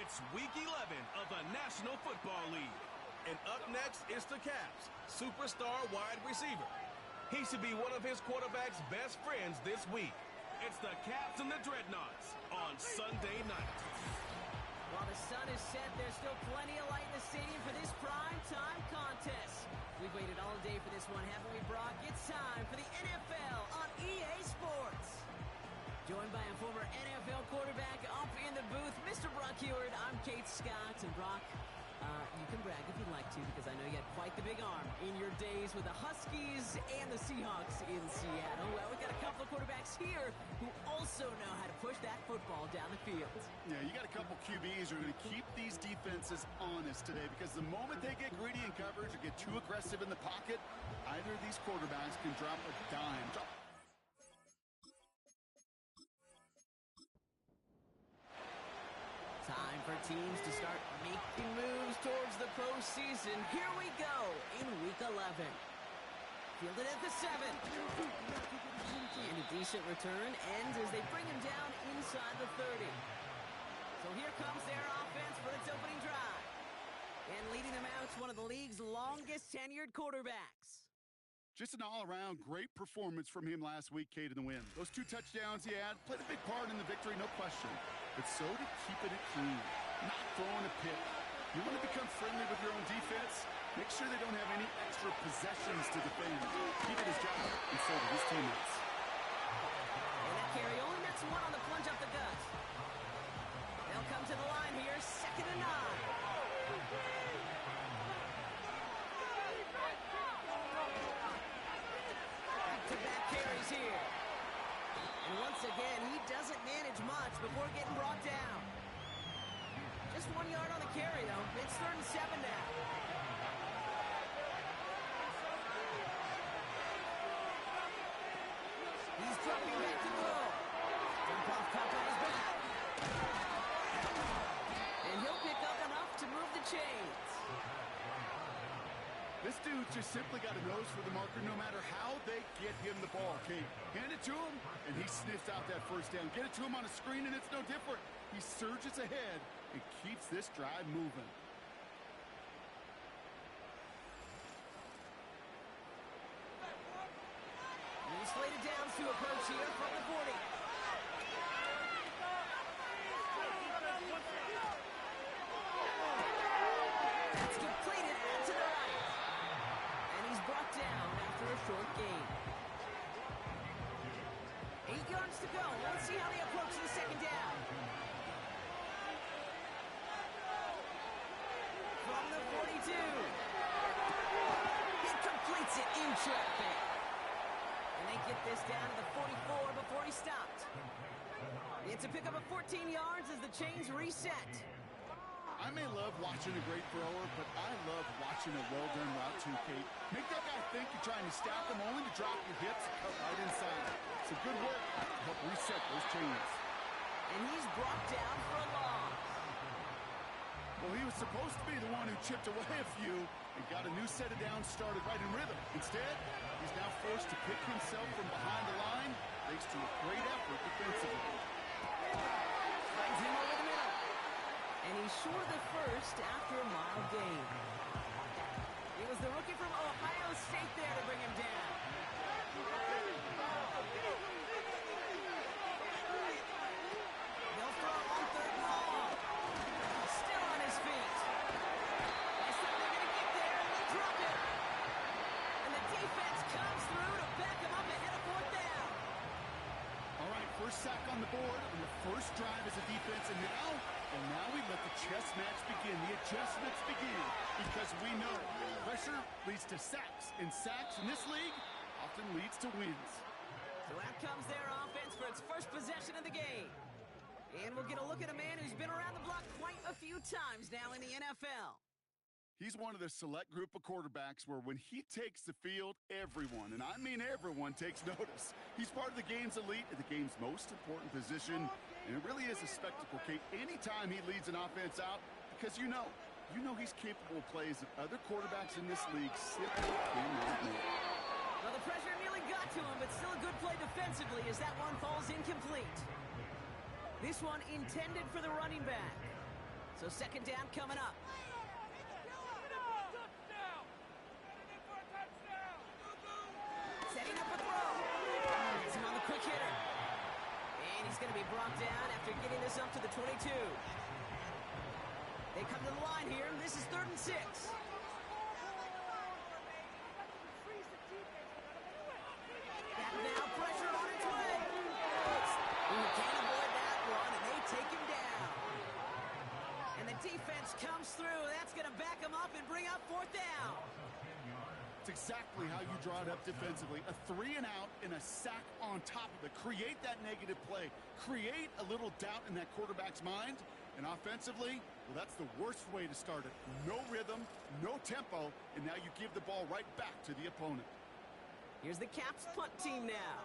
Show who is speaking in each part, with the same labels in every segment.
Speaker 1: It's Week 11 of the National Football League. And up next is the Caps' superstar wide receiver. He should be one of his quarterback's best friends this week. It's the Caps and the Dreadnoughts on Sunday night.
Speaker 2: While the sun is set, there's still plenty of light in the stadium for this prime-time contest. We've waited all day for this one, haven't we, Brock? It's time for the NFL on EA Sports. Joined by a former NFL quarterback up in the booth, Mr. Brock Huard. I'm Kate Scott, and Brock, you can brag if you'd like to, because I know you had quite the big arm in your days with the Huskies and the Seahawks in Seattle. Well, we've got a couple of quarterbacks here who also know how to push that football down the field.
Speaker 3: Yeah, you got a couple QBs who are going to keep these defenses honest today, because the moment they get greedy in coverage or get too aggressive in the pocket, either of these quarterbacks can drop a dime.
Speaker 2: Time for teams to start making moves towards the postseason. Here we go in Week 11. Fielded at the 7. And a decent return ends as they bring him down inside the 30. So here comes their offense for its opening drive. And leading them out is one of the league's longest tenured quarterbacks.
Speaker 3: Just an all-around great performance from him last week, Kate, in the win. Those 2 touchdowns he had played a big part in the victory, no question. But so did keeping it clean, not throwing a pick. You want to become friendly with your own defense? Make sure they don't have any extra possessions to defend. He did his job, and so did his teammates.
Speaker 2: And that carry only nets 1 on the plunge up the gut. They'll come to the line here, 2nd and 9. Back-to-back carries here. And once again, he doesn't manage much before getting brought down. Just 1 yard on the carry, though. It's 3rd and 7 now. He's dropping back to throw. Jump off cup on his back. And he'll pick up enough to move the chains.
Speaker 3: This dude just simply got a nose for the marker no matter how they get him the ball, Kate. Hand it to him, and he sniffs out that first down. Get it to him on a screen, and it's no different. He surges ahead and keeps this drive moving.
Speaker 2: He's slated down to approach here from the 40. That's completed out to the right. And he's brought down after a short gain. 8 yards to go. Let's see how they approach the 2nd down. From the 42. He completes it in traffic. And they get this down to the 44 before he stopped. It's a pickup of 14 yards as the chains reset.
Speaker 3: I may love watching a great thrower, but I love watching a well-done route too, Kate. Make that guy think you're trying to stack him only to drop your hips and cut right inside. Some good work to help reset those chains.
Speaker 2: And he's brought down for a loss.
Speaker 3: Well, he was supposed to be the one who chipped away a few and got a new set of downs started right in rhythm. Instead, he's now forced to pick himself from behind the line thanks to a great effort defensively.
Speaker 2: Finds him over the middle. And he's short of the first after a mild gain. It was the rookie from Ohio State there to bring him down. They'll throw on 3rd and long. Still on his feet. This time they're going to get there and they drop it. And the defense comes through to back him up ahead of 4th down.
Speaker 3: All right, first sack on the board on the first drive as a defense, and now we let the chess match begin. The adjustments begin because we know pressure leads to sacks, and sacks in this league often leads to wins.
Speaker 2: So out comes their offense for its first possession of the game. And we'll get a look at a man who's been around the block quite a few times now in the NFL.
Speaker 3: He's one of the select group of quarterbacks where when he takes the field, everyone, and I mean everyone, takes notice. He's part of the game's elite at the game's most important position, and it really is a spectacle, Kate, anytime he leads an offense out, because you know he's capable of plays that other quarterbacks in this league simply cannot make.
Speaker 2: Well, the pressure nearly got to him, but still a good play defensively as that one falls incomplete. This one intended for the running back. So second down coming up. Setting up a throw. It's on the quick hitter. And he's going to be brought down after getting this up to the 22. They come to the line here. This is 3rd and 6. Back now, pressure on its way. He can't avoid that one, and they take him down. And the defense comes through. That's going to back him up and bring up 4th down.
Speaker 3: It's exactly how you draw it up defensively. A 3 and out and a sack on top of it. Create that negative play. Create a little doubt in that quarterback's mind. And offensively, well, that's the worst way to start it. No rhythm, no tempo, and now you give the ball right back to the opponent.
Speaker 2: Here's the Caps punt team now.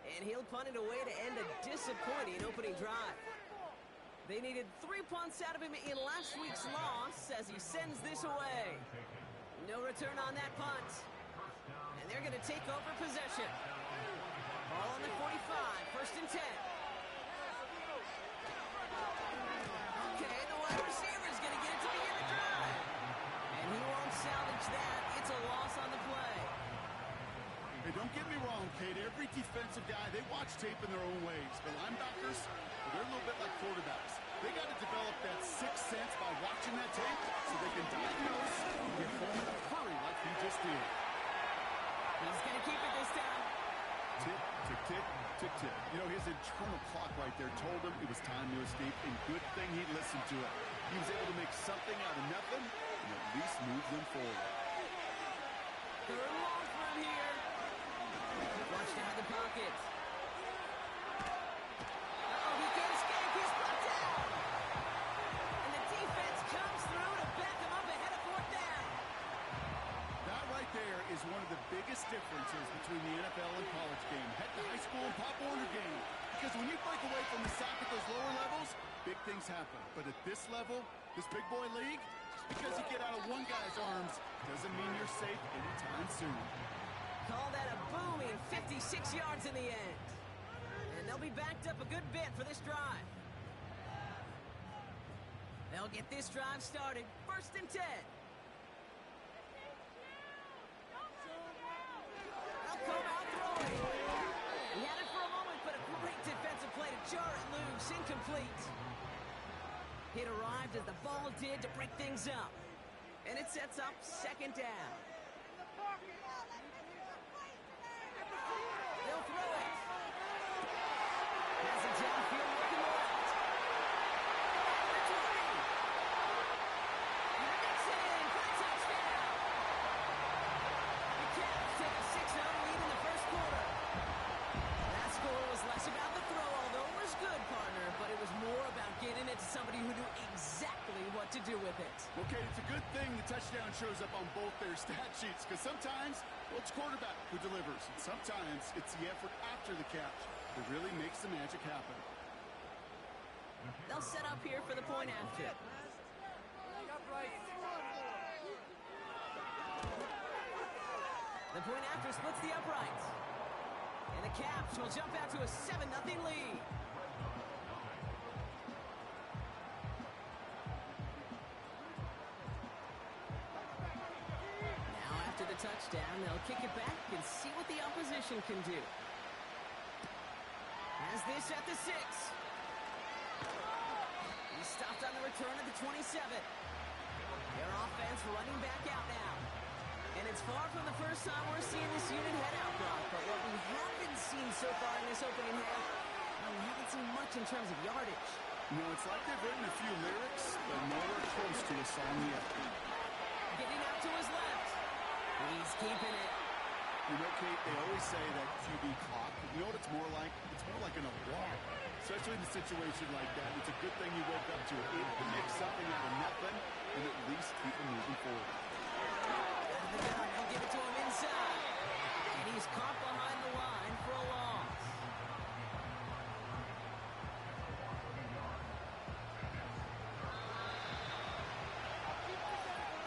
Speaker 2: And he'll punt it away to end a disappointing opening drive. They needed 3 punts out of him in last week's loss as he sends this away. No return on that punt. And they're going to take over possession. Ball on the 45, 1st and 10. Okay, the wide receiver is going to get it to begin the drive. And he won't salvage that. It's a loss on the play.
Speaker 3: Hey, don't get me wrong, Kate. Every defensive guy, they watch tape in their own ways. The linebackers, well, they're a little bit like quarterbacks. They got to develop that sixth sense by watching that tape so they can diagnose and get home in a hurry like he just did.
Speaker 2: He's going to keep it this time.
Speaker 3: Tick, tick, tick, tick, tick. You know, his internal clock right there told him it was time to escape, and good thing he listened to it. He was able to make something out of nothing and at least move them forward.
Speaker 2: 3rd and long for him here. Watch down the pocket. Uh-oh, he can't escape. He's brought down. And the defense comes through to back him up ahead of 4th down.
Speaker 3: That right there is one of the biggest differences between the NFL and college game. Heck, the high school and Pop Warner game. Because when you break away from the sack at those lower levels, big things happen. But at this level, this big boy league, just because you get out of one guy's arms doesn't mean you're safe anytime soon.
Speaker 2: Call that a booming 56 yards in the end. And they'll be backed up a good bit for this drive. They'll get this drive started. 1st and 10. They'll come out throwing. He had it for a moment, but a great defensive play to jar it loose. Incomplete. It arrived as the ball did to break things up. And it sets up 2nd down. They'll throw it. Has it downfield looking left. That's right. That's in for the touchdown. The Caps take a 6-0 lead in the 1st quarter. That score was less about the throw, although it was good, partner, but it was more about getting it to somebody who knew exactly what to do with it.
Speaker 3: Okay, it's a good thing the touchdown shows up on both their stat sheets, because sometimes, well, it's quarterback who delivers, and sometimes it's the effort after the catch that really makes the magic happen.
Speaker 2: They'll set up here for the point after. The point after splits the uprights. And the Caps will jump out to a 7-0 lead. Now after the touchdown, they'll kick it back and see what the opposition can do. Has this at the 6. He's stopped on the return at the 27. Their offense running back out now. And it's far from the first time we're seeing this unit head out, Brock. But what we haven't seen so far in this opening half, well, we haven't seen much in terms of yardage.
Speaker 3: You know, it's like they've written a few lyrics, but nowhere close to a song yet.
Speaker 2: Getting out to his left. He's keeping it.
Speaker 3: You know, Kate, they always say that QB clock. You know what it's more like? It's more like an alarm. Especially in a situation like that. It's a good thing you woke up to it. Able to make something out of nothing and at least keep it moving forward.
Speaker 2: They'll give it to him inside. And he's caught behind the line for a loss.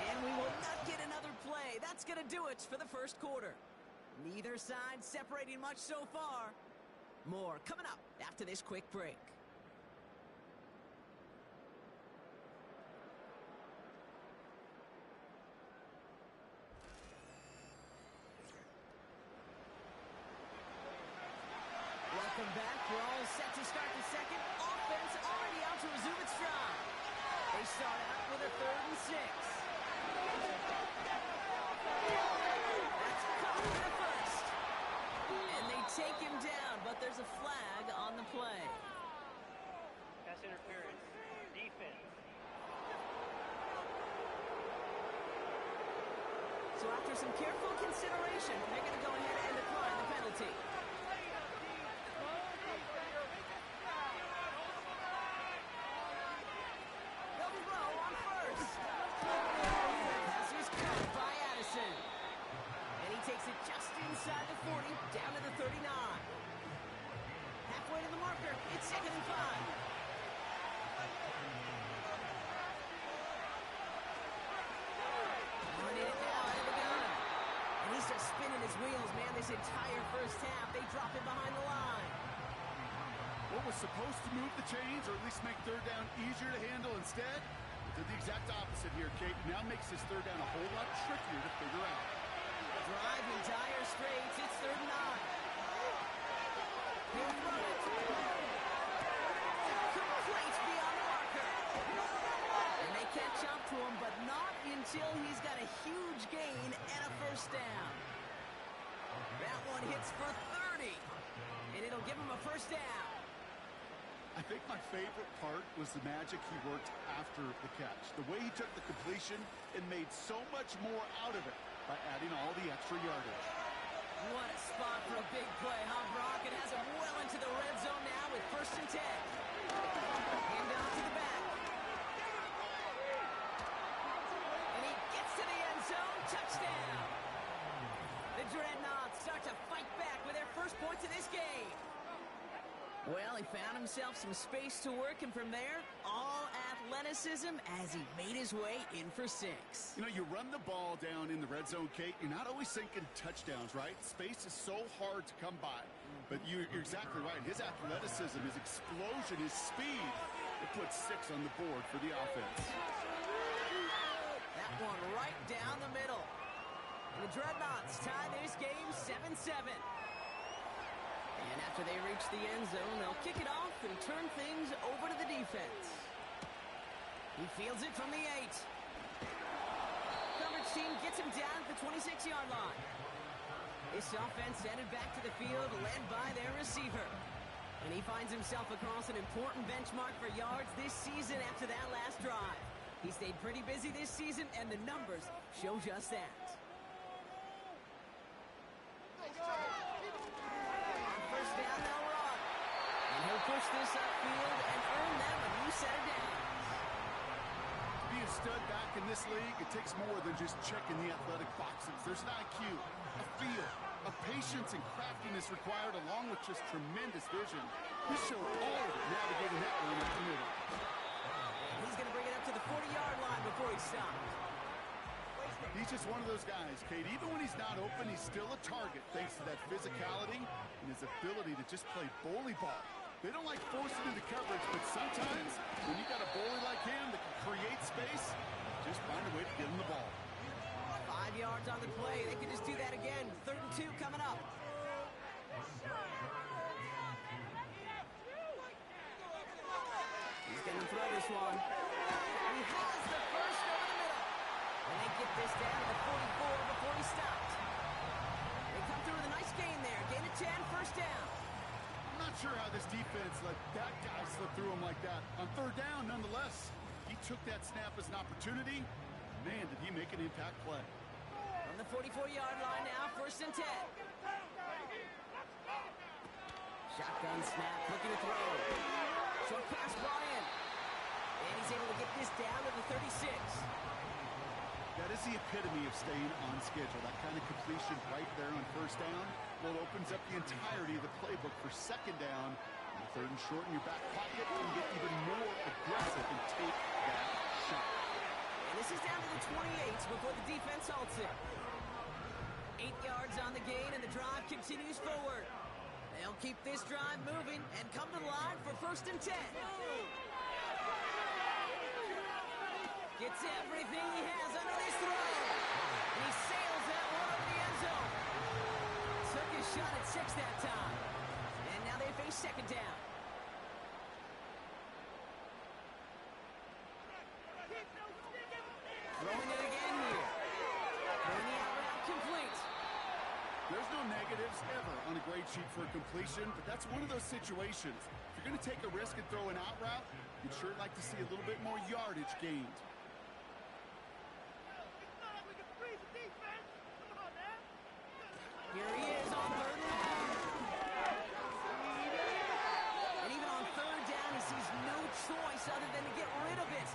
Speaker 2: And we will not get another play. That's going to do it for the 1st quarter. Neither side separating much so far. More coming up after this quick break. Welcome back. We're all set to start the second. Offense already out to resume its stride. They start out with a 3rd and 6. That's caught for the first. And they take him down, but there's a flag on the play.
Speaker 4: Pass interference. Defense.
Speaker 2: So after some careful consideration, they're going to go ahead and decline the penalty. They'll throw on first. Pass is caught by Addison. And he takes it just inside the 40, down to the 39. Halfway to the marker, it's 2nd and 5. He's just spinning his wheels, man, this entire first half. They drop him behind the line.
Speaker 3: What was supposed to move the chains, or at least make 3rd down easier to handle instead, did the exact opposite here, Kate. Now makes this 3rd down a whole lot trickier to figure out.
Speaker 2: Driving dire straits, it's 3rd and 9. He'll throw it. Complete beyond the marker. And they catch up to him, but not until he's got a huge gain and a 1st down. That one hits for 30, and it'll give him a 1st down.
Speaker 3: I think my favorite part was the magic he worked after the catch. The way he took the completion and made so much more out of it by adding all the extra yardage.
Speaker 2: What a spot for a big play, huh, Brock? It has him well into the red zone now with 1st and 10. Hand off to the back. And he gets to the end zone. Touchdown. The Dreadnoughts start to fight back with their first points of this game. Well, he found himself some space to work, and from there, all athleticism as he made his way in for 6.
Speaker 3: You know, you run the ball down in the red zone, Kate, you're not always thinking touchdowns, right? Space is so hard to come by. But you're exactly right. His athleticism, his explosion, his speed, it puts 6 on the board for the offense.
Speaker 2: That one right down the middle. The Dreadnoughts tie this game 7-7. And after they reach the end zone, they'll kick it off and turn things over to the defense. He fields it from the 8. Coverage team gets him down at the 26-yard line. This offense headed back to the field, led by their receiver. And he finds himself across an important benchmark for yards this season after that last drive. He stayed pretty busy this season, and the numbers show just that. Push this upfield and earn them a new set of downs.
Speaker 3: To be a stud back in this league, it takes more than just checking the athletic boxes. There's an IQ, a feel, a patience and craftiness required, along with just tremendous vision. He showed all of it navigating that one up the middle.
Speaker 2: He's going to bring it up to the 40-yard line before he stops.
Speaker 3: He's just one of those guys, Kate. Even when he's not open, he's still a target thanks to that physicality and his ability to just play bully ball. They don't like forcing into coverage, but sometimes when you got a bully like him that can create space, just find a way to get him the ball.
Speaker 2: 5 yards on the play. They can just do that again. 3rd and 2 coming up. He's going to throw this one. He has the first over the middle. And they get this down to the 44 before he stopped. They come through with a nice gain there. Gain of 10, 1st down.
Speaker 3: I'm not sure how this defense let that guy slip through him like that. On 3rd down, nonetheless, he took that snap as an opportunity. Man, did he make an impact play.
Speaker 2: On the 44-yard line now, 1st and 10. Shotgun snap, looking to throw. Short pass, Bryant. And he's able to get this down to the 36.
Speaker 3: That is the epitome of staying on schedule. That kind of completion right there on 1st down. Well, it opens up the entirety of the playbook for 2nd down. And 3rd and short in your back pocket and get even more aggressive and take that shot.
Speaker 2: And this is down to the 28 before the defense halts it. 8 yards on the gain, and the drive continues forward. They'll keep this drive moving and come to the line for 1st and 10. Gets everything he has under this throw. And he sails that one over the end zone. Took his shot at 6 that time. And now they face
Speaker 3: negatives ever on a grade sheet for a completion, but that's one of those situations. If you're going to take a risk and throw an out route, you'd sure like to see a little bit more yardage gained.
Speaker 2: Here he is on third down. And even on third down, he sees no choice other than to get rid of it.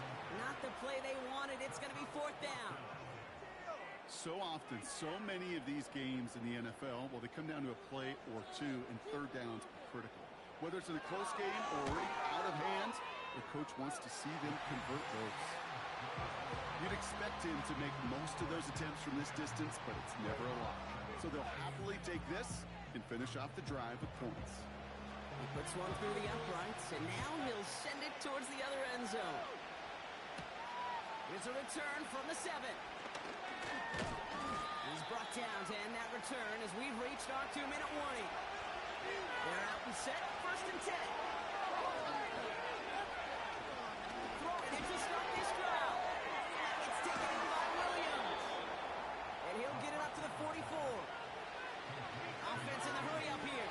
Speaker 2: Not the play they wanted. It's going to be fourth down.
Speaker 3: So often, so many of these games in the NFL, well, they come down to a play or two, and third downs are critical. Whether it's in a close game or already out of hand, the coach wants to see them convert those. You'd expect him to make most of those attempts from this distance, but it's never a lot. So they'll happily take this and finish off the drive with points.
Speaker 2: He puts one through the uprights, and now he'll send it towards the other end zone. Here's a return from the 7. He's brought down to end that return as we've reached our 2-minute warning. They're out and set, first and 10. Throwing it to start this drive. It's taken in by Williams. And he'll get it up to the 44. Offense in the hurry up here.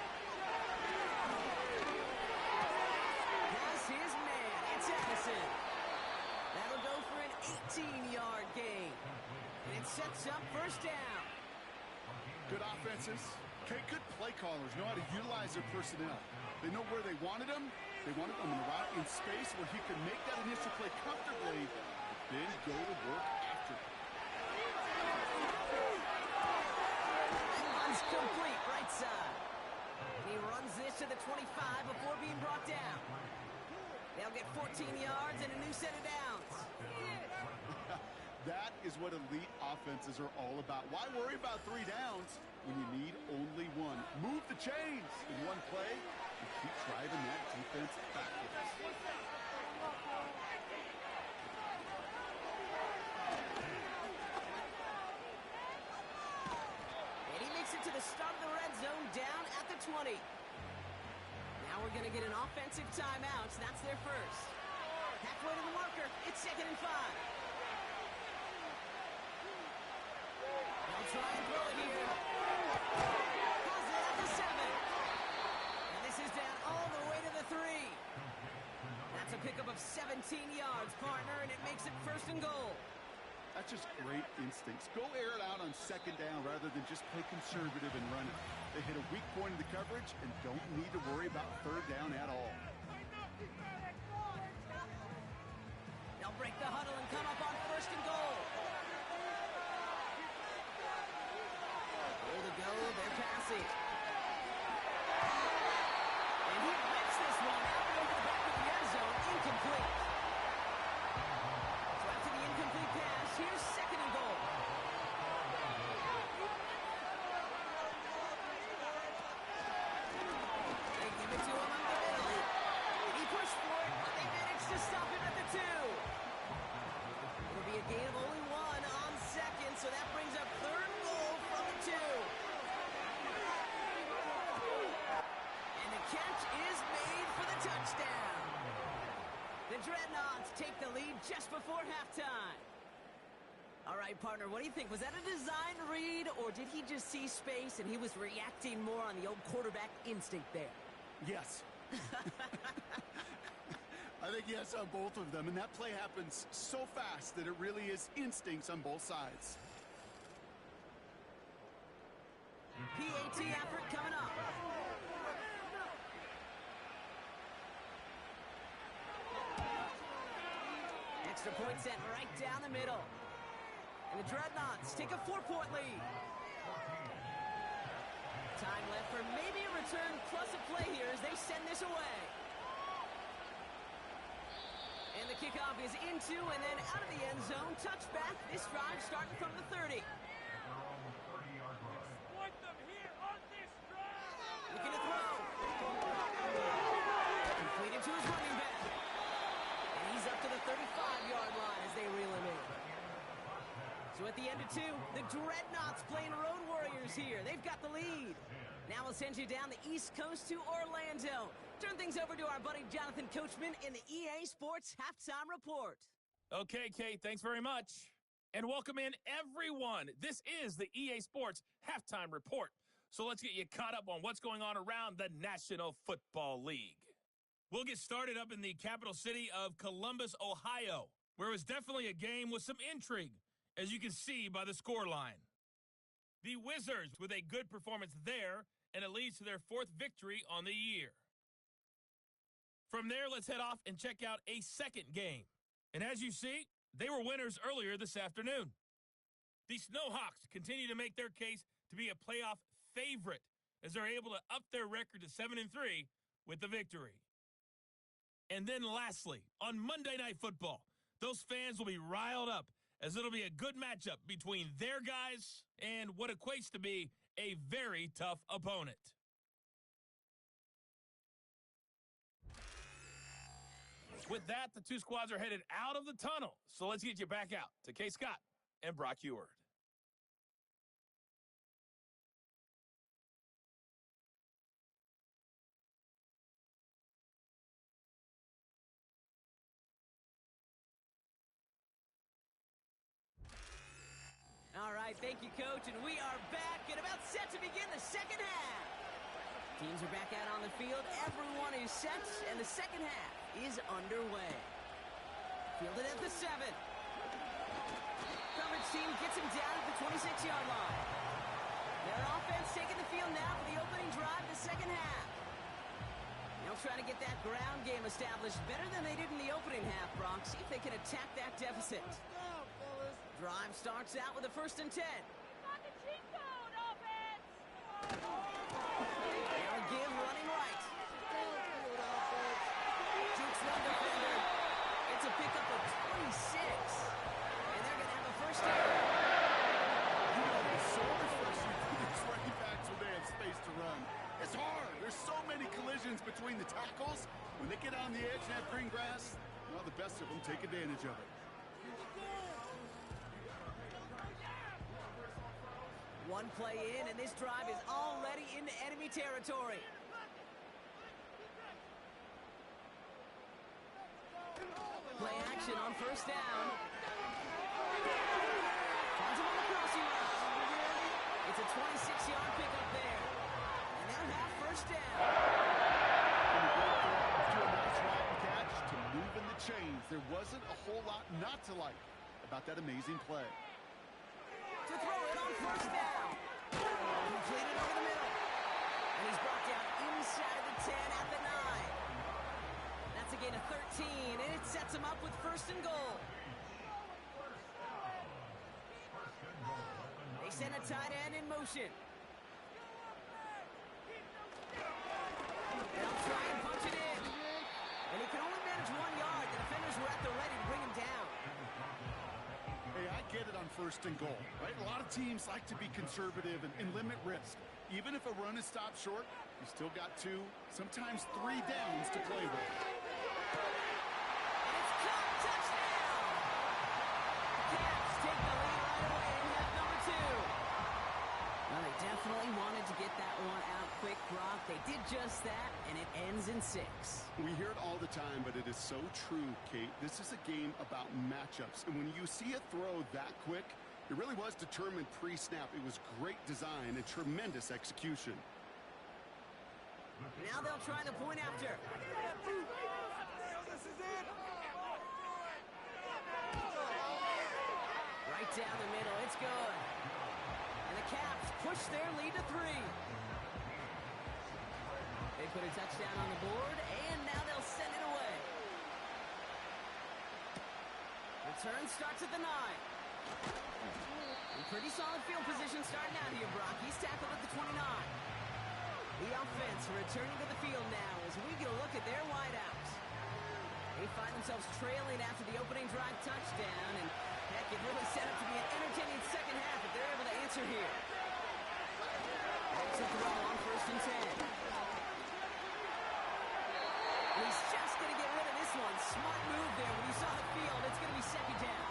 Speaker 2: That's his man. It's Addison. That'll go for an 18-yard gain. And it sets up first down.
Speaker 3: Good offenses. Okay, good play callers know how to utilize their personnel. They know where they wanted them. They wanted them in the route in space where he could make that initial play comfortably, but then go to work after.
Speaker 2: Runs complete, right side. He runs this to the 25 before being brought down. They'll get 14 yards and a new set of downs.
Speaker 3: That is what elite offenses are all about. Why worry about 3 downs when you need only one? Move the chains in one play and keep driving that defense backwards.
Speaker 2: And he makes it to the start of the red zone down at the 20. Now we're going to get an offensive timeout. That's their first. Halfway to the marker. It's 2nd and 5. They'll try and throw it here. Has it at the 7. And this is down all the way to the 3. That's a pickup of 17 yards, partner, and it makes it 1st and goal.
Speaker 3: That's just great instincts. Go air it out on 2nd down rather than just play conservative and run it. They hit a weak point in the coverage and don't need to worry about 3rd down at all.
Speaker 2: They'll break the huddle and come up on 1st and goal. Way to go, they're passing. And he whips this one out over the back of the end zone, incomplete. So after the incomplete pass, here's 2nd and goal. They give it to him up the middle. And he pushed for it, but they managed to stop him at the 2. It'll be a gain of only 1 on 2nd, so that brings up 3rd and goal from the 2. And the catch is made for the touchdown. The Dreadnoughts take the lead just before halftime. All right, partner, what do you think? Was that a design read, or did he just see space and he was reacting more on the old quarterback instinct there?
Speaker 3: Yes. I think yes on both of them, and that play happens so fast that it really is instincts on both sides.
Speaker 2: PAT effort coming up. Extra point sent right down the middle. And the Dreadnoughts take a 4-point lead. Time left for maybe a return plus a play here as they send this away. And the kickoff is into and then out of the end zone. Touchback. This drive starting from the 30. Looking to throw. Completed to his running back. And he's up to the 35-yard line as they reel him in. So at the end of 2, the Dreadnoughts playing Road Warriors here. They've got the lead. Now we'll send you down the East Coast to Orlando. Turn things over to our buddy Jonathan Coachman in the EA Sports Halftime Report.
Speaker 5: Okay, Kate, thanks very much. And welcome in everyone. This is the EA Sports Halftime Report. So let's get you caught up on what's going on around the National Football League. We'll get started up in the capital city of Columbus, Ohio, where it was definitely a game with some intrigue, as you can see by the scoreline. The Wizards with a good performance there, and it leads to their 4th victory on the year. From there, let's head off and check out a second game. And as you see, they were winners earlier this afternoon. The Snowhawks continue to make their case to be a playoff favorite as they're able to up their record to 7-3 with the victory. And then lastly, on Monday Night Football, those fans will be riled up as it'll be a good matchup between their guys and what equates to be a very tough opponent. With that, the two squads are headed out of the tunnel. So let's get you back out to Kay Scott and Brock Huard.
Speaker 2: All right, thank you, Coach, and we are back and about set to begin the second half. Teams are back out on the field, everyone is set, and the second half is underway. Fielded at the 7. Coverage team gets him down at the 26-yard line. Their offense taking the field now for the opening drive of the second half. They'll try to get that ground game established better than they did in the opening half, Brock. See if they can attack that deficit. Drive starts out with a 1st and 10.
Speaker 6: Got the cheat code, offense!
Speaker 2: They'll give running right. Jukes one defender. It's a pickup of 26. And they're going to have a 1st down.
Speaker 3: You know, it's so refreshing for these running backs when they have space to run. It's hard. There's so many collisions between the tackles. When they get on the edge and have green grass, well, the best of them take advantage of it.
Speaker 2: One play in, and this drive is already into enemy territory. Play action on 1st down. Finds him on the crossing route. It's a 26-yard pickup there. And they'll have 1st down.
Speaker 3: Do a nice route and catch to move in the chains. There wasn't a whole lot not to like about that amazing play.
Speaker 2: To throw it on 1st down. Completed over the middle. And he's brought down inside the 10 at the 9. That's a gain of 13, and it sets him up with 1st and goal. They send a tight end in motion. They'll try and punch it in. And he can only manage 1 yard. The defenders were at the ready to bring him down.
Speaker 3: Hey, I get it on 1st and goal, right? A lot of teams like to be conservative and limit risk. Even if a run is stopped short, you still got 2, sometimes 3 downs to play with.
Speaker 2: And it's caught. Touchdown! Cavs take the lead right away and have number 2. Well, they definitely wanted to get that one out quick, Brock. They did just that, and it ends in 6.
Speaker 3: We hear it all the time, but it is so true, Kate. This is a game about matchups. And when you see a throw that quick, it really was determined pre-snap. It was great design and tremendous execution.
Speaker 2: Now they'll try the point after. Right down the middle. It's good. And the Caps push their lead to 3. They put a touchdown on the board, and now they'll send it away. Return starts at the 9. And pretty solid field position starting out here, Brock. He's tackled at the 29. The offense returning to the field now as we get a look at their wideouts. They find themselves trailing after the opening drive touchdown, and heck, it really set up to be an entertaining second half if they're able to answer here. It's a throw on 1st and 10. He's just going to get rid of this one. Smart move there. When you saw the field, it's going to be 2nd down.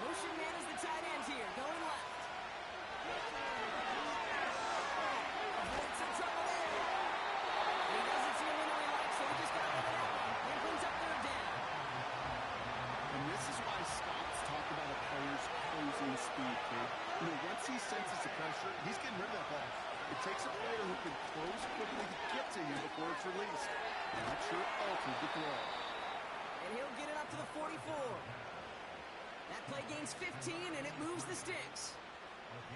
Speaker 2: Motion man is the tight end here, going left. Avoids some trouble there. He doesn't see a window he likes, so he just got rid of that one. And brings up 3rd down.
Speaker 3: pressure. He's getting rid of that ball. It takes a player who can close quickly to get to him before it's released. And that sure altered the throw.
Speaker 2: And he'll get it up to the 44. That play gains 15, and it moves the sticks.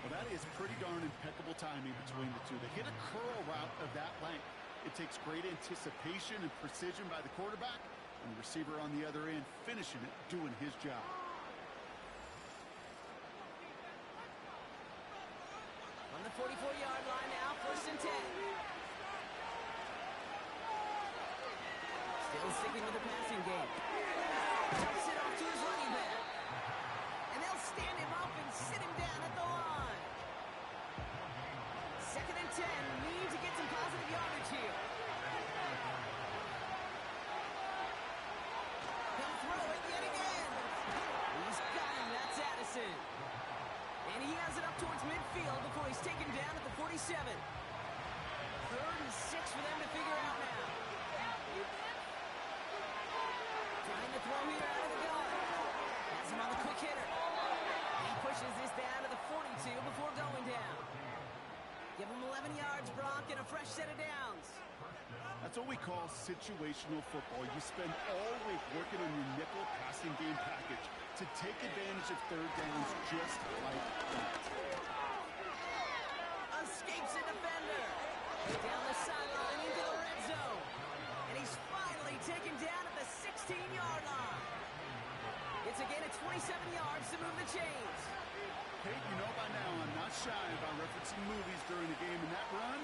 Speaker 3: Well, that is pretty darn impeccable timing between the two. They hit a curl route of that length. It takes great anticipation and precision by the quarterback, and the receiver on the other end finishing it, doing his job.
Speaker 2: On the 44-yard line now, 1st and 10. Still sticking with the passing game. Dumps it off to his running back. And they'll stand him up and sit him down at the line. 2nd and 10. Need to get some positive yardage here. He'll throw it yet again. He's got him. That's Addison. And he has it up towards midfield before he's taken down at the 47. 3rd and 6 for them to figure out now. Trying to throw here out of the gun. Has him on the quick hitter. He pushes this down to the 42 before going down. Give him 11 yards, Brock, and a fresh set of downs.
Speaker 3: That's what we call situational football. You spend all week working on your nickel passing game package to take advantage of 3rd downs just like that.
Speaker 2: Escapes a defender. Down the sideline into the red zone. And he's finally taken down at the 16-yard line. It's again at 27 yards to move the chains.
Speaker 3: Kate, you know by now I'm not shy about referencing movies during the game, and that run,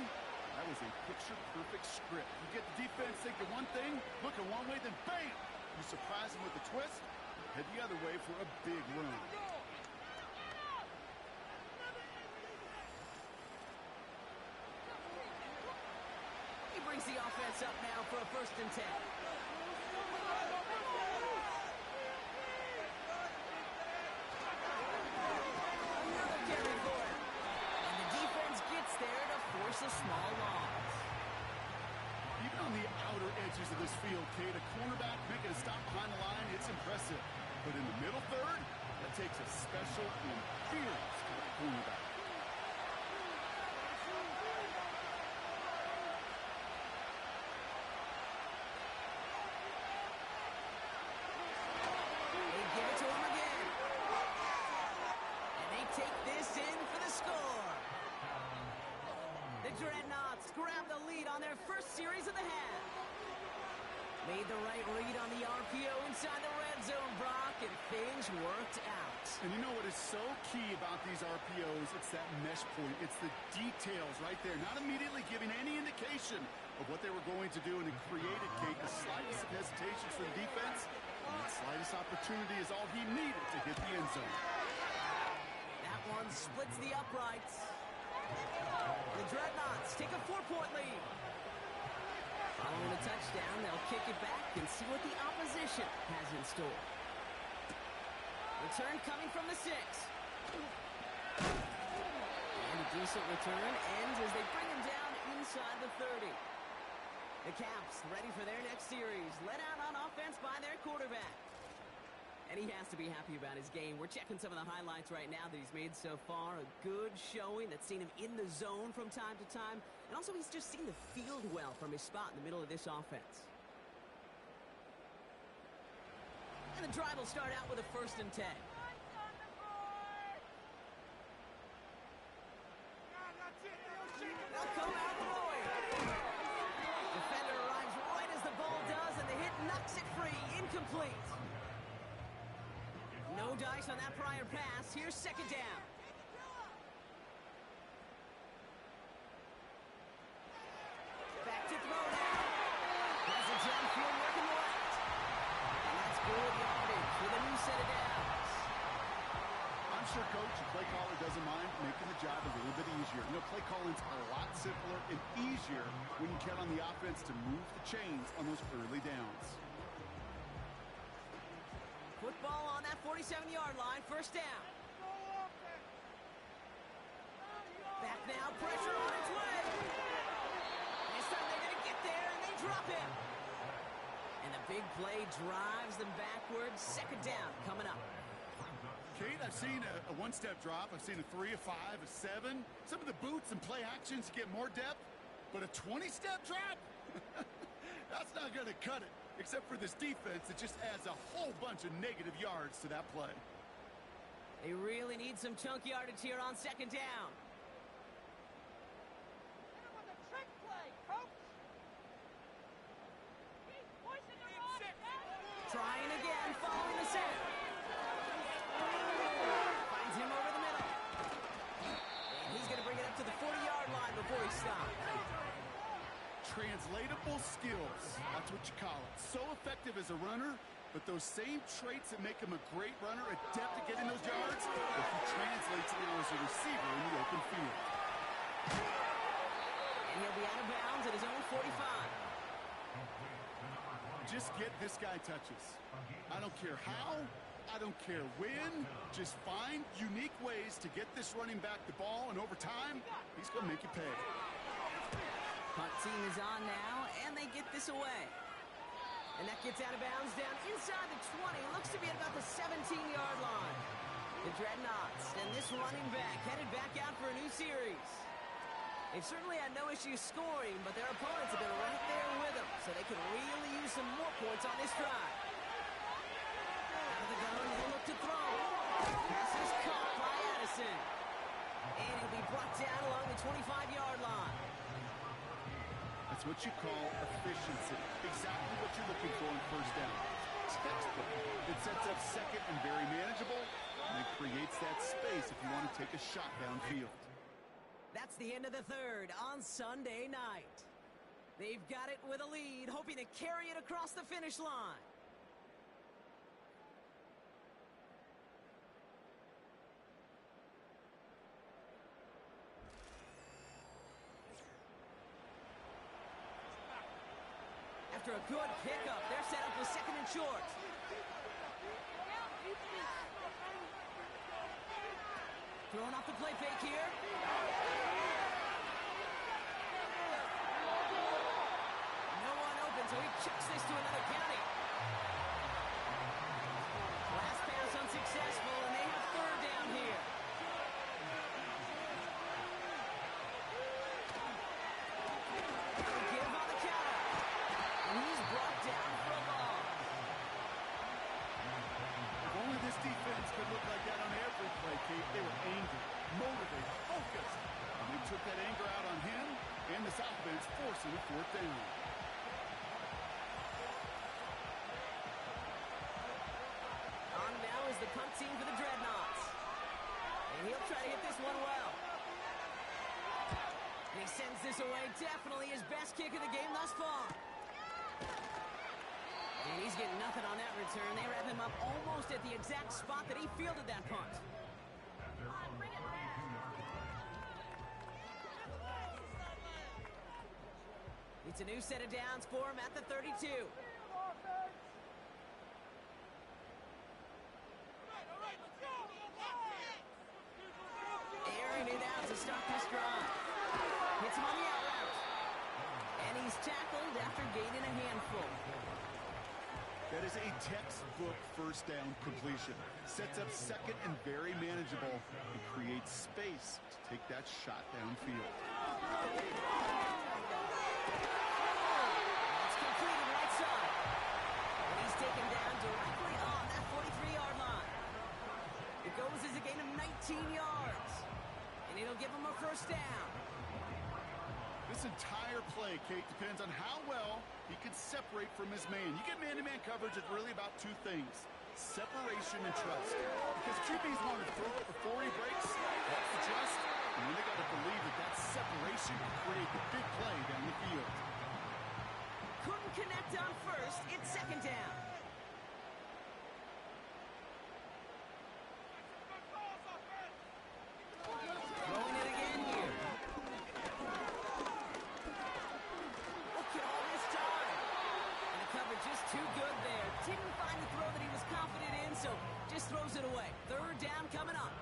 Speaker 3: that was a picture-perfect script. You get the defense thinking one thing, looking one way, then bam! You surprise them with a twist, head the other way for a big run.
Speaker 2: He brings the offense up now for a 1st and 10. Another carry for him. And the defense gets there to force a small loss.
Speaker 3: Even on the outer edges of this field, Kate, a cornerback making a stop behind the line, it's impressive. But in the middle third, that takes a special and fearless cornerback.
Speaker 2: They give it to him again. And they take this in for the score. The Dreadnoughts grab the lead on their first series of the half. Made the right read on the RPO inside the red zone, Brock, and things worked out.
Speaker 3: And you know what is so key about these RPOs? It's that mesh point. It's the details right there. Not immediately giving any indication of what they were going to do, and it created, Kate, the slightest of hesitations for the defense. And that slightest opportunity is all he needed to hit the end zone.
Speaker 2: That one splits the uprights. The Dreadnoughts take a 4-point lead. Following a touchdown, they'll kick it back and see what the opposition has in store. Return coming from the 6. And a decent return ends as they bring him down inside the 30. The Caps ready for their next series, led out on offense by their quarterback. And he has to be happy about his game. We're checking some of the highlights right now that he's made so far. A good showing that's seen him in the zone from time to time. And also he's just seen the field well from his spot in the middle of this offense. And the drive will start out with a 1st and 10. They'll come out throwing. Defender arrives right as the ball does, and the hit knocks it free. Incomplete. No dice on that prior pass. Here's 2nd down. Back to throw now. Has it downfield working left. And that's good yardage with a new set of downs.
Speaker 3: I'm sure coach and play caller doesn't mind making the job a little bit easier. You know, play calling's a lot simpler and easier when you count on the offense to move the chains on those early downs.
Speaker 2: Football on that 47-yard line, 1st down. Back now, pressure on its way. This time they're going to get there, and they drop him. And the big play drives them backwards. 2nd down coming up.
Speaker 3: Kate, I've seen a one-step drop. I've seen a 3, a 5, a 7. Some of the boots and play actions get more depth, but a 20-step drop? That's not going to cut it, except for this defense that just adds a whole bunch of negative yards to that play.
Speaker 2: They really need some chunk yardage here on second down. Trying again, following the set. Finds him over the middle. And he's going to bring it up to the 40-yard line before he stops.
Speaker 3: Translatable skills, that's what you call it. So effective as a runner, but those same traits that make him a great runner, adept at getting those yards, that he translates now as a receiver in the open field.
Speaker 2: And he'll be out of bounds at his own 45.
Speaker 3: Just get this guy touches. I don't care how, I don't care when, just find unique ways to get this running back the ball, and over time, he's going to make you pay.
Speaker 2: Punt team is on now, and they get this away. And that gets out of bounds down inside the 20. Looks to be at about the 17-yard line. The Dreadnoughts and this running back headed back out for a new series. They've certainly had no issue scoring, but their opponents have been right there with them, so they can really use some more points on this drive. Out of the gun, he'll look to throw. Pass is caught by Addison. And he'll be brought down along the 25-yard line.
Speaker 3: That's what you call efficiency. Exactly what you're looking for in first down. Textbook. It sets up second and very manageable, and it creates that space if you want to take a shot downfield.
Speaker 2: That's the end of the third on Sunday night. They've got it with a lead, hoping to carry it across the finish line. After a good pickup, they're set up with second and short. Throwing off the play fake here. No one open, so he chucks this to another county. Last pass unsuccessful, and they have third down here. They'll give on the counter. And he's brought down for a ball.
Speaker 3: If only this defense could look like that on every play, Kate. They were angry, motivated, focused. And they took that anger out on him and this offense, forcing a fourth down.
Speaker 2: On now is the punt team for the Dreadnoughts. And he'll try to hit this one well. And he sends this away. Definitely his best kick of the game thus far. And he's getting nothing on that return. They wrap him up almost at the exact spot that he fielded that punt. It's a new set of downs for him at the 32. Airing it out to start this drive. Hits him on the out route. And he's tackled after gaining a handful.
Speaker 3: That is a textbook first down completion. Sets up second and very manageable and creates space to take that shot downfield.
Speaker 2: It's completed right side. And he's taken down directly on that 43-yard line. It goes as a gain of 19 yards. And it'll give him a first down.
Speaker 3: This entire play, Kate, depends on how well he can separate from his man. You get man-to-man coverage, it's really about two things: separation and trust. Because QBs want to throw it before he breaks, that's the trust, and then they got to believe that that separation can create the big play down the field.
Speaker 2: Couldn't connect on first. It's second down. Throwing it again here. Look at all this time. And the coverage just too good there. Didn't find the throw that he was confident in, so just throws it away. Third down coming up.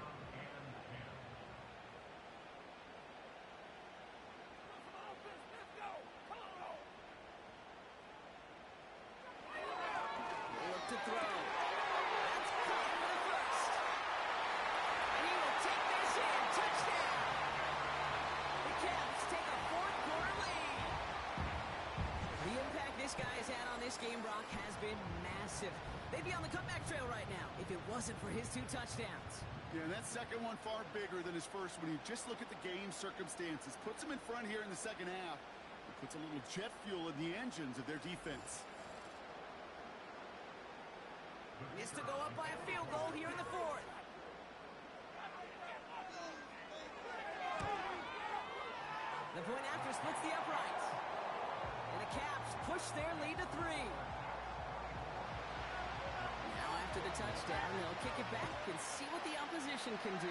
Speaker 2: game, Brock, has been massive. They'd be on the comeback trail right now if it wasn't for his 2 touchdowns.
Speaker 3: Yeah, and that second one far bigger than his first when you just look at the game circumstances. Puts him in front here in the second half. It puts a little jet fuel in the engines of their defense.
Speaker 2: Missed to go up by a field goal here in the 4th. The point after splits the uprights. And the Caps push their lead to 3. Now after the touchdown, they'll kick it back and see what the opposition can do.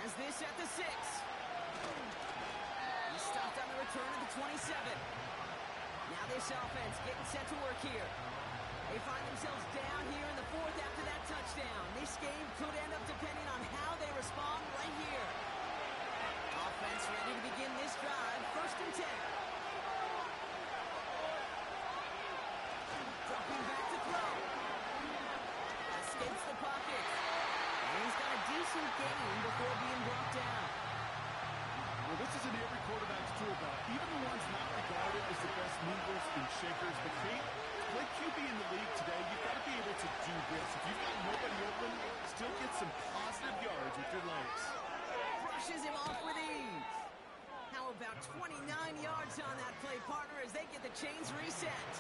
Speaker 2: Has this at the 6. He stopped on the return at the 27. Now this offense getting set to work here. They find themselves down here in the 4th after that touchdown. This game could end up depending on how they respond right here. Offense ready to begin this drive. 1st and 10. Dropping back to throw. Escapes the pocket. And he's got a decent gain before being brought down.
Speaker 3: Well, this is in every quarterback's tool belt. Even the ones not regarded as the best movers and shakers. But Kate, to play QB in the league today, you've got to be able to do this. If you've got nobody open, still get some positive yards with your legs.
Speaker 2: Brushes him off with ease. How about 29 yards on that play, partner, as they get the chains reset.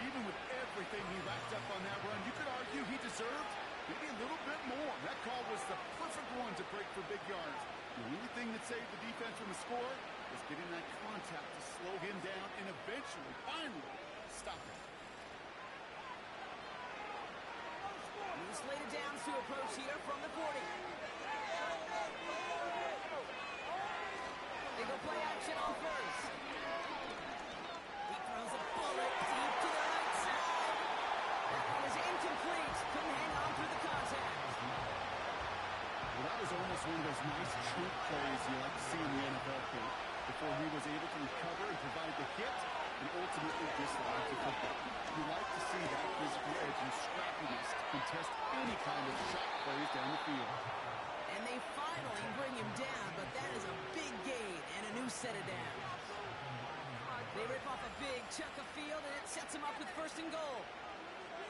Speaker 3: Even with everything he racked up on that run, you could argue he deserved maybe a little bit more. That call was the perfect one to break for big yards. The only thing that saved the defense from the score was getting that contact to slow him down and eventually, finally, stop it.
Speaker 2: Slated downs to approach here from the 40. They go play action on first. He throws a bullet deep to the right side. That one is incomplete. Couldn't hang on through the contact.
Speaker 3: Well, that was almost one of those nice chunk plays you like to see in the NFL, Kate, before he was able to recover and provide the hit and ultimately dislodge the football. You like to see that physical edge and scrappiness to contest any kind of shot plays down the field.
Speaker 2: And they finally bring him down, but that is a big gain and a new set of downs. They rip off a big chunk of field, and it sets him up with 1st and goal.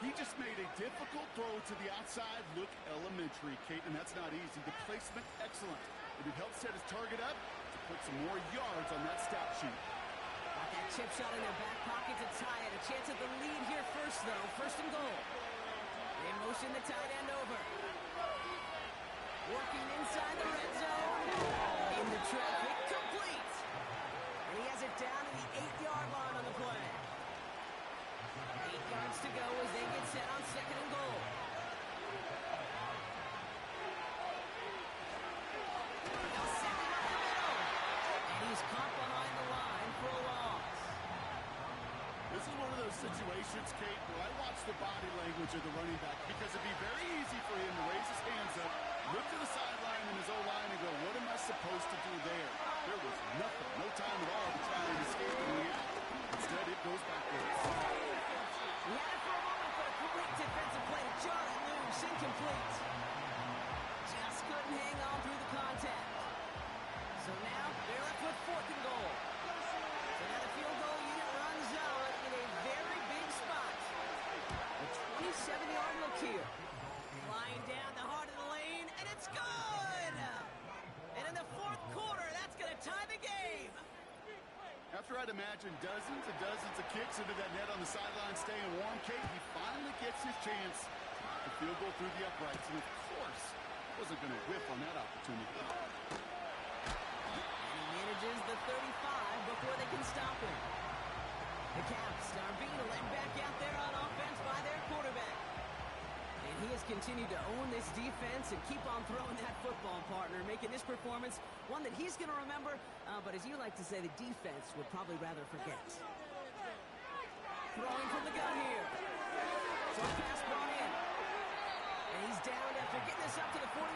Speaker 3: He just made a difficult throw to the outside look elementary, Kate, and that's not easy. The placement, excellent. But it helped set his target up to put some more yards on that stat sheet.
Speaker 2: Got that chip shot in their back pocket to tie it. A chance at the lead here first, though. 1st and goal. They motion the tight end over. Working inside the red zone. Into traffic, complete. And he has it down to the 8-yard line on the play. 8 yards to go as they get set on 2nd and goal. They'll send him up the middle. And he's caught behind the line for a loss.
Speaker 3: This is one of those situations, Kate, where I watch the body language of the running back because it'd be very easy for him to raise his hands up, look to the sideline in his O-line and go, what am I supposed to do there? There was nothing, no time at all to try and escape and react. Instead, it goes backwards.
Speaker 2: He had it for a moment, but a quick defensive play to Charlie loose, incomplete. Just couldn't hang on through the contact. So now they're left with 4th and goal. So now the field goal unit runs on in a very big spot. A 27-yard look here. Flying down the heart of the lane, and it's good! And in the 4th quarter, that's going to tie the game.
Speaker 3: After I'd imagined dozens and dozens of kicks into that net on the sideline staying warm, Kate, he finally gets his chance to field goal through the uprights. And of course, wasn't going to whiff on that opportunity.
Speaker 2: And he manages the 35 before they can stop him. The Caps are being led back out there on offense by their quarterback. And he has continued to own this defense and keep on throwing that football, partner, making this performance one that he's going to remember, but as you like to say, the defense would probably rather forget. Throwing from the gun here. So pass brought in. And he's down after getting this up to the 41.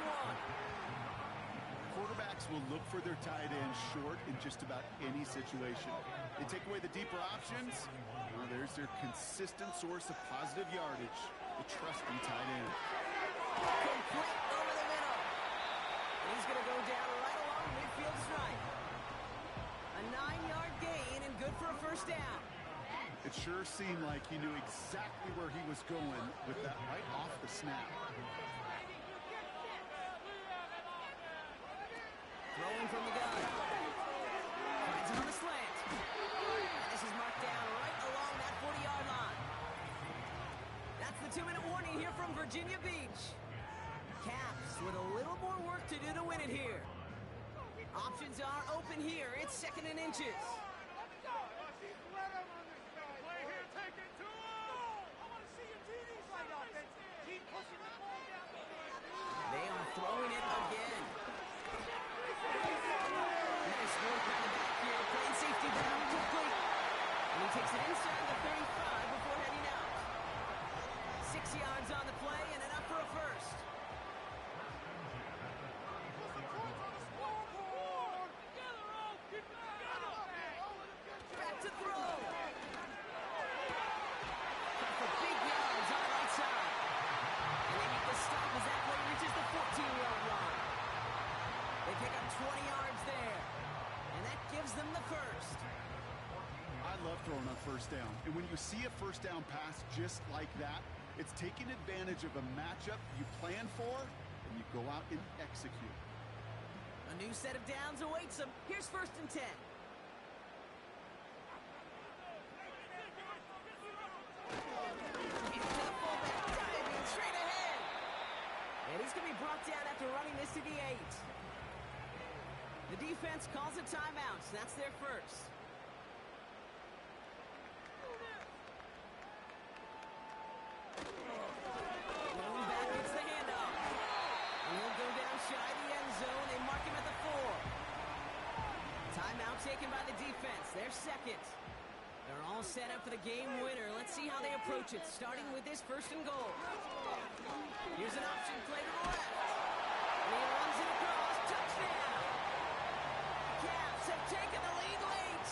Speaker 3: Quarterbacks will look for their tight end short in just about any situation. They take away the deeper options. Well, there's their consistent source of positive yardage, the trusting tight end.
Speaker 2: Complete over the middle. He's going to go down right along midfield stripe. A 9-yard gain and good for a 1st down.
Speaker 3: sure seemed like he knew exactly where he was going with that right off the snap.
Speaker 2: Throwing from the gun. Finds him on the slant. And this is marked down right along that 40-yard line. That's the 2-minute warning here from Virginia Beach. Caps with a little more work to do to win it here. Options are open here. It's 2nd and inches. They are throwing it again. Nice work by the back here. Playing safety down quickly. And he takes it inside the 35 before heading out. 6 yards on the play and enough for a first. Back to throw. For big yards on the right side. And they make the stop as that play reaches the 14-yard line. They pick up 20 yards there. And that gives them the first.
Speaker 3: I love throwing on first down. And when you see a first down pass just like that, it's taking advantage of a matchup you plan for, and you go out and execute.
Speaker 2: A new set of downs awaits them. Here's 1st and 10. Into the fullback, diving straight ahead. And he's going to be brought down after running this to the 8. The defense calls a timeout. That's their first. Lone back gets the handoff. And he'll go down shy of the end zone. They mark him at the 4. Timeout taken by the defense. Their 2nd. They're all set up for the game winner. Let's see how they approach it, starting with this 1st and goal. Here's an option play to the left. And he runs it across. Touchdown! Caps have taken the lead late.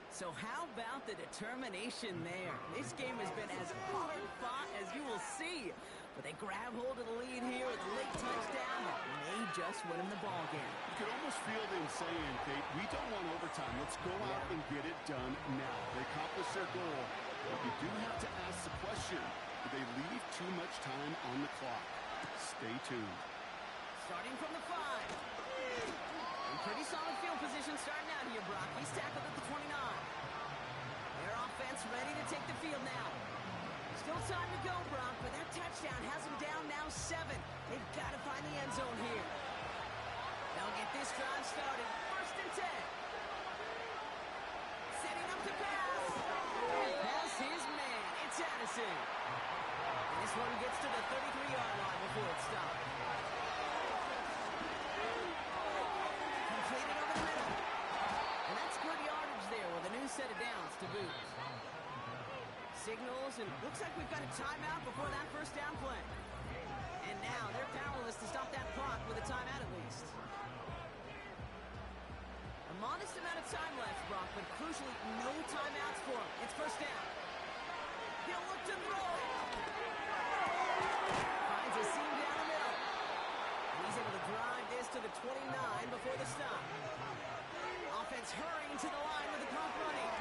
Speaker 2: So how about the determination there? This game has been as hard fought as you will see. But they grab hold of the lead here with a late touchdown that may just win them the ball game.
Speaker 3: You could almost feel them saying, Kate, we don't want overtime. Let's go out and get it done now. They accomplished their goal. But you do have to ask the question, do they leave too much time on the clock? Stay tuned.
Speaker 2: Starting from the 5. In pretty solid field position starting out here, Brock. He's tackled at the 29. Their offense ready to take the field now. Still time to go, Brock, but that touchdown has them down now 7. They've got to find the end zone here. They'll get this drive started. 1st and 10. Setting up to pass. Pass his man. It's Addison. And this one gets to the 33-yard line before it stopped. Completed over the middle. And that's good yardage there with a new set of downs to boot. Signals, and looks like we've got a timeout before that 1st down play. And now they're powerless to stop that clock with a timeout at least. A modest amount of time left, Brock, but crucially no timeouts for him. It's 1st down. He'll look to throw it. Finds a seam down the middle. And he's able to drive this to the 29 before the stop. Offense hurrying to the line with the clock running.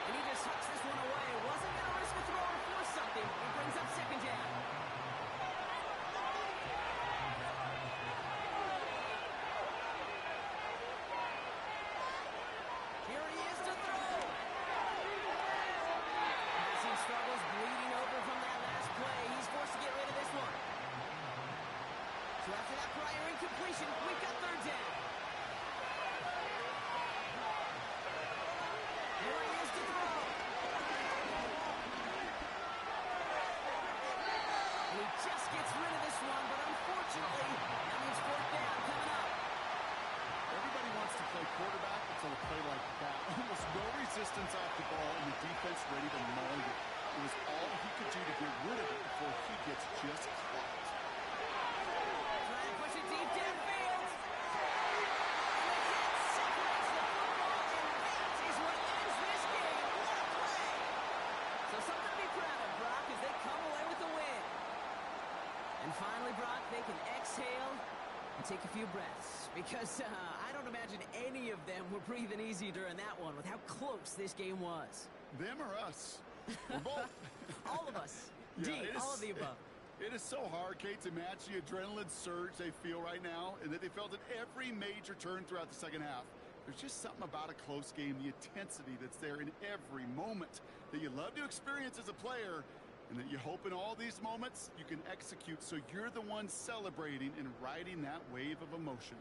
Speaker 2: And he just hucks this one away. Wasn't going to risk a throw or force something. He brings up 2nd down. Here he is to throw. Passing struggles, bleeding over from that last play. He's forced to get rid of this one. So after that prior incompletion, we've got 3rd down. Here he is to throw. And he just gets rid of this one, but unfortunately, that means 4th down coming up.
Speaker 3: Everybody wants to play quarterback until a play like that. Almost no resistance off the ball, and the defense ready to maul it. It was all he could do to get rid of it before he gets just clocked.
Speaker 2: Trying to push it deep downfield. And the hit separates the football, and that is what ends this game. What a And finally, Brock, they can exhale and take a few breaths. Because I don't imagine any of them were breathing easy during that one with how close this game was.
Speaker 3: Them or us? We're both.
Speaker 2: All of us.
Speaker 3: Yeah,
Speaker 2: D, all of the above.
Speaker 3: It is so hard, Kate, to match the adrenaline surge they feel right now and that they felt at every major turn throughout the second half. There's just something about a close game, the intensity that's there in every moment that you love to experience as a player, and that you hope in all these moments you can execute so you're the one celebrating and riding that wave of emotion.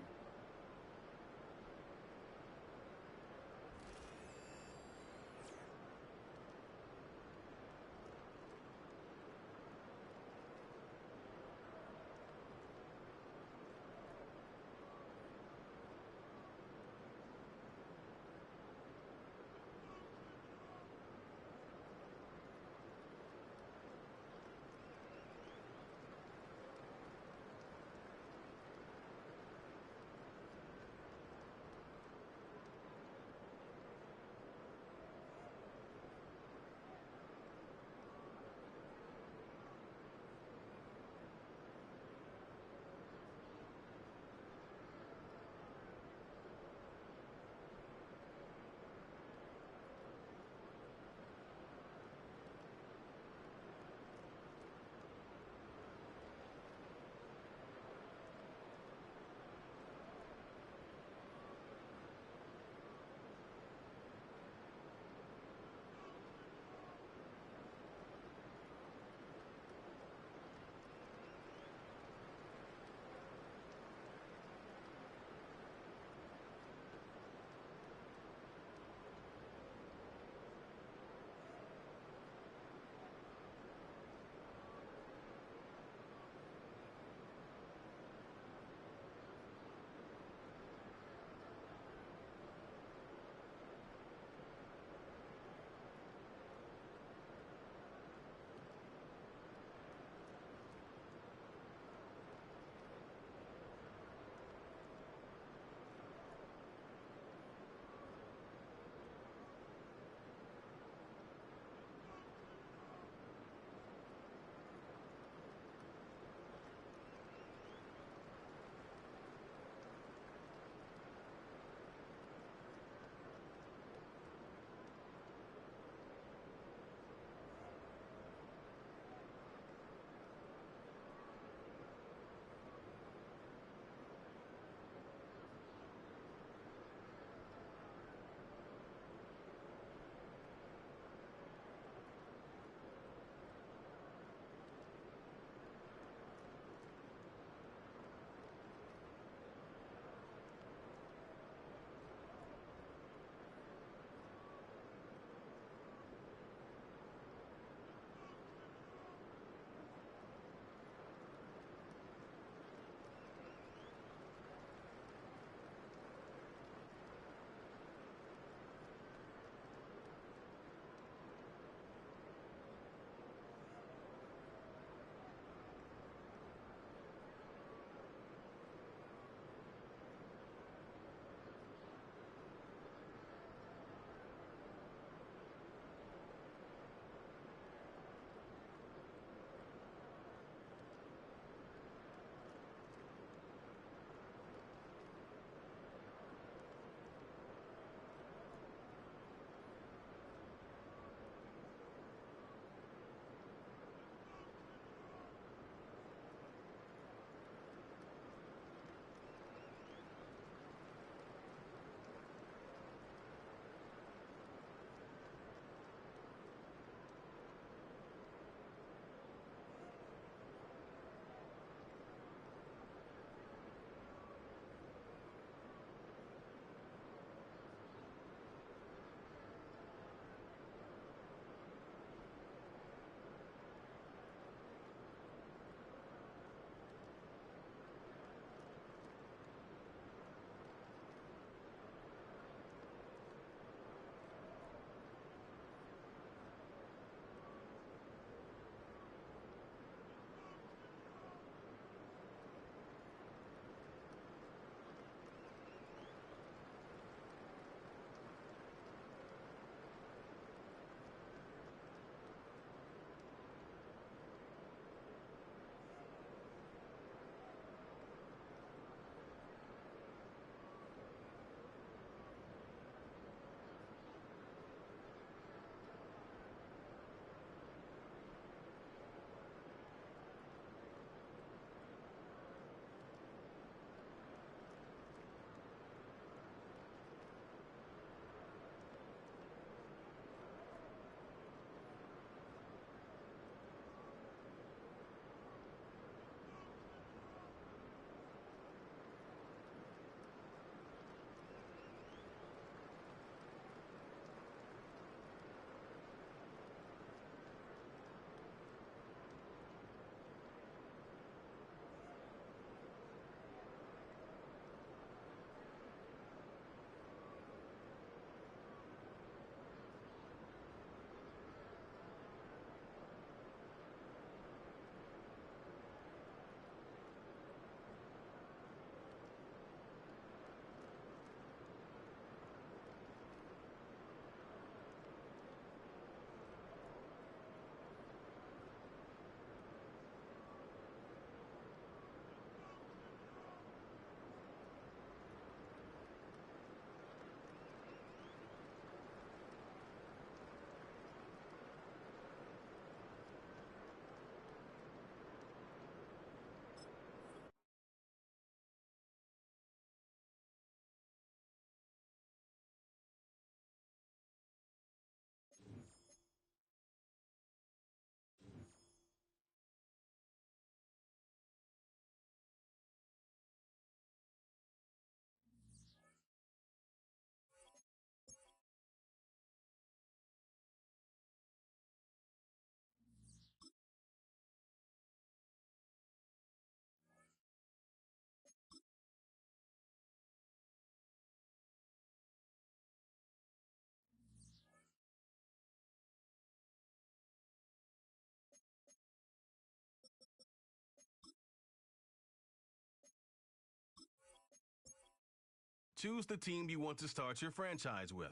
Speaker 1: Choose the team you want to start your franchise with.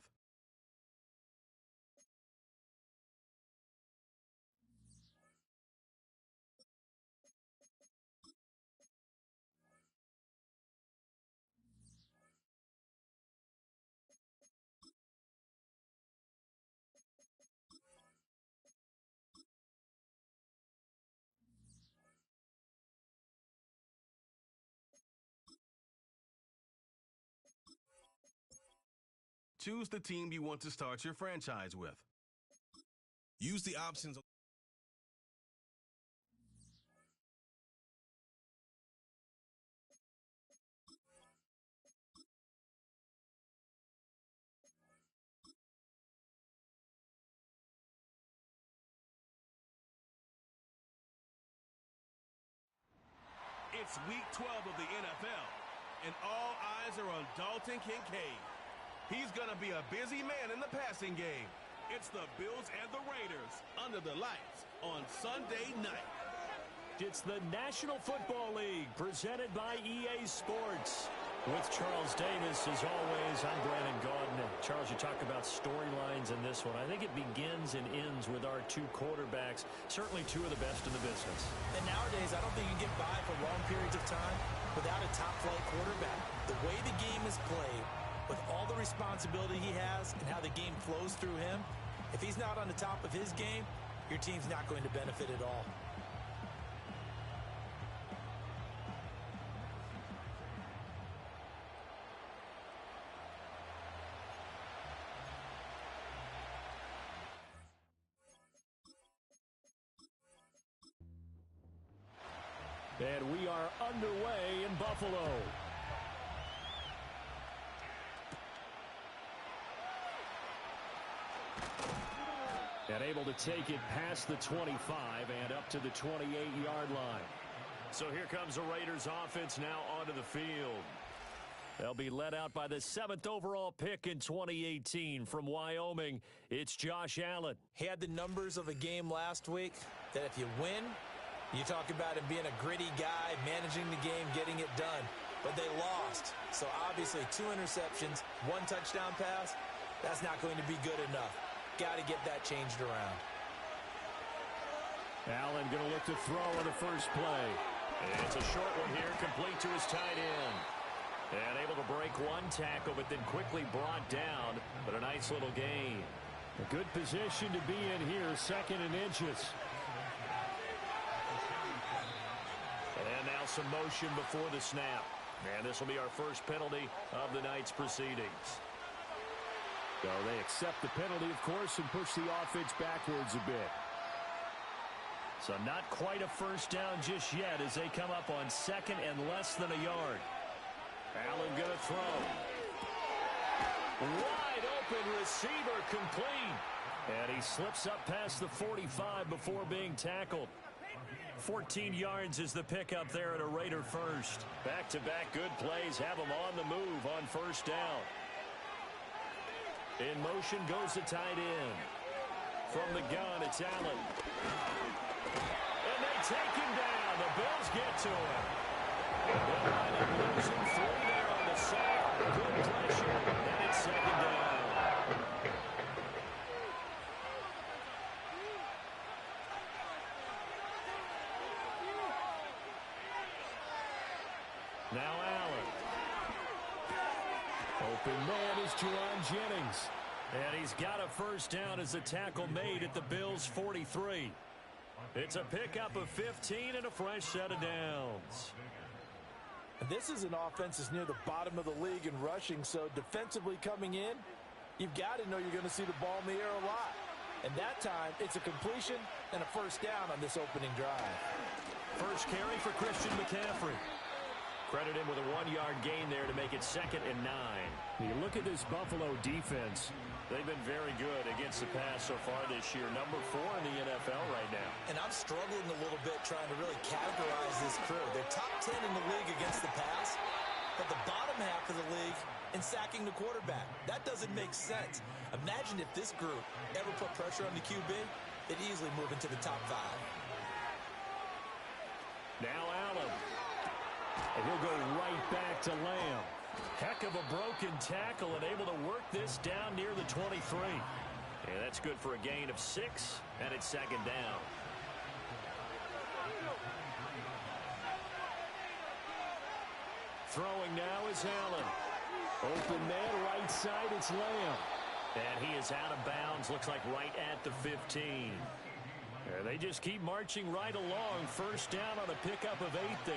Speaker 1: Choose the team you want to start your franchise with. Use the options. It's week 12 of the NFL, and all eyes are on Dalton Kincaid. He's going to be a busy man in the passing game. It's the Bills and the Raiders under the lights on Sunday night.
Speaker 7: It's the National Football League presented by EA Sports. With Charles Davis, as always, I'm Brandon Gaudin. Charles, you talk about storylines in this one. I think it begins and ends with our two quarterbacks, certainly two of the best in the business.
Speaker 8: And nowadays, I don't think you can get by for long periods of time without a top-flight quarterback. The way the game is played, with all the responsibility he has and how the game flows through him, if he's not on the top of his game, your team's not going to benefit at all.
Speaker 7: And we are underway in Buffalo. And able to take it past the 25 and up to the 28-yard line. So here comes the Raiders offense now onto the field. They'll be led out by the 7th overall pick in 2018 from Wyoming. It's Josh Allen.
Speaker 8: He had the numbers of a game last week that if you win, you talk about him being a gritty guy, managing the game, getting it done. But they lost. So obviously 2 interceptions, 1 touchdown pass, that's not going to be good enough. Got to get that changed around.
Speaker 7: Allen going to look to throw on the first play. It's a short one here, complete to his tight end. And able to break 1 tackle, but then quickly brought down. But a nice little gain. A good position to be in here, 2nd and inches. And now some motion before the snap. And this will be our first penalty of the night's proceedings. So they accept the penalty, of course, and push the offense backwards a bit. So not quite a first down just yet as they come up on 2nd and less than a yard. Allen going to throw. Wide open receiver complete. And he slips up past the 45 before being tackled. 14 yards is the pickup there at a Raider first. Back-to-back good plays have them on the move on first down. In motion goes the tight end. From the gun, it's Allen. And they take him down. The Bills get to him. And they'll wind up losing 3 there on the sack. Good pressure. And it's 2nd down. Now Allen. Open man is Jerron Jennings. And he's got a first down as the tackle made at the Bills' 43. It's a pickup of 15 and a fresh set of downs.
Speaker 8: And this is an offense that's near the bottom of the league in rushing, so defensively coming in, you've got to know you're going to see the ball in the air a lot. And that time, it's a completion and a first down on this opening drive.
Speaker 7: First carry for Christian McCaffrey. Credit him with a 1-yard gain there to make it 2nd and 9. You look at this Buffalo defense. They've been very good against the pass so far this year. Number 4 in the NFL right now.
Speaker 8: And I'm struggling a little bit trying to really categorize this crew. They're top 10 in the league against the pass, but the bottom half of the league in sacking the quarterback. That doesn't make sense. Imagine if this group ever put pressure on the QB, they'd easily move into the top 5.
Speaker 7: Now Allen. And he'll go right back to Lamb. Heck of a broken tackle and able to work this down near the 23. And that's good for a gain of 6, and it's second down. Throwing now is Allen. Open man, right side, it's Lamb. And he is out of bounds, looks like right at the 15. And they just keep marching right along. First down on a pickup of 8 there.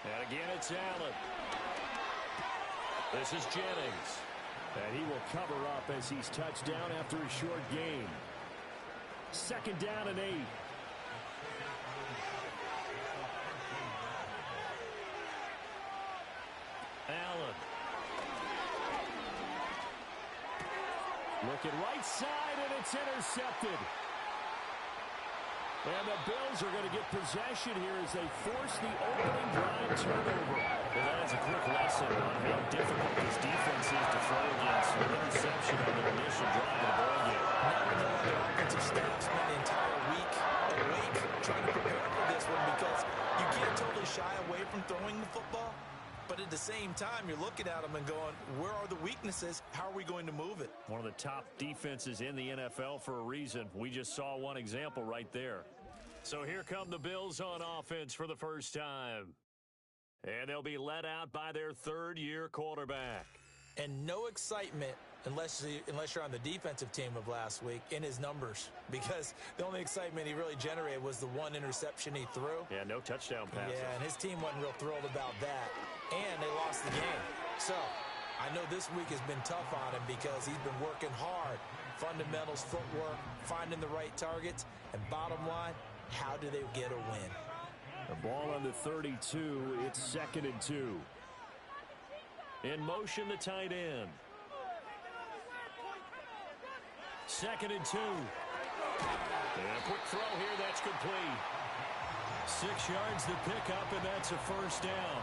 Speaker 7: And again, it's Allen. This is Jennings. And he will cover up as he's touched down after a short gain. Second down and 8. Allen. Looking right side, and it's intercepted. And the Bills are going to get possession here as they force the opening drive turnover. Well, that is a quick lesson on how difficult this defense is to throw against. An interception on the initial drive of the ball game.
Speaker 8: Now we know the offensive staff spent the entire week awake trying to prepare for this one because you can't totally shy away from throwing the football. But at the same time, you're looking at them and going, where are the weaknesses? How are we going to move it?
Speaker 7: One of the top defenses in the NFL for a reason. We just saw one example right there. So here come the Bills on offense for the first time. And they'll be led out by their third-year quarterback.
Speaker 8: And no excitement unless you're on the defensive team of last week in his numbers. Because the only excitement he really generated was the one interception he threw.
Speaker 7: Yeah, no touchdown passes.
Speaker 8: Yeah, and his team wasn't real thrilled about that. And they lost the game. So I know this week has been tough on him because he's been working hard. Fundamentals, footwork, finding the right targets. And bottom line, how do they get a win?
Speaker 7: The ball on the 32. It's 2nd and 2. In motion, the tight end. 2nd and 2. And a quick throw here. That's complete. 6 yards to pick up, and that's a first down.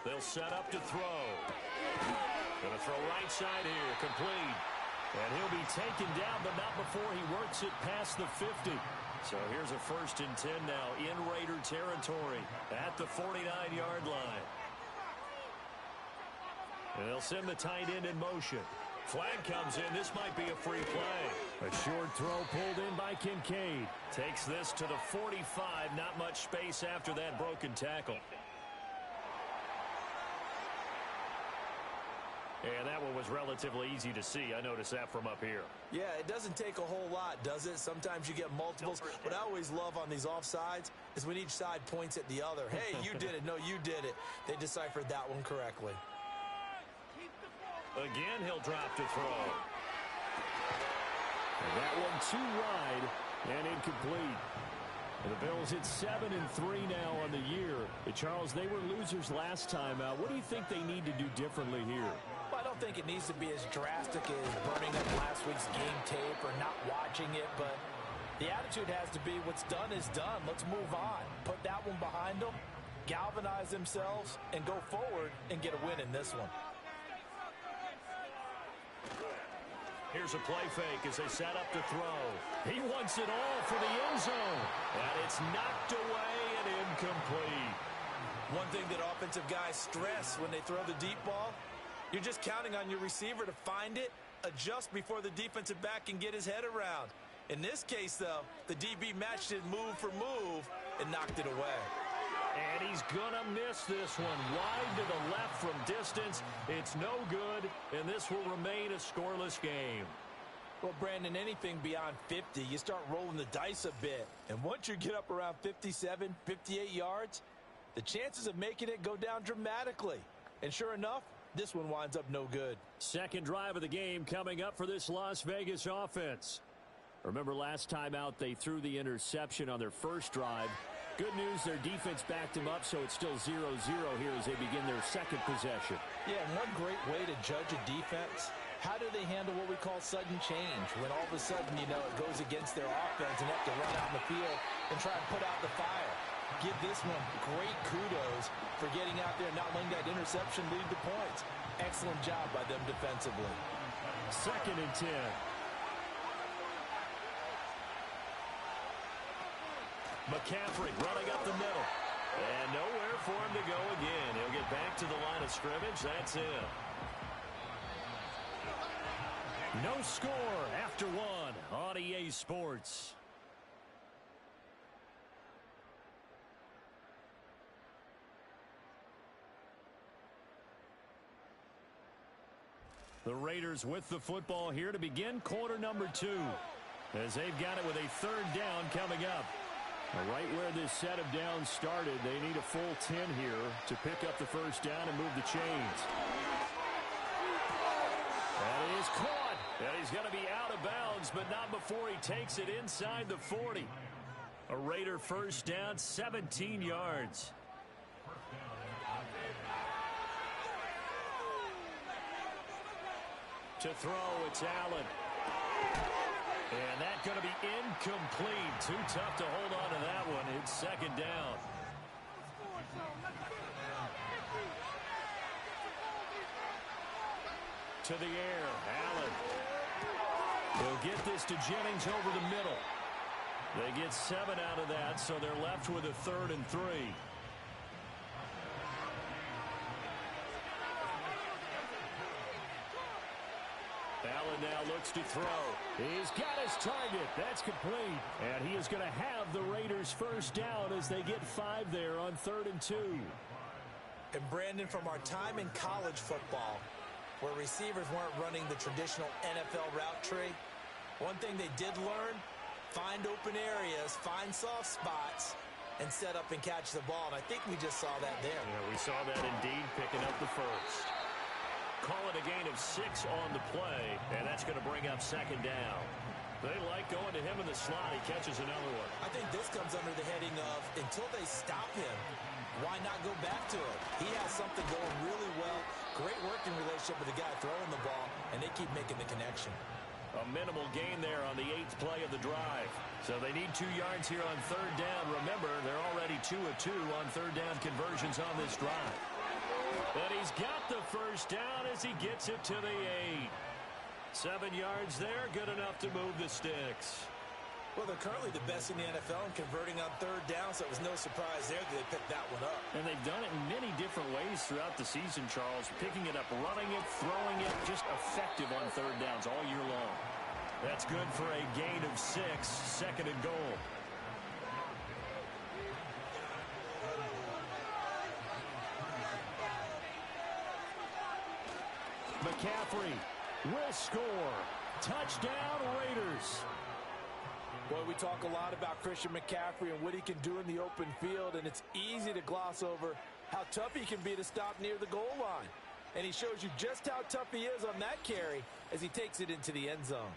Speaker 7: They'll set up to throw. Going to throw right side here, complete. And he'll be taken down, but not before he works it past the 50. So here's a 1st and 10 now in Raider territory at the 49-yard line. And they'll send the tight end in motion. Flag comes in. This might be a free play. A short throw pulled in by Kincaid. Takes this to the 45. Not much space after that broken tackle. And that one was relatively easy to see. I noticed that from up here.
Speaker 8: Yeah, it doesn't take a whole lot, does it? Sometimes you get multiples. What I always love on these offsides is when each side points at the other. Hey, you did it. No, you did it. They deciphered that one correctly.
Speaker 7: Again, he'll drop to throw. And that one too wide and incomplete. And the Bills hit 7-3 now on the year. But Charles, they were losers last time out. What do you think they need to do differently here?
Speaker 8: Well, I don't think it needs to be as drastic as burning up last week's game tape or not watching it, but the attitude has to be what's done is done. Let's move on. Put that one behind them, galvanize themselves, and go forward and get a win in this one.
Speaker 7: Here's a play fake as they set up to throw. He wants it all for the end zone. And it's knocked away and incomplete.
Speaker 8: One thing that offensive guys stress when they throw the deep ball, you're just counting on your receiver to find it, adjust before the defensive back can get his head around. In this case, though, the DB matched it move for move and knocked it away.
Speaker 7: And he's going to miss this one. Wide to the left from distance. It's no good, and this will remain a scoreless game.
Speaker 8: Well, Brandon, anything beyond 50, you start rolling the dice a bit. And once you get up around 57, 58 yards, the chances of making it go down dramatically. And sure enough, this one winds up no good.
Speaker 7: Second drive of the game coming up for this Las Vegas offense. Remember last time out, they threw the interception on their first drive. Good news, their defense backed them up, so it's still 0-0 here as they begin their second possession.
Speaker 8: Yeah, and one great way to judge a defense, how do they handle what we call sudden change? When all of a sudden, you know, it goes against their offense and they have to run out in the field and try and put out the fire. Give this one great kudos for getting out there and not letting that interception lead to points. Excellent job by them defensively.
Speaker 7: 2nd and 10. McCaffrey running up the middle. And nowhere for him to go again. He'll get back to the line of scrimmage. That's it. No score after one on EA Sports. The Raiders with the football here to begin quarter number 2. As they've got it with a third down coming up. Right where this set of downs started, they need a full 10 here to pick up the first down and move the chains. That is caught. And he's going to be out of bounds, but not before he takes it inside the 40. A Raider first down, 17 yards. To throw, it's Allen. And that's going to be incomplete. Too tough to hold on to that one. It's second down. To the air, Allen. He'll get this to Jennings over the middle. They get 7 out of that, so they're left with a 3rd and 3. Allen now looks to throw. He's got his target. That's complete. And he is going to have the Raiders first down as they get 5 there on 3rd and 2.
Speaker 8: And Brandon, from our time in college football, where receivers weren't running the traditional NFL route tree, one thing they did learn, find open areas, find soft spots, and set up and catch the ball. And I think we just saw that there.
Speaker 7: Yeah, we saw that indeed, picking up the first. Call it a gain of 6 on the play, and that's going to bring up second down. They like going to him in the slot. He catches another one.
Speaker 8: I think this comes under the heading of, until they stop him, why not go back to it? He has something going really well. Great working relationship with the guy throwing the ball, and they keep making the connection.
Speaker 7: A minimal gain there on the 8th play of the drive. So they need 2 yards here on 3rd down. Remember, they're already 2 of 2 on 3rd down conversions on this drive. And he's got the first down as he gets it to the 8. 7 yards there, good enough to move the sticks.
Speaker 8: Well, they're currently the best in the NFL in converting on 3rd down, so it was no surprise there that they picked that one up. And
Speaker 7: they've done it in many different ways throughout the season, Charles. Picking it up, running it, throwing it, just effective on 3rd downs all year long. That's good for a gain of 6, 2nd and goal. McCaffrey will score. Touchdown, Raiders.
Speaker 8: Boy, we talk a lot about Christian McCaffrey and what he can do in the open field, and it's easy to gloss over how tough he can be to stop near the goal line. And he shows you just how tough he is on that carry as he takes it into the end zone.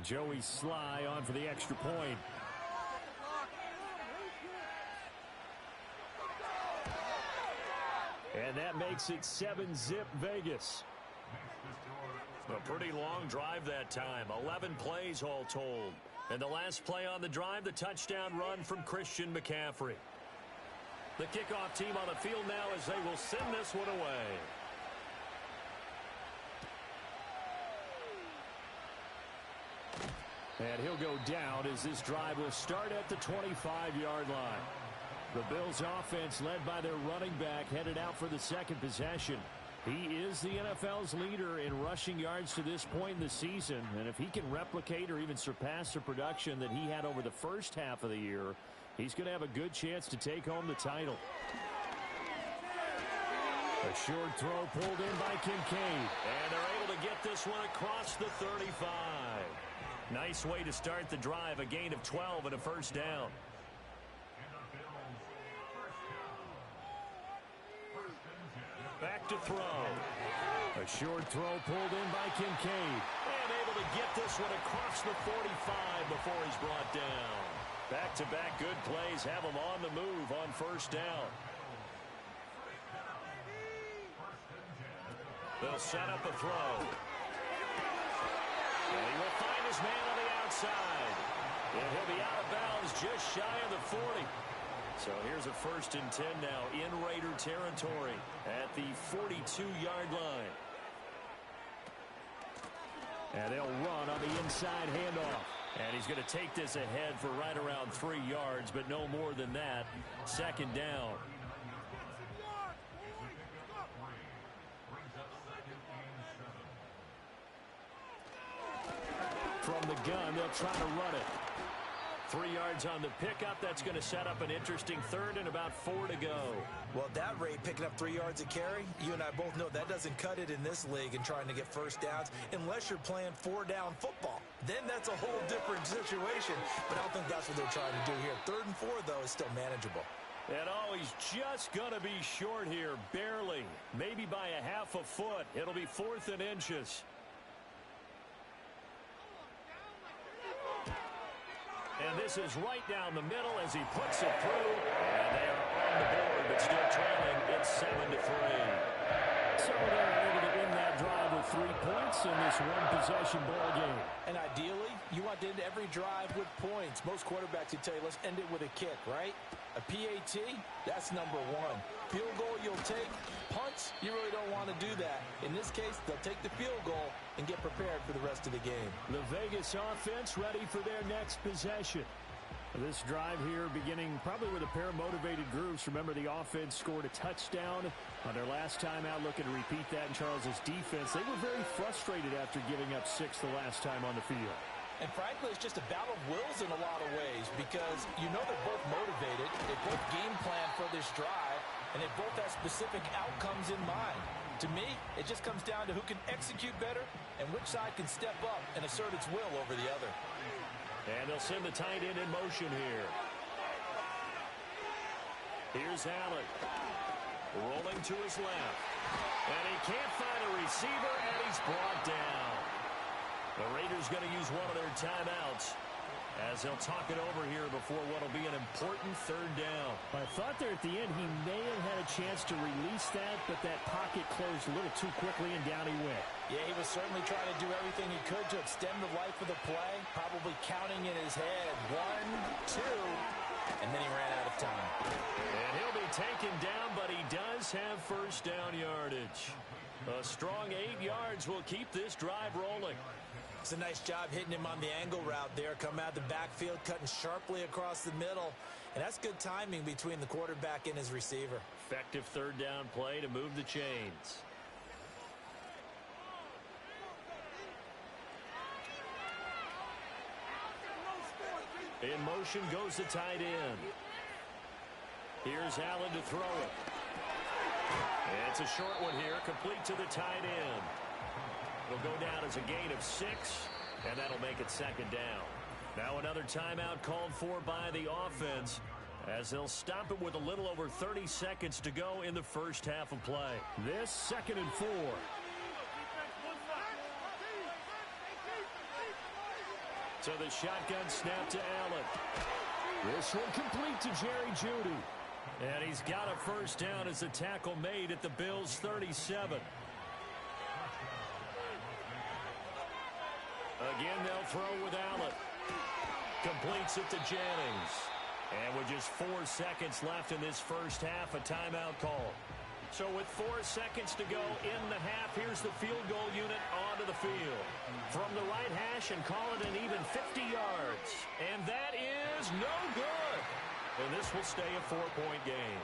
Speaker 7: Joey Sly on for the extra point. And that makes it 7-zip Vegas. A pretty long drive that time. 11 plays all told. And the last play on the drive, the touchdown run from Christian McCaffrey. The kickoff team on the field now as they will send this one away. And he'll go down as this drive will start at the 25-yard line. The Bills offense led by their running back headed out for the second possession. He is the NFL's leader in rushing yards to this point in the season. And if he can replicate or even surpass the production that he had over the first half of the year, he's going to have a good chance to take home the title. A short throw pulled in by Kincaid. And they're able to get this one across the 35. Nice way to start the drive. A gain of 12 and a first down. Back to throw. A short throw pulled in by Kincaid. And able to get this one across the 45 before he's brought down. Back-to-back good plays have him on the move on first down. They'll set up a throw. And he will find his man on the outside. And he'll be out of bounds just shy of the 40. So here's a 1st and 10 now in Raider territory at the 42-yard line. And they'll run on the inside handoff. And he's going to take this ahead for right around 3 yards, but no more than that. Second down. From the gun, they'll try to run it. 3 yards on the pickup. That's going to set up an interesting third and about 4 to go.
Speaker 8: Well, at that rate, picking up 3 yards a carry, you and I both know that doesn't cut it in this league and trying to get first downs unless you're playing 4-down football. Then that's a whole different situation, but I don't think that's what they're trying to do here. 3rd and 4, though, is still manageable.
Speaker 7: And he's just going to be short here, barely. Maybe by a half a foot. It'll be 4th and inches. And this is right down the middle as he puts it through. And they are on the board, but still trailing. It's 7-3. So they're able to win that drive with 3 points in this one-possession ball game.
Speaker 8: And ideally, you want to end every drive with points. Most quarterbacks would tell you, let's end it with a kick, right? A PAT, that's number 1. Field goal you'll take. Punts, you really don't want to do that. In this case, they'll take the field goal and get prepared for the rest of the game.
Speaker 7: The Vegas offense ready for their next possession. This drive here beginning probably with a pair of motivated groups. Remember, the offense scored a touchdown on their last time out, looking to repeat that in Charles's defense. They were very frustrated after giving up 6 the last time on the field.
Speaker 8: And frankly, it's just a battle of wills in a lot of ways because you know they're both motivated. They both game plan for this drive, and they both have specific outcomes in mind. To me, it just comes down to who can execute better and which side can step up and assert its will over the other.
Speaker 7: And they'll send the tight end in motion here. Here's Allen. Rolling to his left. And he can't find a receiver, and he's brought down. The Raiders going to use one of their timeouts as they'll talk it over here before what will be an important 3rd down.
Speaker 9: I thought there at the end he may have had a chance to release that, but that pocket closed a little too quickly and down he went.
Speaker 8: Yeah, he was certainly trying to do everything he could to extend the life of the play, probably counting in his head 1, 2, and then he ran out of time.
Speaker 7: And he'll be taken down, but he does have first down yardage. A strong 8 yards will keep this drive rolling.
Speaker 8: It's a nice job hitting him on the angle route there. Come out the backfield, cutting sharply across the middle. And that's good timing between the quarterback and his receiver.
Speaker 7: Effective 3rd down play to move the chains. In motion goes the tight end. Here's Allen to throw it. And it's a short one here, complete to the tight end. It'll go down as a gain of 6, and that'll make it 2nd down. Now another timeout called for by the offense as they'll stop it with a little over 30 seconds to go in the first half of play. This 2nd and 4. So the shotgun snap to Allen. This one complete to Jerry Jeudy. And he's got a first down as the tackle made at the Bills' 37. Again, they'll throw with Allen. Completes it to Jennings. And with just 4 seconds left in this first half, a timeout call. So with 4 seconds to go in the half, here's the field goal unit onto the field. From the right hash and call it an even 50 yards. And that is no good. And this will stay a 4-point game.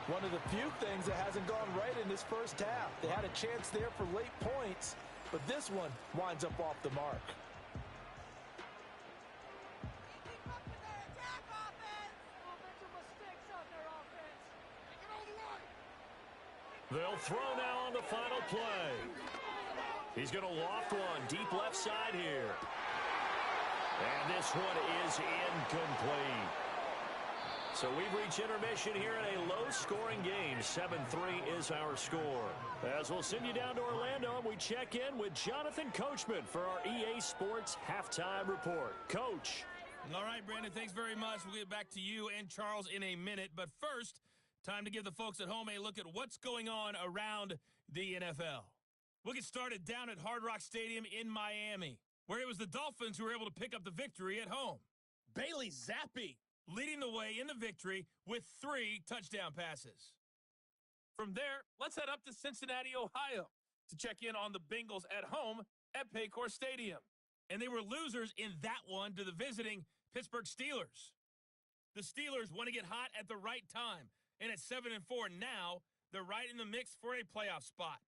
Speaker 8: One of the few things that hasn't gone right in this first half. They had a chance there for late points, but this one winds up off the mark.
Speaker 7: They'll throw now on the final play. He's going to loft one deep left side here. And this one is incomplete. So we've reached intermission here in a low-scoring game. 7-3 is our score. As we'll send you down to Orlando, and we check in with Jonathan Coachman for our EA Sports Halftime Report. Coach.
Speaker 5: All right, Brandon, thanks very much. We'll get back to you and Charles in a minute. But first, time to give the folks at home a look at what's going on around the NFL. We'll get started down at Hard Rock Stadium in Miami, where it was the Dolphins who were able to pick up the victory at home. Bailey Zappi leading the way in the victory with 3 touchdown passes. From there, let's head up to Cincinnati, Ohio to check in on the Bengals at home at Paycor Stadium. and they were losers in that one to the visiting Pittsburgh Steelers. The Steelers want to get hot at the right time, and at 7-4 now, they're right in the mix for a playoff spot.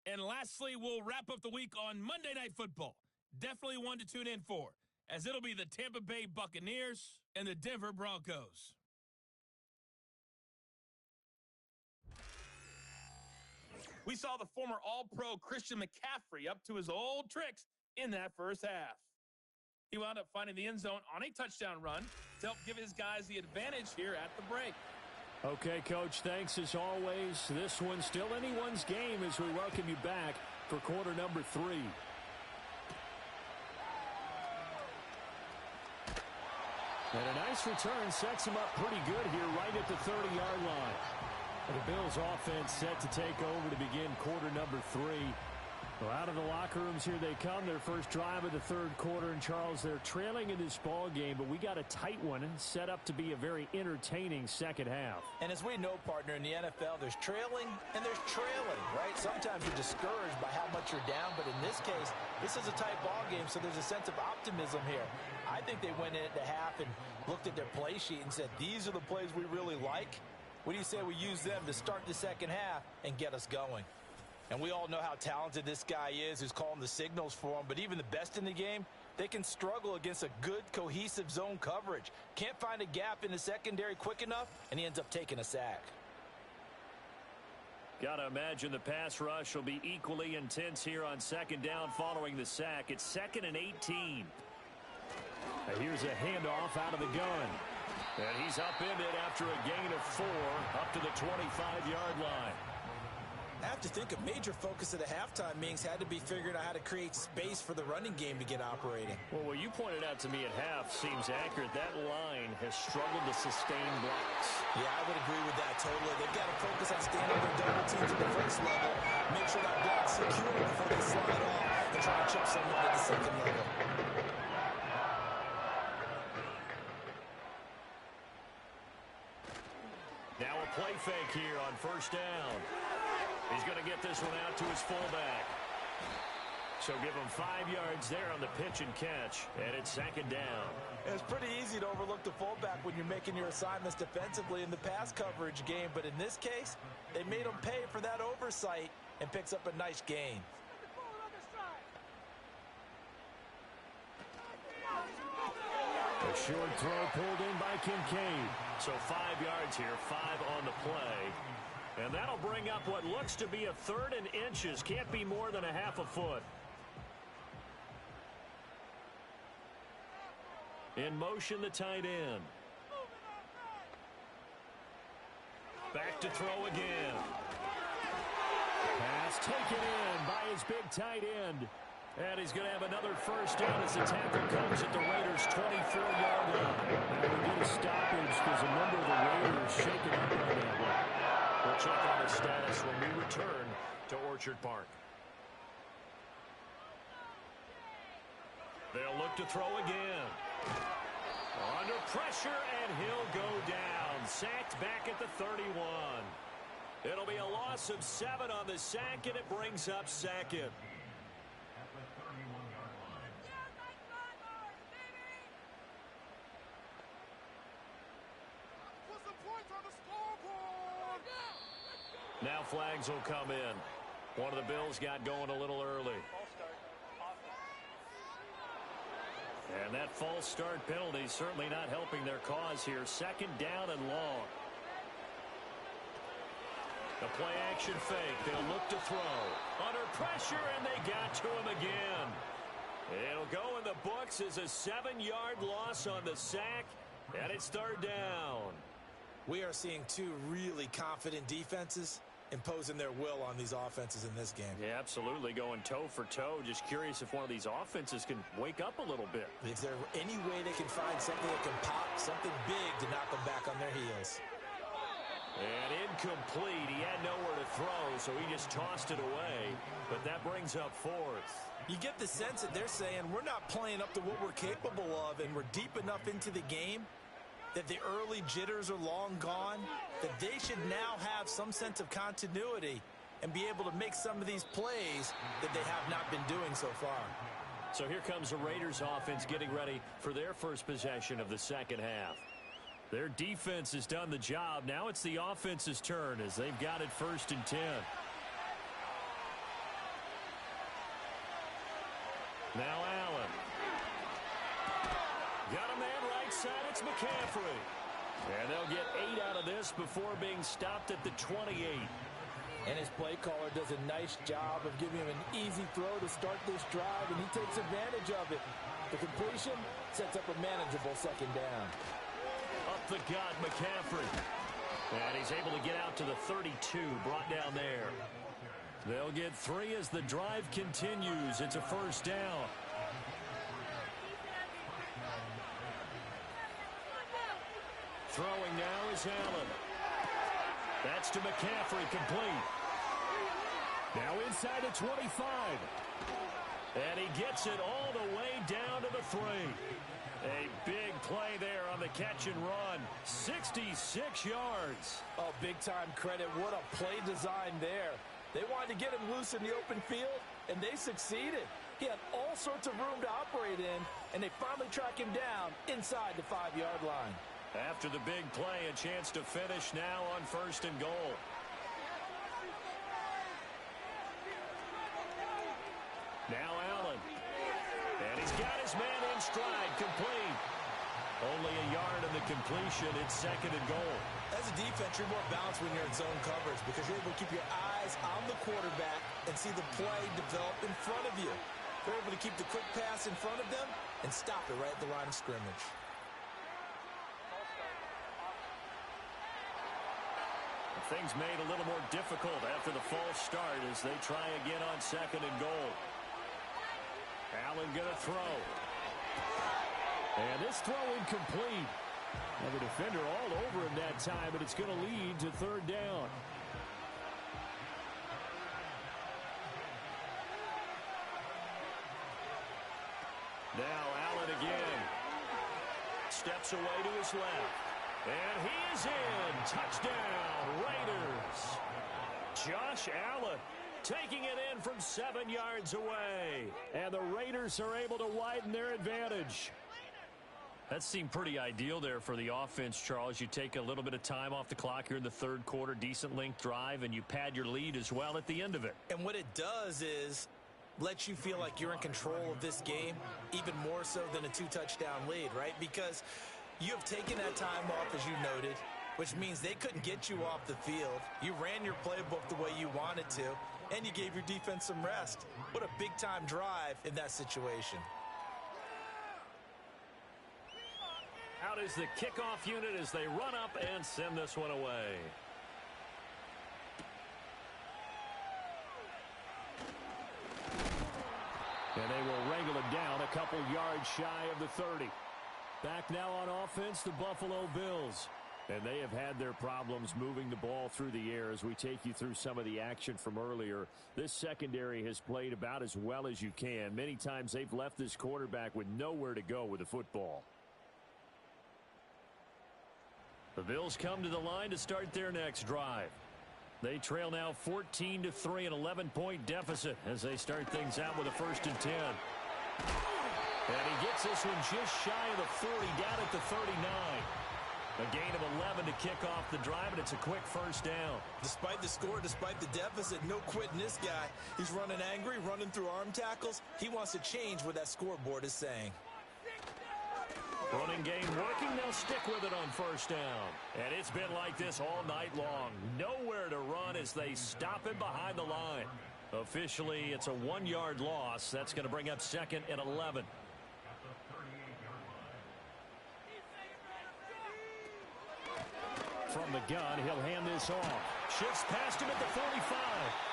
Speaker 5: And lastly, we'll wrap up the week on Monday Night Football. Definitely one to tune in for, as it'll be the Tampa Bay Buccaneers and the Denver Broncos. We saw the former All-Pro Christian McCaffrey up to his old tricks in that first half. He wound up finding the end zone on a touchdown run to help give his guys the advantage here at the break.
Speaker 9: Okay, Coach, thanks as always. This one's still anyone's game as we welcome you back for quarter number 3. And a nice return sets him up pretty good here right at the 30-yard line. The Bills offense set to take over to begin quarter number 3. Well, out of the locker rooms here they come, their first drive of the third quarter. And, Charles, they're trailing in this ball game, but we got a tight one set up to be a very entertaining second half.
Speaker 8: And as we know, partner, in the NFL, there's trailing and there's trailing, right? Sometimes you're discouraged by how much you're down, but in this case, this is a tight ball game, so there's a sense of optimism here. I think they went into half and looked at their play sheet and said, these are the plays we really like. What do you say we use them to start the second half and get us going? And we all know how talented this guy is who's calling the signals for him, but even the best in the game, they can struggle against a good, cohesive zone coverage. Can't find a gap in the secondary quick enough, and he ends up taking a sack.
Speaker 7: Got to imagine the pass rush will be equally intense here on second down following the sack. It's 2nd and 18.
Speaker 9: Now here's a handoff out of the gun.
Speaker 7: And he's upended after a gain of 4 up to the 25-yard line.
Speaker 8: I have to think a major focus of the halftime meetings had to be figuring out how to create space for the running game to get operating.
Speaker 7: Well, what you pointed out to me at half seems accurate. That line has struggled to sustain blocks.
Speaker 8: Yeah, I would agree with that totally. They've got to focus on staying on their double teams at the first level, make sure that block's secure before they slide off and try to chip someone at the second level.
Speaker 7: Now a play fake here on first down. He's going to get this one out to his fullback. So give him 5 yards there on the pitch and catch, and it's 2nd down.
Speaker 8: It's pretty easy to overlook the fullback when you're making your assignments defensively in the pass coverage game, but in this case, they made him pay for that oversight and picks up a nice gain.
Speaker 9: A short throw pulled in by Kincaid.
Speaker 7: So 5 yards here, 5 on the play. And that'll bring up what looks to be a 3rd and inches. Can't be more than a half a foot. In motion, the tight end. Back to throw again.
Speaker 9: Pass taken in by his big tight end. And he's going to have another first down as the tackle comes at the Raiders' 24-yard line. Now we get a stoppage because a number of the Raiders shaking up on that one.
Speaker 7: We'll check on the status when we return to Orchard Park. They'll look to throw again. Under pressure, and he'll go down. Sacked back at the 31. It'll be a loss of 7 on the sack, and it brings up 2nd. Now flags will come in. One of the Bills got going a little early. And that false start penalty certainly not helping their cause here. 2nd down and long. The play action fake. They'll look to throw. Under pressure, and they got to him again. It'll go in the books as a 7-yard loss on the sack, and it's 3rd down.
Speaker 8: We are seeing 2 really confident defenses imposing their will on these offenses in this game.
Speaker 7: Yeah, absolutely, going toe for toe. Just curious if one of these offenses can wake up a little bit.
Speaker 8: Is there any way they can find something that can pop, something big to knock them back on their heels?
Speaker 7: And incomplete. He had nowhere to throw, so he just tossed it away. But that brings up 4th.
Speaker 8: You get the sense that they're saying we're not playing up to what we're capable of, and we're deep enough into the game that the early jitters are long gone, that they should now have some sense of continuity and be able to make some of these plays that they have not been doing so far.
Speaker 7: So here comes the Raiders offense getting ready for their first possession of the second half. Their defense has done the job. Now it's the offense's turn as they've got it 1st and 10. Now Allen. Got a man right side. It's McCaffrey. And they'll get 8 out of this before being stopped at the 28.
Speaker 8: And his play caller does a nice job of giving him an easy throw to start this drive, and he takes advantage of it. The completion sets up a manageable second down.
Speaker 7: Up the gut, McCaffrey. And he's able to get out to the 32, brought down there. They'll get 3 as the drive continues. It's a first down. Throwing now is Allen. That's to McCaffrey, complete. Now inside the 25. And he gets it all the way down to the 3. A big play there on the catch and run. 66 yards.
Speaker 8: Oh, big-time credit. What a play design there. They wanted to get him loose in the open field, and they succeeded. He had all sorts of room to operate in, and they finally track him down inside the 5-yard line.
Speaker 7: After the big play, a chance to finish now on 1st and goal. Now Allen. And he's got his man in stride, complete. Only a yard on the completion. It's 2nd and goal.
Speaker 8: As a defense, you're more balanced when you're in zone coverage because you're able to keep your eyes on the quarterback and see the play develop in front of you. They're able to keep the quick pass in front of them and stop it right at the line of scrimmage.
Speaker 7: Things made a little more difficult after the false start as they try again on 2nd and goal. Allen going to throw.
Speaker 9: And this throw incomplete. Well, the defender all over him that time, but it's going to lead to 3rd down.
Speaker 7: Now Allen again. Steps away to his left. And he is in. Touchdown, Raiders. Josh Allen taking it in from 7 yards away.
Speaker 9: And the Raiders are able to widen their advantage.
Speaker 7: That seemed pretty ideal there for the offense, Charles. You take a little bit of time off the clock here in the 3rd quarter, decent length drive, and you pad your lead as well at the end of it.
Speaker 8: And what it does is lets you feel like you're in control of this game, even more so than a 2-touchdown lead, right? Because you have taken that time off, as you noted, which means they couldn't get you off the field. You ran your playbook the way you wanted to, and you gave your defense some rest. What a big-time drive in that situation.
Speaker 7: Out is the kickoff unit as they run up and send this one away.
Speaker 9: And they will wrangle it down a couple yards shy of the 30. Back now on offense, the Buffalo Bills. And they have had their problems moving the ball through the air as we take you through some of the action from earlier. This secondary has played about as well as you can. Many times they've left this quarterback with nowhere to go with the football.
Speaker 7: The Bills come to the line to start their next drive. They trail now 14-3, an 11-point deficit as they start things out with a 1st and 10. And he gets this one just shy of the 40, down at the 39. A gain of 11 to kick off the drive, and it's a quick first down.
Speaker 8: Despite the score, despite the deficit, no quitting this guy. He's running angry, running through arm tackles. He wants to change what that scoreboard is saying.
Speaker 7: Running game working. They'll stick with it on 1st down. And it's been like this all night long. Nowhere to run as they stop him behind the line. Officially, it's a 1-yard loss. That's going to bring up 2nd and 11.
Speaker 9: From the gun, he'll hand this off.
Speaker 7: Shifts past him at the 45.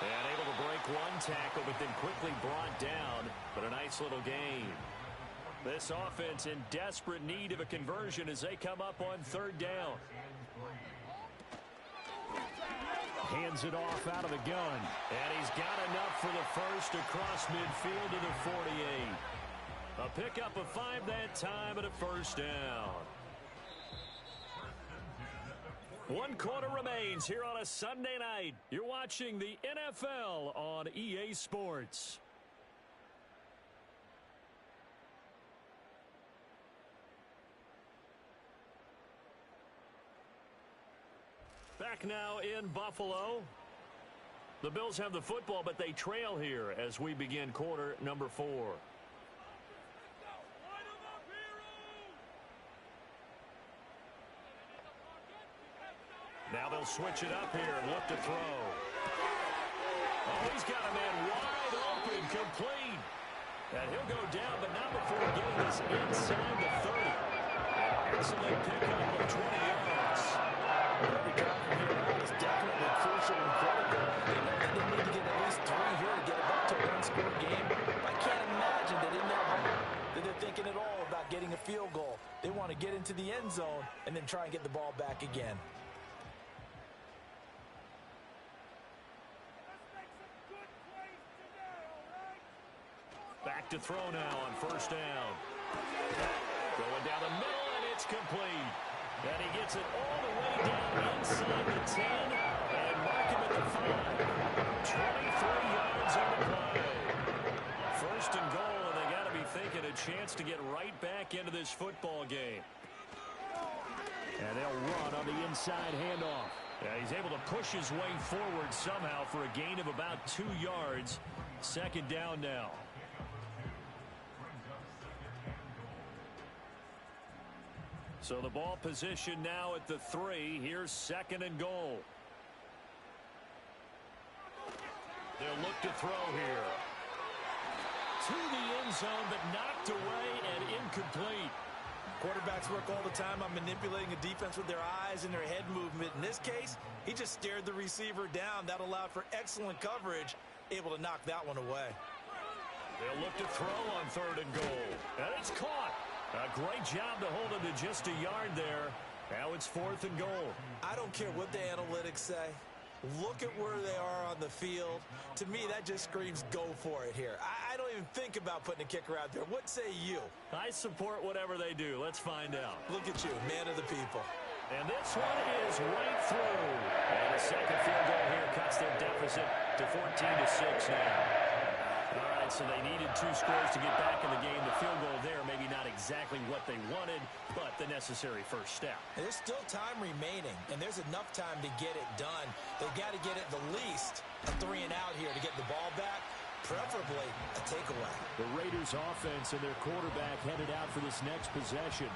Speaker 7: And able to break one tackle, but then quickly brought down. But a nice little gain. This offense in desperate need of a conversion as they come up on 3rd down.
Speaker 9: Hands it off out of the gun.
Speaker 7: And he's got enough for the first across midfield to the 48. A pickup of 5 that time and a 1st down. 1 quarter remains here on a Sunday night. You're watching the NFL on EA Sports. Back now in Buffalo. The Bills have the football, but they trail here as we begin quarter number 4. Now they'll switch it up here and look to throw. Oh, he's got a man wide open, complete. And he'll go down, but not before getting this inside the 30. An excellent pickup of 20 yards.
Speaker 8: Every drive from here out is definitely crucial and critical. They know that they need to get at least 3 here to get it back to a one-score game. I can't imagine that in their heart that they're thinking at all about getting a field goal. They want to get into the end zone and then try and get the ball back again.
Speaker 7: Back to throw now on first down. Going down the middle, and it's complete. And he gets it all the way down inside the 10 and mark him at the 5. 23 yards on the play. First and goal, and they got to be thinking a chance to get right back into this football game.
Speaker 9: And they'll run on the inside handoff.
Speaker 7: Yeah, he's able to push his way forward somehow for a gain of about 2 yards. Second down now. So the ball position now at the 3. Here's second and goal. They'll look to throw here. To the end zone, but knocked away and incomplete.
Speaker 8: Quarterbacks work all the time on manipulating a defense with their eyes and their head movement. In this case, he just stared the receiver down. That allowed for excellent coverage, able to knock that one away.
Speaker 7: They'll look to throw on third and goal. And it's caught. A great job to hold him to just a yard there. Now it's fourth and goal.
Speaker 8: I don't care what the analytics say. Look at where they are on the field. To me, that just screams go for it here. I don't even think about putting a kicker out there. What say you?
Speaker 7: I support whatever they do. Let's find out.
Speaker 8: Look at you, man of the people.
Speaker 7: And this one is right through. And a second field goal here cuts their deficit to 14-6 now. All right, so they needed 2 scores to get back in the game. The field goal there, maybe not exactly what they wanted, but the necessary first step.
Speaker 8: There's still time remaining, and there's enough time to get it done. They've got to get at the least a 3 and out here to get the ball back, preferably a takeaway.
Speaker 9: The Raiders offense and their quarterback headed out for this next possession.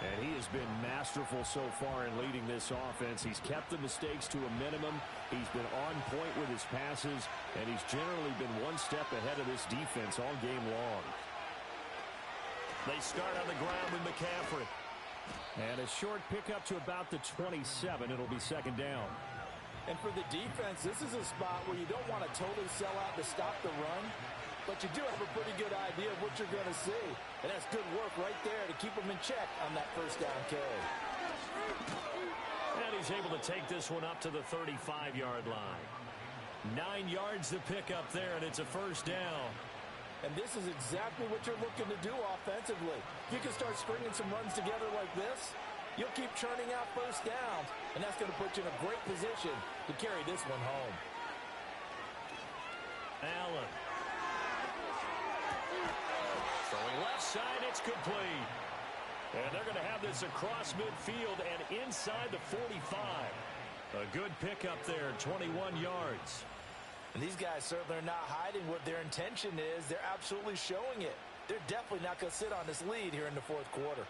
Speaker 9: And he has been masterful so far in leading this offense. He's kept the mistakes to a minimum. He's been on point with his passes, and he's generally been one step ahead of this defense all game long.
Speaker 7: They start on the ground with McCaffrey.
Speaker 9: And a short pickup to about the 27. It'll be second down.
Speaker 8: And for the defense, this is a spot where you don't want to totally sell out to stop the run, but you do have a pretty good idea of what you're going to see. And that's good work right there to keep them in check on that first down carry.
Speaker 7: And he's able to take this one up to the 35-yard line. 9 yards to pick up there, and it's a first down.
Speaker 8: And this is exactly what you're looking to do offensively. You can start stringing some runs together like this. You'll keep churning out first downs, and that's going to put you in a great position to carry this one home.
Speaker 7: Allen. Throwing left side, it's complete. And they're going to have this across midfield and inside the 45. A good pickup there, 21 yards.
Speaker 8: And these guys certainly are not hiding what their intention is. They're absolutely showing it. They're definitely not going to sit on this lead here in the fourth quarter.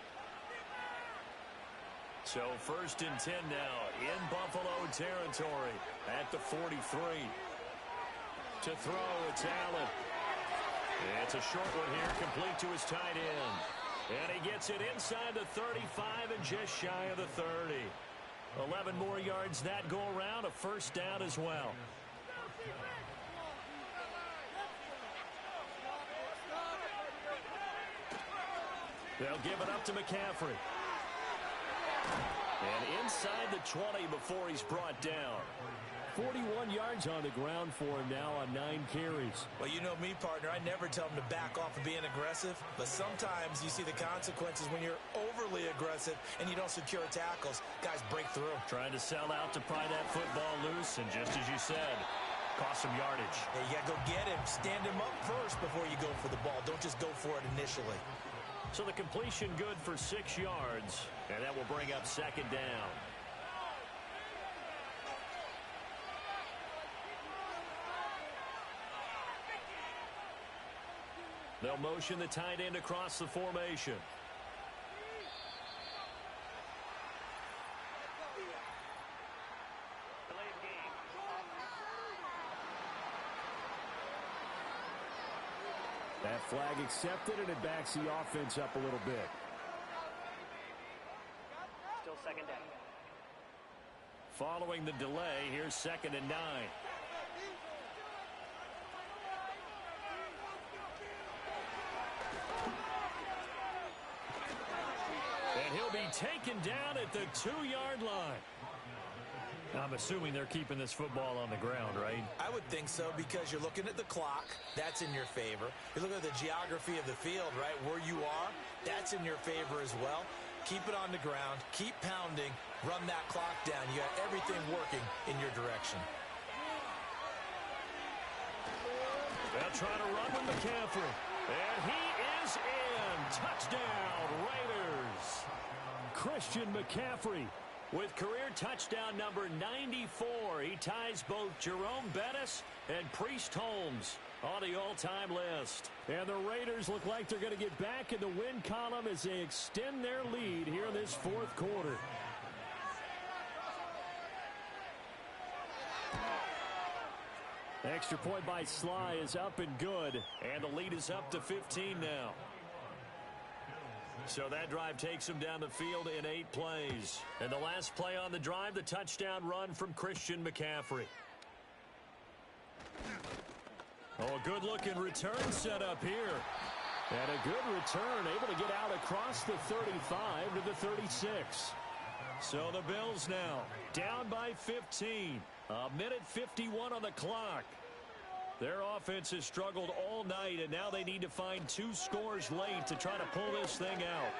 Speaker 7: So first and 10 now in Buffalo territory at the 43. To throw, it's Allen. It's a short one here, complete to his tight end. And he gets it inside the 35 and just shy of the 30. 11 more yards that go around, a first down as well. They'll give it up to McCaffrey. And inside the 20 before he's brought down.
Speaker 9: 41 yards on the ground for him now on 9 carries.
Speaker 8: Well, you know me, partner. I never tell him to back off of being aggressive. But sometimes you see the consequences when you're overly aggressive and you don't secure tackles. Guys break through.
Speaker 7: Trying to sell out to pry that football loose. And just as you said, cost some yardage.
Speaker 8: Yeah, you got to go get him. Stand him up first before you go for the ball. Don't just go for it initially.
Speaker 7: So the completion good for 6 yards. And that will bring up second down. They'll motion the tight end across the formation.
Speaker 4: Delayed game.
Speaker 9: That flag accepted, and it backs the offense up a little bit.
Speaker 4: Still second down.
Speaker 7: Following the delay, here's 2nd and 9. And he'll be taken down at the 2-yard line. I'm assuming they're keeping this football on the ground, right?
Speaker 8: I would think so, because you're looking at the clock. That's in your favor. You look at the geography of the field, right? Where you are, that's in your favor as well. Keep it on the ground. Keep pounding. Run that clock down. You got everything working in your direction.
Speaker 7: They'll try to run with McCaffrey. And he is in. Touchdown, Raiders.
Speaker 9: Christian McCaffrey
Speaker 7: with career touchdown number 94. He ties both Jerome Bettis and Priest Holmes on the all-time list.
Speaker 9: And the Raiders look like they're going to get back in the win column as they extend their lead here in this 4th quarter. Extra point by Sly is up and good.
Speaker 7: And the lead is up to 15 now. So that drive takes them down the field in 8 plays. And the last play on the drive, the touchdown run from Christian McCaffrey.
Speaker 9: Oh, a good-looking return set up here. And a good return, able to get out across the 35 to the 36.
Speaker 7: So the Bills now down by 15. 1:51 on the clock. Their offense has struggled all night, and now they need to find 2 scores late to try to pull this thing out.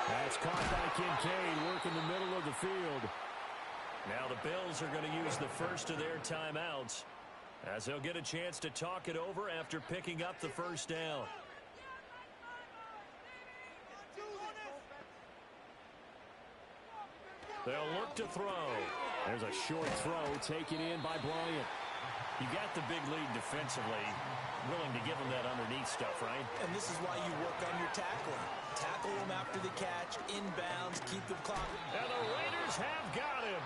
Speaker 9: That's caught by Kincaid, working the middle of the field.
Speaker 7: Now the Bills are going to use the first of their timeouts, as they'll get a chance to talk it over after picking up the first down. They'll look to throw.
Speaker 9: There's a short throw taken in by Bryant.
Speaker 7: You got the big lead defensively, willing to give them that underneath stuff, right?
Speaker 8: And this is why you work on your tackling. Tackle them after the catch, inbounds, keep them clocking.
Speaker 7: And the Raiders have got him.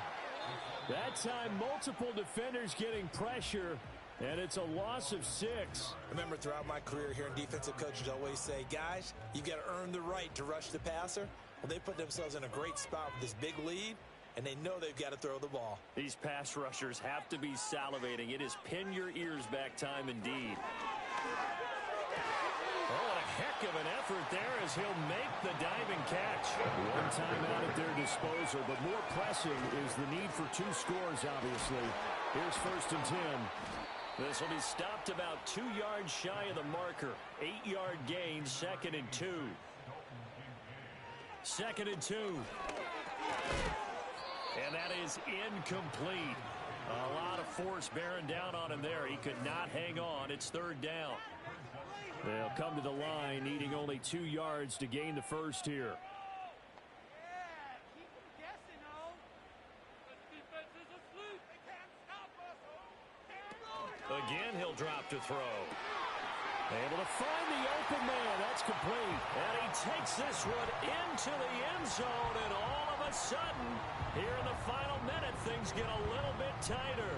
Speaker 9: That time, multiple defenders getting pressure, and it's a loss of 6.
Speaker 8: Remember, throughout my career here in defensive coaches always say, guys, you've got to earn the right to rush the passer. Well, they put themselves in a great spot with this big lead, and they know they've got to throw the ball.
Speaker 7: These pass rushers have to be salivating. It is pin your ears back time indeed. Oh, what a heck of an effort there as he'll make the diving catch.
Speaker 9: One timeout at their disposal, but more pressing is the need for 2 scores, obviously. Here's 1st and 10.
Speaker 7: This will be stopped about 2 yards shy of the marker. 8-yard gain, 2nd and 2. 2nd and 2. And that is incomplete. A lot of force bearing down on him there. He could not hang on. It's 3rd down.
Speaker 9: They'll come to the line, needing only 2 yards to gain the first here.
Speaker 7: Again, he'll drop to throw.
Speaker 9: Able to find the open man. That's complete.
Speaker 7: And he takes this one into the end zone, and all of a sudden, here in the final minute, things get a little bit tighter.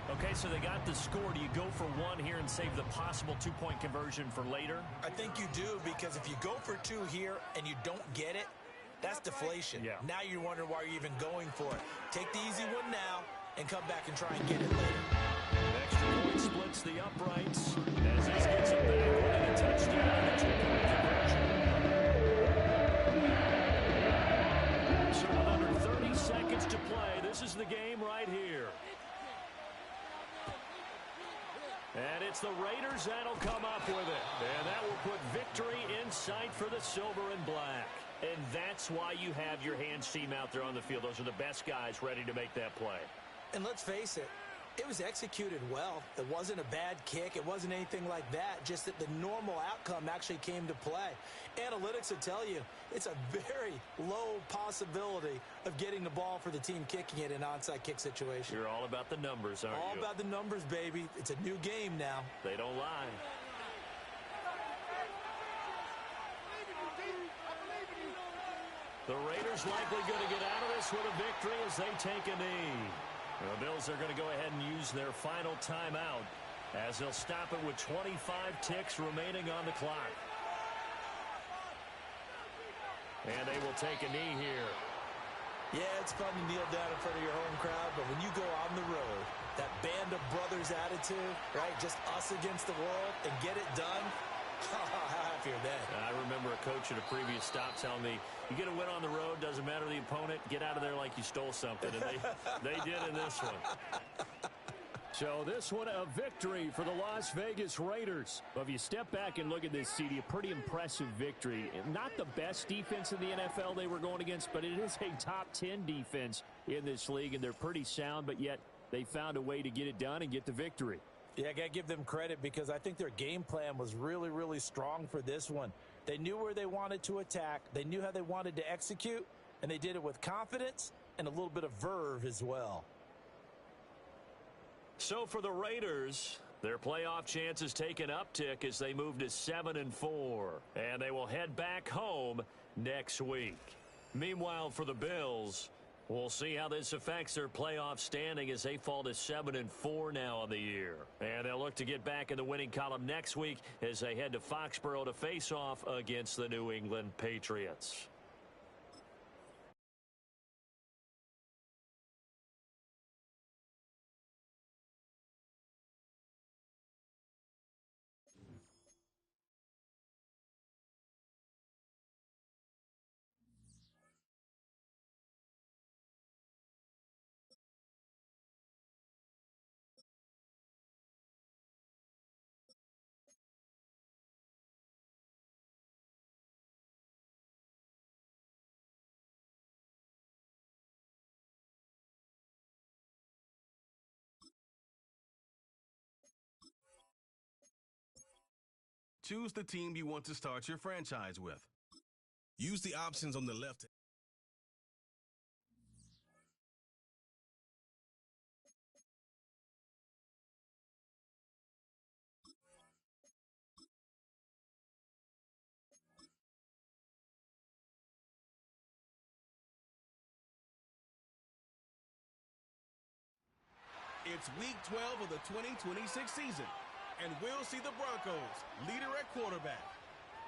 Speaker 7: Okay, so they got the score. Do you go for 1 here and save the possible 2-point conversion for later?
Speaker 8: I think you do, because if you go for 2 here and you don't get it, that's deflation.
Speaker 7: Yeah.
Speaker 8: Now you're wondering why you're even going for it. Take the easy one now and come back and try and get it later.
Speaker 7: Extra point splits the uprights as this gets it back winning a touchdown and a 2-point conversion. So with under 30 seconds to play, this is the game right here. And it's the Raiders that'll come up with it. And that will put victory in sight for the silver and black. And that's why you have your hands team out there on the field. Those are the best guys ready to make that play.
Speaker 8: And let's face it, it was executed well. It wasn't a bad kick. It wasn't anything like that. Just that the normal outcome actually came to play. Analytics will tell you it's a very low possibility of getting the ball for the team kicking it in an onside kick situation.
Speaker 7: You're all about the numbers, aren't you?
Speaker 8: All about the numbers, baby. It's a new game now.
Speaker 7: They don't lie. The Raiders likely going to get out of this with a victory as they take a knee. The Bills are going to go ahead and use their final timeout as they'll stop it with 25 ticks remaining on the clock. And they will take a knee here.
Speaker 8: Yeah, it's fun to kneel down in front of your home crowd, but when you go on the road, that band of brothers attitude, right, just us against the world, and get it done, how happy are they?
Speaker 7: I remember a coach at a previous stop telling me, you get a win on the road, doesn't matter the opponent, get out of there like you stole something. And they did in this one.
Speaker 9: So this one, a victory for the Las Vegas Raiders. Well, if you step back and look at this, CD, a pretty impressive victory. Not the best defense in the NFL they were going against, but it is a top 10 defense in this league, and they're pretty sound, but yet they found a way to get it done and get the victory.
Speaker 8: Yeah, I got to give them credit because I think their game plan was really, really strong for this one. They knew where they wanted to attack. They knew how they wanted to execute, and they did it with confidence and a little bit of verve as well.
Speaker 7: So for the Raiders, their playoff chances take an uptick as they move to 7-4, and they will head back home next week. Meanwhile, for the Bills, we'll see how this affects their playoff standing as they fall to 7-4 now on the year. And they'll look to get back in the winning column next week as they head to Foxborough to face off against the New England Patriots.
Speaker 1: Choose the team you want to start your franchise with. Use the options on the left. It's week 12 of the 2026 season, and we'll see the Broncos leader at quarterback.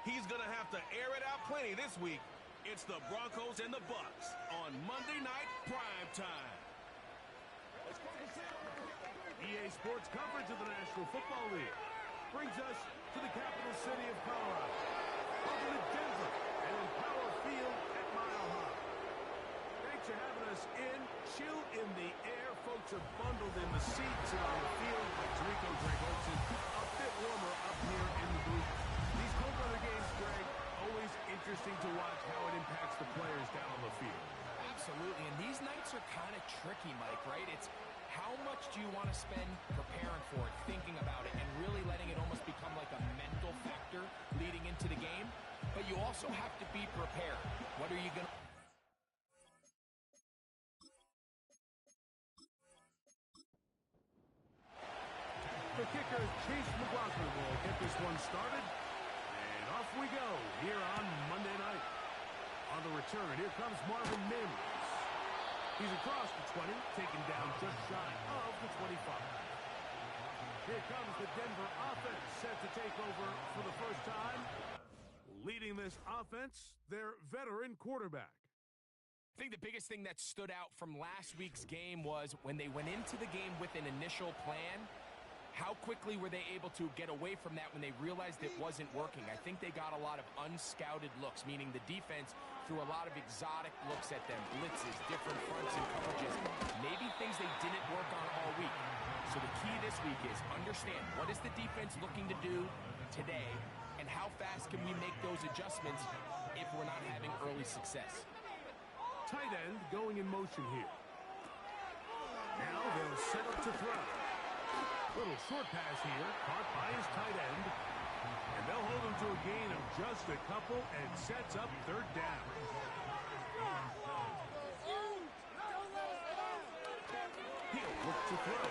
Speaker 1: He's going to have to air it out plenty this week. It's the Broncos and the Bucs on Monday Night Prime Time.
Speaker 10: EA Sports coverage of the National Football League brings us to the capital city of Colorado. Welcome to Denver and Empower Field at Mile High. Thanks for having us in. Chill in the air. Folks are bundled in the seats and on the field like Tirico Greg Olsen. A bit warmer up here in the booth. These cold weather games, Greg, always interesting to watch how it impacts the players down on the field.
Speaker 11: Absolutely, and these nights are kind of tricky, Mike, right? It's how much do you want to spend preparing for it, thinking about it, and really letting it almost become like a mental factor leading into the game? But you also have to be prepared. What are you going to...
Speaker 10: The kicker, Chase McLaughlin, will get this one started. And off we go here on Monday night. On the return, here comes Marvin Mims. He's across the 20, taken down just shy of the 25. Here comes the Denver offense, set to take over for the first time. Leading this offense, their veteran quarterback.
Speaker 11: I think the biggest thing that stood out from last week's game was when they went into the game with an initial plan, how quickly were they able to get away from that when they realized it wasn't working? I think they got a lot of unscouted looks, meaning the defense threw a lot of exotic looks at them, blitzes, different fronts and coverages, maybe things they didn't work on all week. So the key this week is understand what is the defense looking to do today, and how fast can we make those adjustments if we're not having early success.
Speaker 10: Tight end going in motion here. Now they'll set up to throw. Little short pass here, caught by his tight end. And they'll hold him to a gain of just a couple and sets up third down. He'll look to throw.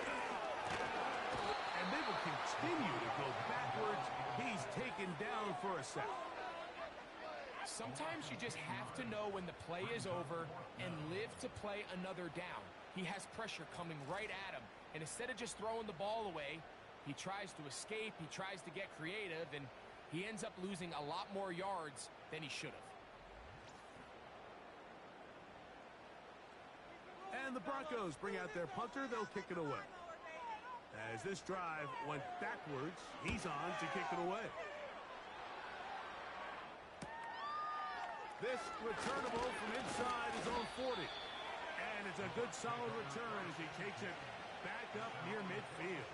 Speaker 10: And they will continue to go backwards. He's taken down for a sack.
Speaker 11: Sometimes you just have to know when the play is over and live to play another down. He has pressure coming right at him, and instead of just throwing the ball away, he tries to escape, he tries to get creative, and he ends up losing a lot more yards than he should have.
Speaker 10: And the Broncos bring out their punter. They'll kick it away. As this drive went backwards, he's on to kick it away. This returnable from inside his own 40. And it's a good solid return as he takes it back up near midfield.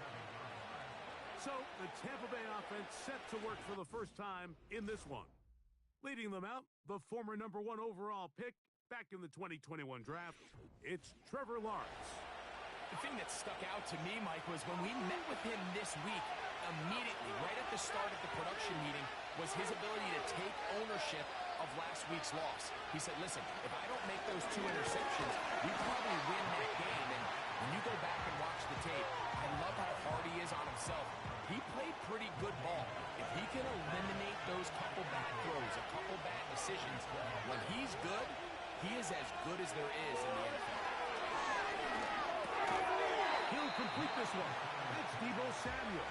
Speaker 10: So the Tampa Bay offense set to work for the first time in this one. Leading them out, the former #1 overall pick back in the 2021 draft, it's Trevor Lawrence.
Speaker 11: The thing that stuck out to me, Mike, was when we met with him this week, immediately, right at the start of the production meeting, was his ability to take ownership of last week's loss. He said, listen, if I don't make those 2 interceptions, we probably win that game. And when you go back and watch the tape, I love how hard he is on himself. He played pretty good ball. If he can eliminate those couple bad throws, a couple bad decisions, when he's good, he is as good as there is in the NFL.
Speaker 10: He'll complete this one. It's Deebo Samuel.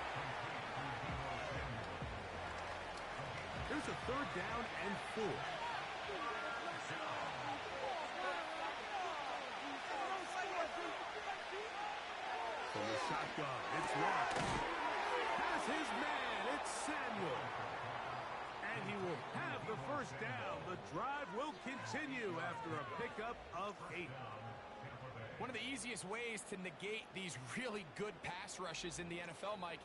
Speaker 10: Here's a 3rd down and 4. From the shotgun, it's Lawrence. Has his man, it's Samuel. And he will have the first down. The drive will continue after a pickup of 8.
Speaker 11: One of the easiest ways to negate these really good pass rushes in the NFL, Mike,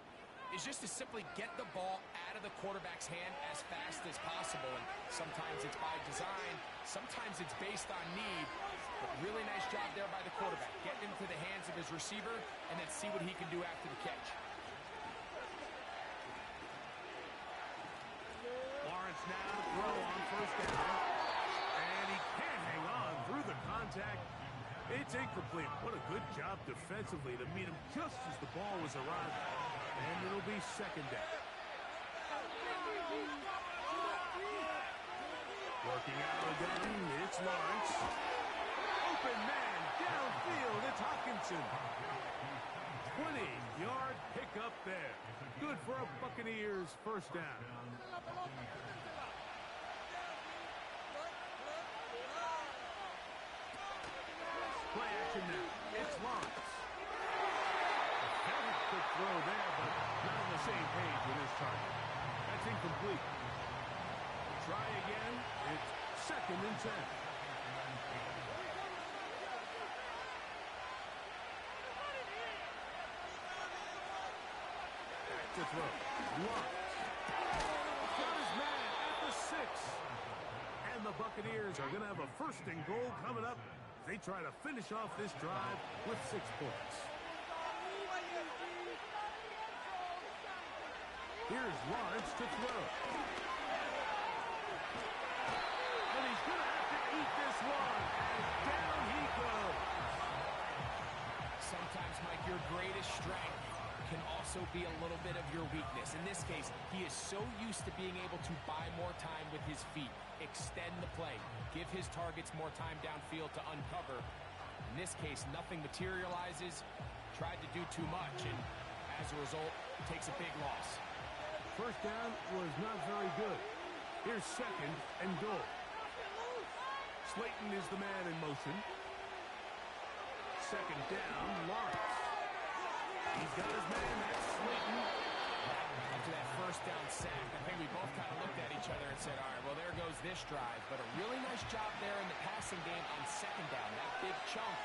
Speaker 11: is just to simply get the ball out of the quarterback's hand as fast as possible. And sometimes it's by design, sometimes it's based on need. But really nice job there by the quarterback. Get into the hands of his receiver and then see what he can do after the catch.
Speaker 10: Lawrence now to throw on 1st down. And he can't hang on through the contact. It's incomplete. What a good job defensively to meet him just as the ball was arriving. And it'll be 2nd down. Working out again, it's Lawrence. Open man, downfield, it's Hockenson. 20-yard pickup there. Good for a Buccaneers 1st down. Play action now. It's Lawrence. Very quick throw there, but not on the same page with his target. That's incomplete. Try again. It's 2nd and 10. Back to throw. Lawrence. Got his man at the 6. And the Buccaneers are going to have a 1st and goal coming up. They try to finish off this drive with 6 points. Here's Lawrence to throw. And he's going to have to eat this one. And down he goes.
Speaker 11: Sometimes, Mike, your greatest strength can also be a little bit of your weakness. In this case, he is so used to being able to buy more time with his feet, extend the play, give his targets more time downfield to uncover. In this case, nothing materializes, tried to do too much, and as a result, takes a big loss.
Speaker 10: 1st down was not very good. Here's 2nd and goal. Slayton is the man in motion. 2nd down, Lawrence. He's got his man, that's Slayton.
Speaker 11: After that 1st down sack, I think we both kind of looked at each other and said, all right, well, there goes this drive. But a really nice job there in the passing game on 2nd down. That big chunk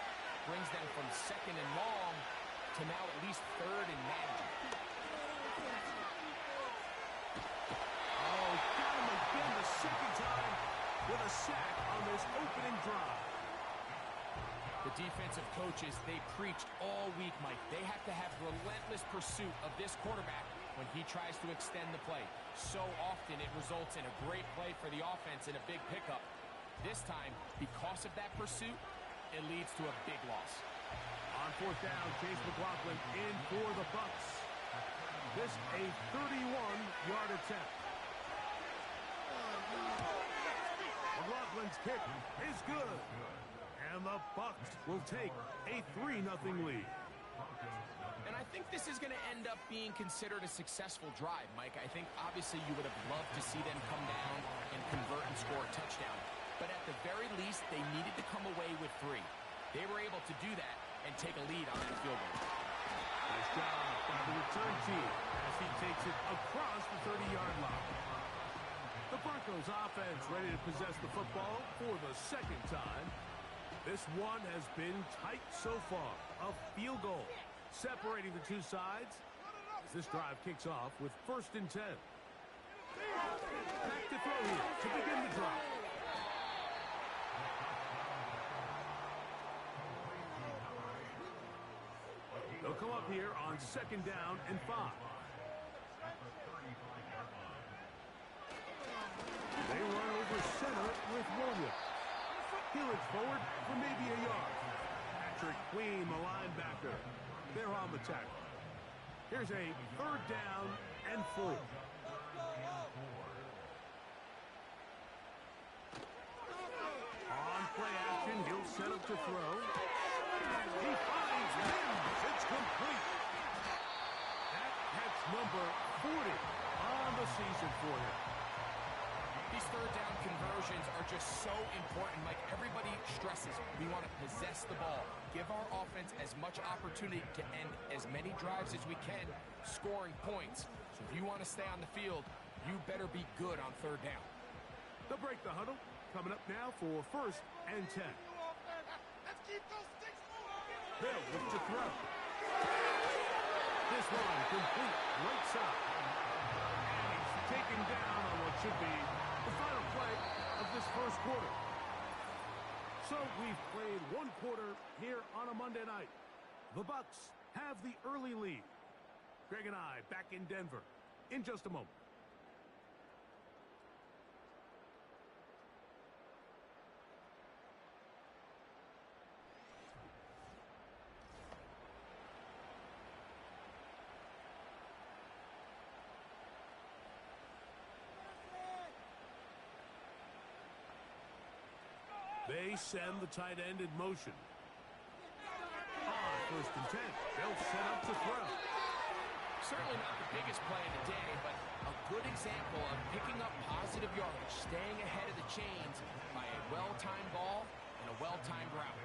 Speaker 11: brings them from 2nd and long to now at least 3rd and manageable.
Speaker 10: Oh, got him again the 2nd time with a sack on this opening drive.
Speaker 11: The defensive coaches, they preached all week, Mike. They have to have relentless pursuit of this quarterback when he tries to extend the play. So often it results in a great play for the offense and a big pickup. This time, because of that pursuit, it leads to a big loss.
Speaker 10: On 4th down, Chase McLaughlin in for the Bucs. This a 31-yard attempt. McLaughlin's kick is good. And the Bucs will take a 3-0 lead.
Speaker 11: And I think this is going to end up being considered a successful drive, Mike. I think obviously you would have loved to see them come down and convert and score a touchdown. But at the very least, they needed to come away with 3. They were able to do that and take a lead on that field goal.
Speaker 10: Nice job by the return team as he takes it across the 30-yard line. The Broncos offense ready to possess the football for the second time. This one has been tight so far. A field goal separating the two sides as this drive kicks off with 1st and 10. Back to throw here to begin the drive. They'll come up here on 2nd down and 5. They run over center with Williams. He looks forward for maybe a yard. Patrick Queen, the linebacker. They're on the tackle. Here's a 3rd down and 4. On play action, he'll set up to throw. He finds Mims. It's complete. That's number 40 on the season for him.
Speaker 11: These 3rd down conversions are just so important. Like everybody stresses, we want to possess the ball. Give our offense as much opportunity to end as many drives as we can, scoring points. So if you want to stay on the field, you better be good on 3rd down.
Speaker 10: They'll break the huddle. Coming up now for 1st and 10. They'll look to throw. This one complete right side. And he's taken down on what should be the final play of this 1st quarter. So we've played 1 quarter here on a Monday night. The Bucs have the early lead. Greg and I back in Denver in just a moment. They send the tight end in motion. On 1st and 10, they'll set up to throw.
Speaker 11: Certainly not the biggest play of the day, but a good example of picking up positive yardage, staying ahead of the chains by a well-timed ball and a well-timed route.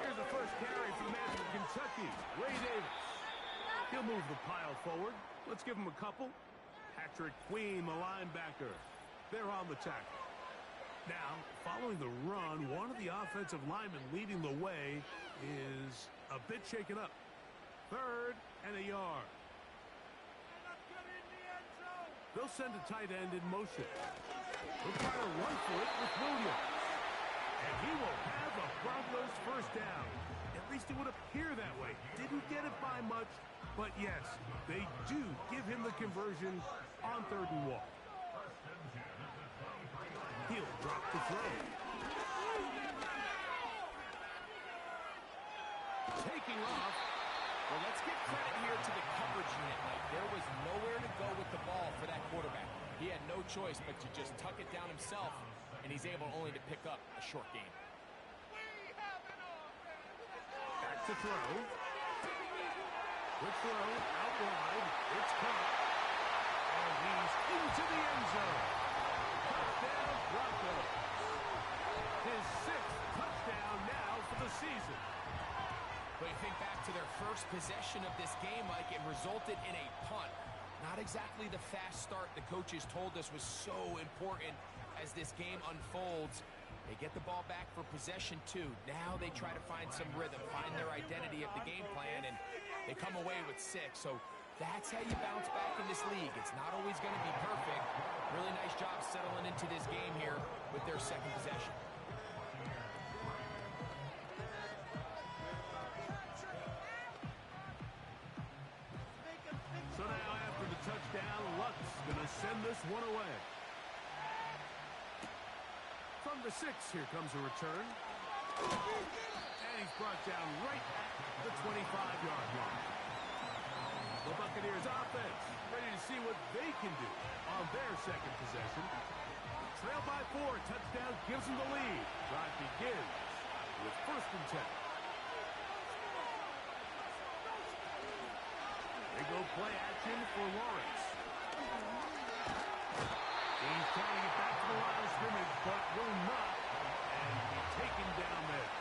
Speaker 10: Here's the first carry from the man from Kentucky, Ray Davis. He'll move the pile forward. Let's give him a couple. Patrick Queen, the linebacker. They're on the tackle. Now, following the run, one of the offensive linemen leading the way is a bit shaken up. 3rd and a yard. They'll send a tight end in motion. They'll try to run for it with Williams. And he will have the Broncos 1st down. At least it would appear that way. Didn't get it by much, but yes, they do give him the conversion on 3rd and 1. He'll drop the throw. Taking off.
Speaker 11: Well, let's give credit here to the coverage unit. Like, there was nowhere to go with the ball for that quarterback. He had no choice but to just tuck it down himself, and he's able only to pick up a short gain.
Speaker 10: Back to throw. Good throw, out wide. It's caught. And he's into the end zone. Touchdown, Broncos. His 6th touchdown now for the season.
Speaker 11: But you think back to their first possession of this game, Mike, it resulted in a punt. Not exactly the fast start the coaches told us was so important as this game unfolds. They get the ball back for possession 2. Now they try to find some rhythm, find their identity of the game plan, and they come away with 6. So that's how you bounce back in this league. It's not always going to be perfect. Really nice job settling into this game here with their 2nd possession.
Speaker 10: So now after the touchdown, Lutz going to send this one away. From the 6, here comes a return. And he's brought down right at the 25-yard line. The Buccaneers Buccaneers offense, ready to see what they can do on their second possession. Trail by 4, touchdown gives them the lead. Drive begins with 1st and 10. They go play action for Lawrence. He's trying to get back to the line of scrimmage, but will not, and be taken down there.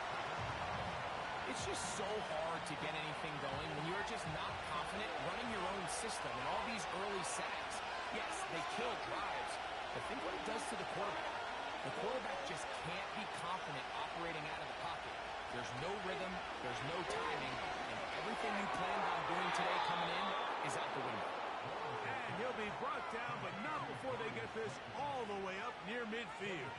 Speaker 11: It's just so hard to get anything going when you're just not confident running your own system and all these early sacks. Yes, they kill drives, but think what it does to the quarterback. The quarterback just can't be confident operating out of the pocket. There's no rhythm, there's no timing, and everything you planned on doing today coming in is out the window.
Speaker 10: And he'll be brought down, but not before they get this all the way up near midfield.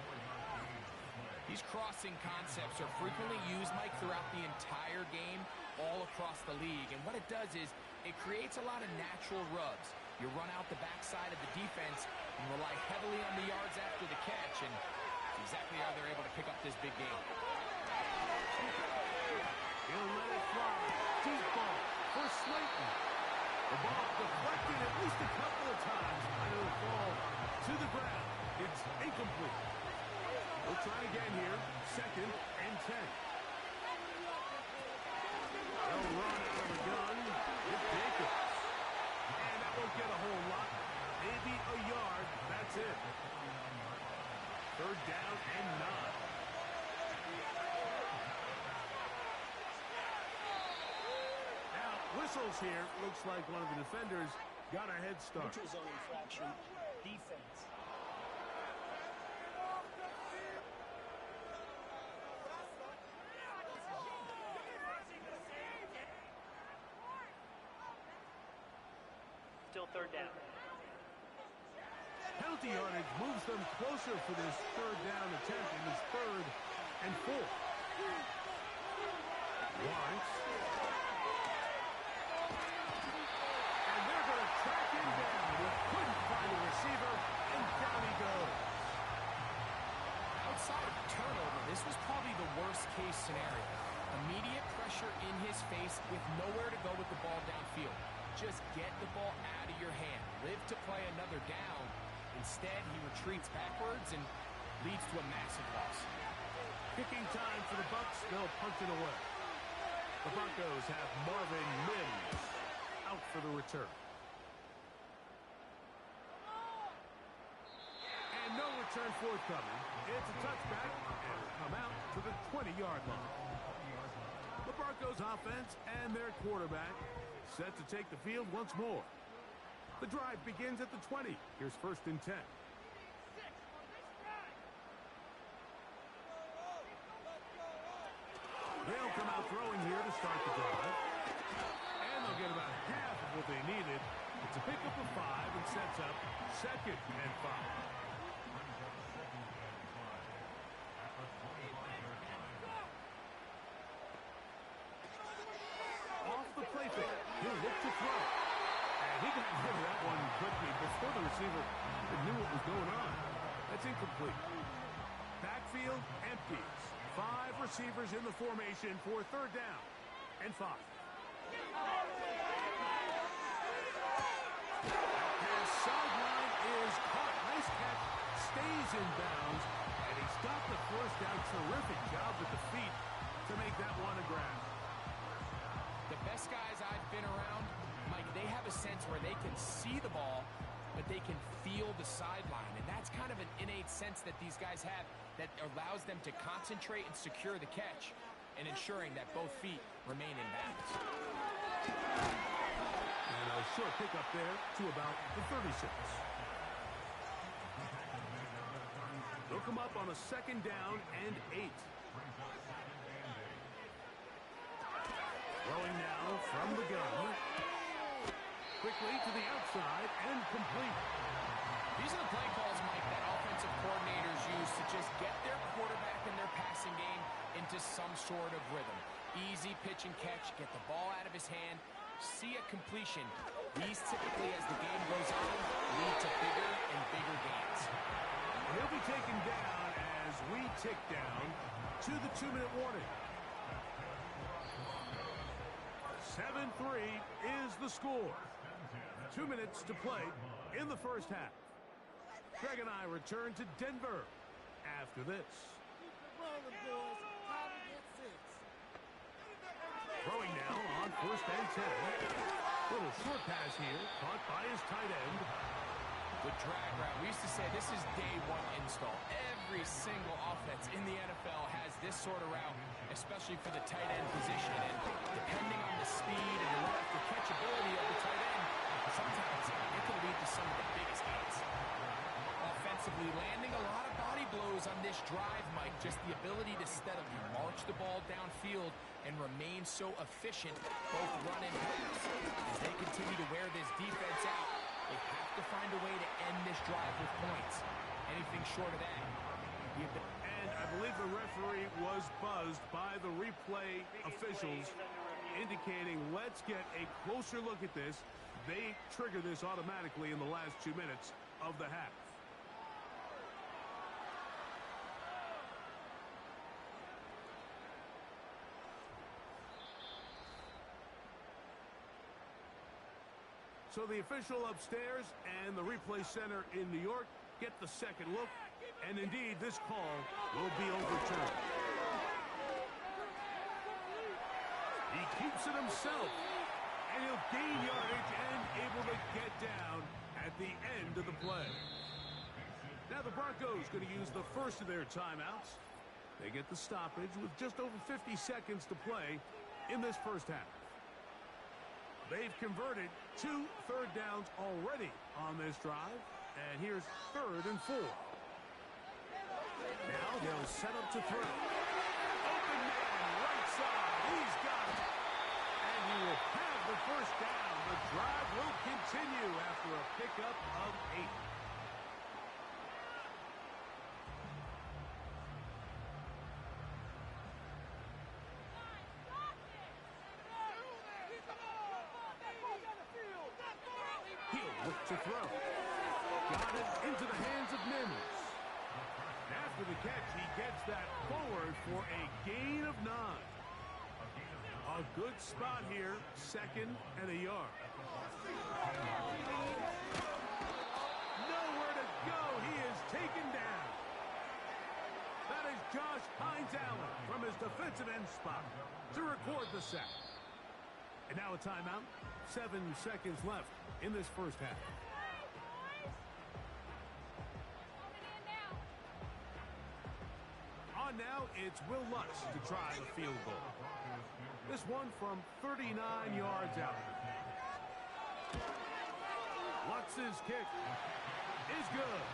Speaker 11: These crossing concepts are frequently used, Mike, throughout the entire game, all across the league. And what it does is it creates a lot of natural rubs. You run out the backside of the defense and rely heavily on the yards after the catch, and it's exactly how they're able to pick up this big game.
Speaker 10: He'll let it fly. Deep ball for Slayton. The ball deflected at least a couple of times, and it'll fall to the ground. It's incomplete. We'll try again here. 2nd and 10. They'll run out of the gun with Jacobs. And that won't get a whole lot. Maybe a yard. That's it. 3rd down and 9. Now, whistles here. Looks like one of the defenders got a head start.
Speaker 4: Neutral zone infraction. Defense. Still 3rd down.
Speaker 10: Penalty yardage moves them closer for this 3rd down attempt. It is 3rd and 4. Lawrence. And they're going to track him down. He couldn't find a receiver, and down he goes.
Speaker 11: Outside of turnover, this was probably the worst-case scenario. Immediate pressure in his face with nowhere to go with the ball downfield. Just get the ball out of your hand. Live to play another down. Instead, he retreats backwards and leads to a massive loss.
Speaker 10: Kicking time for the Bucs. They'll punch it away. The Broncos have Marvin Mims out for the return. And no return forthcoming. It's a touchback, and will come out to the 20-yard line. The Broncos offense and their quarterback set to take the field once more. The drive begins at the 20. Here's 1st and 10. They'll come out throwing here to start the drive. And they'll get about half of what they needed. It's a pickup of 5 and sets up 2nd and 5. He'll look to throw. And he got rid of that one quickly before the receiver knew what was going on. That's incomplete. Backfield empties. 5 receivers in the formation for 3rd down and 5. His sideline is caught. Nice catch. Stays in bounds. And he's got the 1st down. Terrific job with the feet to make that one a grab.
Speaker 11: The best guys I've been around, Mike, they have a sense where they can see the ball, but they can feel the sideline. And that's kind of an innate sense that these guys have that allows them to concentrate and secure the catch and ensuring that both feet remain in balance.
Speaker 10: And a short pickup there to about the 36. They'll come up on a 2nd down and 8. Throwing now from the gun. Quickly to the outside and complete.
Speaker 11: These are the play calls, Mike, that offensive coordinators use to just get their quarterback and their passing game into some sort of rhythm. Easy pitch and catch, get the ball out of his hand, see a completion. These typically, as the game goes on, lead to bigger and bigger gains.
Speaker 10: He'll be taken down as we tick down to the 2-minute warning. 7-3 is the score. 2 minutes to play in the first half. Greg and I return to Denver after this. Throwing now on 1st and 10. Little short pass here, caught by his tight end.
Speaker 11: The drag route. We used to say this is day one install. Every single offense in the NFL has this sort of route, especially for the tight end position. And depending on the speed and the run-after-catch ability of the tight end, sometimes it can lead to some of the biggest hits. Offensively, landing a lot of body blows on this drive, Mike. Just the ability to steadily march the ball downfield and remain so efficient, both run and pass. As they continue to wear this defense out, they have to find a way to end this drive with points. Anything short of that.
Speaker 10: And I believe the referee was buzzed by the replay officials, indicating let's get a closer look at this. They trigger this automatically in the last 2 minutes of the half. So the official upstairs and the replay center in New York get the second look, and indeed this call will be overturned. He keeps it himself, and he'll gain yardage and able to get down at the end of the play. Now the Broncos going to use the first of their timeouts. They get the stoppage with just over 50 seconds to play in this first half. They've converted 2 third downs already on this drive, and here's 3rd and 4. Now they'll set up to throw. Open man, right side, he's got it. And he will have the first down. The drive will continue after a pickup of 8. To throw. Got it into the hands of Mims. After the catch, he gets that forward for a gain of 9. A good spot here, 2nd and a yard. Nowhere to go. He is taken down. That is Josh Hines-Allen from his defensive end spot to record the sack. And now a timeout. 7 seconds left in this first half. On now, it's Will Lutz to try the field goal. This one from 39 yards out. Lutz's kick is good.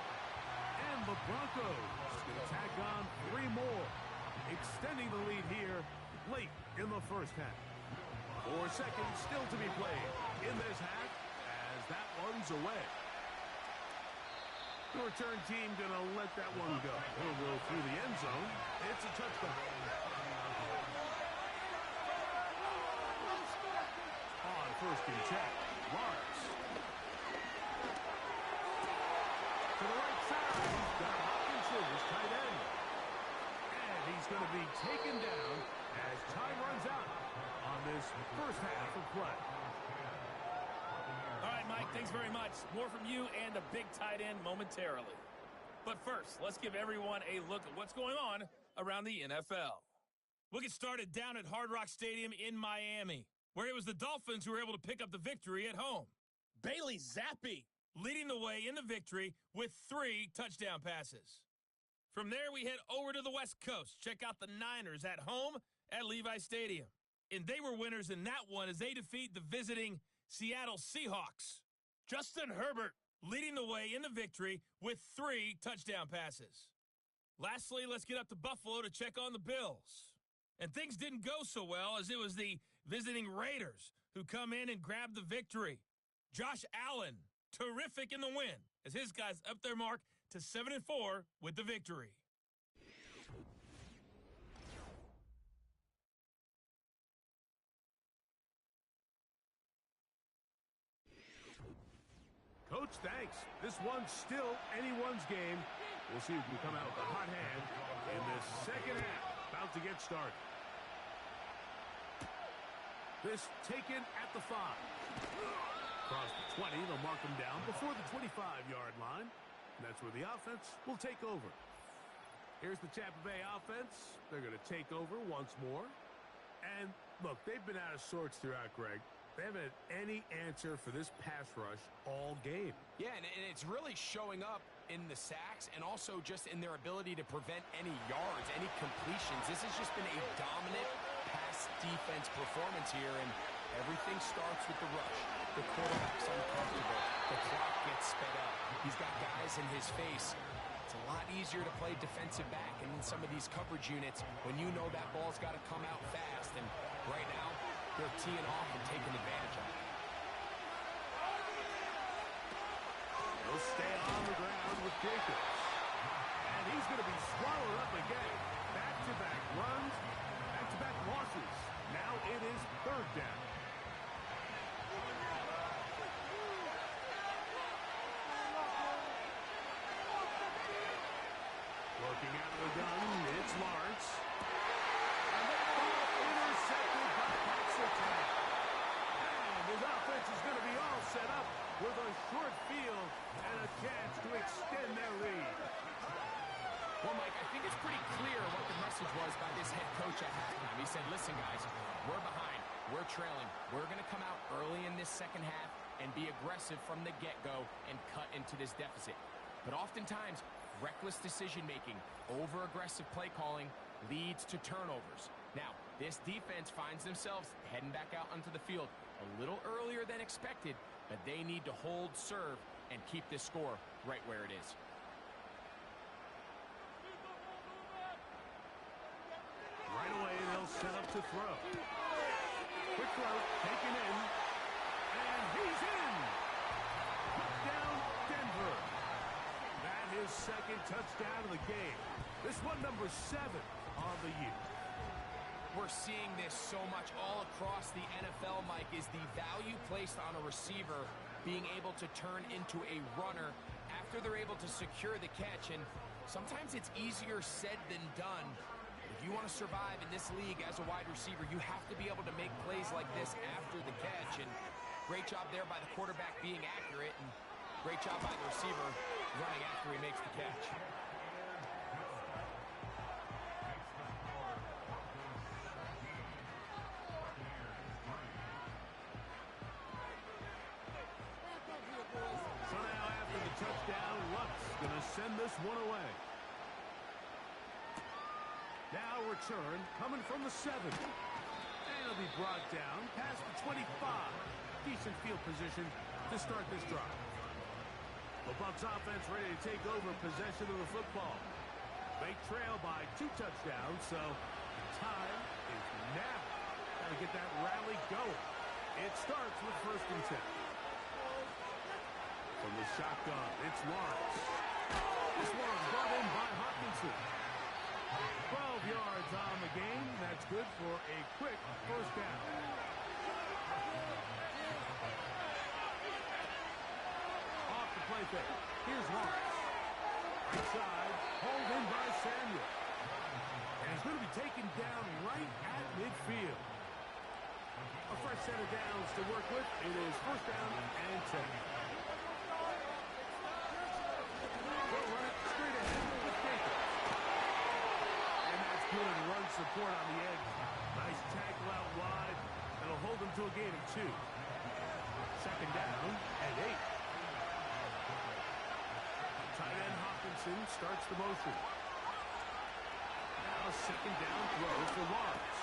Speaker 10: And the Broncos going to tack on 3 more, extending the lead here late in the first half. 4 seconds still to be played in this half as that one's away. The return team going to let that one go. It'll go through the end zone. It's a touchdown. On 1st and 10, Lawrence. To the right side, he's got Hopkinson, his tight end. And he's going to be taken down as time runs out on this first half of play.
Speaker 5: All right, Mike, thanks very much. More from you and the big tight end momentarily. But first, let's give everyone a look at what's going on around the NFL. We'll get started down at Hard Rock Stadium in Miami, where it was the Dolphins who were able to pick up the victory at home. Bailey Zappi leading the way in the victory with 3 touchdown passes. From there, we head over to the West Coast. Check out the Niners at home at Levi Stadium. And they were winners in that one as they defeat the visiting Seattle Seahawks. Justin Herbert leading the way in the victory with 3 touchdown passes. Lastly, let's get up to Buffalo to check on the Bills. And things didn't go so well as it was the visiting Raiders who come in and grab the victory. Josh Allen, terrific in the win as his guys up their mark to 7-4 with the victory.
Speaker 10: Coach, thanks. This one's still anyone's game. We'll see who can come out with a hot hand in this second half. About to get started. This taken at the 5. Across the 20, they'll mark him down before the 25-yard line. And that's where the offense will take over. Here's the Tampa Bay offense. They're going to take over once more. And, look, they've been out of sorts throughout, Greg. They haven't had any answer for this pass rush all game.
Speaker 11: Yeah, and it's really showing up in the sacks and also just in their ability to prevent any yards, any completions. This has just been a dominant pass defense performance here, and everything starts with the rush. The quarterback's uncomfortable. The clock gets sped up. He's got guys in his face. It's a lot easier to play defensive back and in some of these coverage units when you know that ball's got to come out fast. And right now, they're teeing off and taking advantage of it.
Speaker 10: He'll stay on the ground with Jacobs. And he's going to be swallowed up again. Back-to-back runs, back-to-back losses. Now it is third down. Looking out of the gun, it's Lawrence. And that ball intercepted by Paxton. And his offense is going to be all set up with a short field and a chance to extend their lead.
Speaker 11: Well, Mike, I think it's pretty clear what the message was by this head coach at halftime. He said, listen, guys, we're behind. We're trailing. We're going to come out early in this second half and be aggressive from the get-go and cut into this deficit. But oftentimes, reckless decision-making, over-aggressive play calling leads to turnovers. Now, this defense finds themselves heading back out onto the field a little earlier than expected, but they need to hold serve and keep this score right where it is.
Speaker 10: Right away, they'll set up to throw. Quick throw, taken in, and he's in! Touchdown, Denver. That is second touchdown of the game. This one, number 7 on the year.
Speaker 11: We're seeing this so much all across the NFL, Mike, is the value placed on a receiver being able to turn into a runner after they're able to secure the catch. And sometimes it's easier said than done. If you want to survive in this league as a wide receiver, you have to be able to make plays like this after the catch. And great job there by the quarterback being accurate, and great job by the receiver running after he makes the catch.
Speaker 10: So now after the touchdown, Luck's going to send this one away. Now return coming from the 7. And it'll be brought down past the 25. Decent field position to start this drive. The Bucs offense ready to take over possession of the football. They trail by 2 touchdowns, so time is now. Got to get that rally going. It starts with 1st and 10. From the shotgun, it's Lawrence. This one brought in by Hopkinson. 12 yards on the game. That's good for a quick first down. Off the play fake. Here's Lawrence. Right side, hauled in by Samuel. And he's going to be taken down right at midfield. A fresh set of downs to work with. It is 1st down and 10. They'll run it straight ahead with Jacobs. Good run support on the edge. Nice tackle out wide. That'll hold them to a gain of 2. 2nd down and 8. Tight end Hopkinson starts the motion. Now 2nd down throw for Lawrence.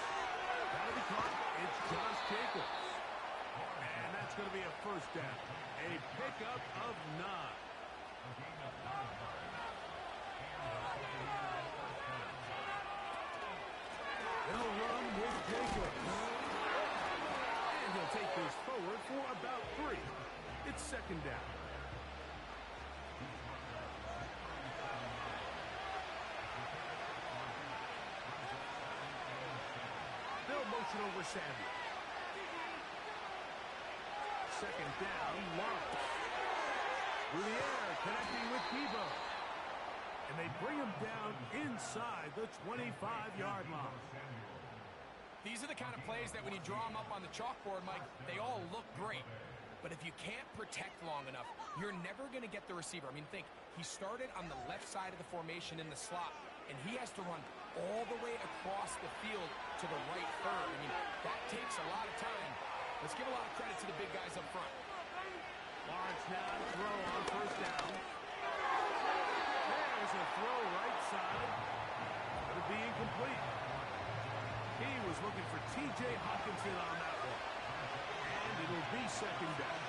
Speaker 10: That'll be caught. It's Josh Jacobs. And that's going to be a 1st down. A pickup of 9. They'll run with Jacobs. And he'll take this forward for about 3. It's 2nd down. They'll motion over Samuel. 2nd down, Lawrence. Through the air, connecting with Debo. And they bring him down inside the 25-yard line.
Speaker 11: These are the kind of plays that when you draw them up on the chalkboard, Mike, they all look great. But if you can't protect long enough, you're never going to get the receiver. I mean, think, he started on the left side of the formation in the slot, and he has to run all the way across the field to the right third. I mean, that takes a lot of time. Let's give a lot of credit to the big guys up front.
Speaker 10: Lawrence now to throw on first down. There's a throw right side. It'll be incomplete. He was looking for T.J. Hockenson on that one. And it'll be second down.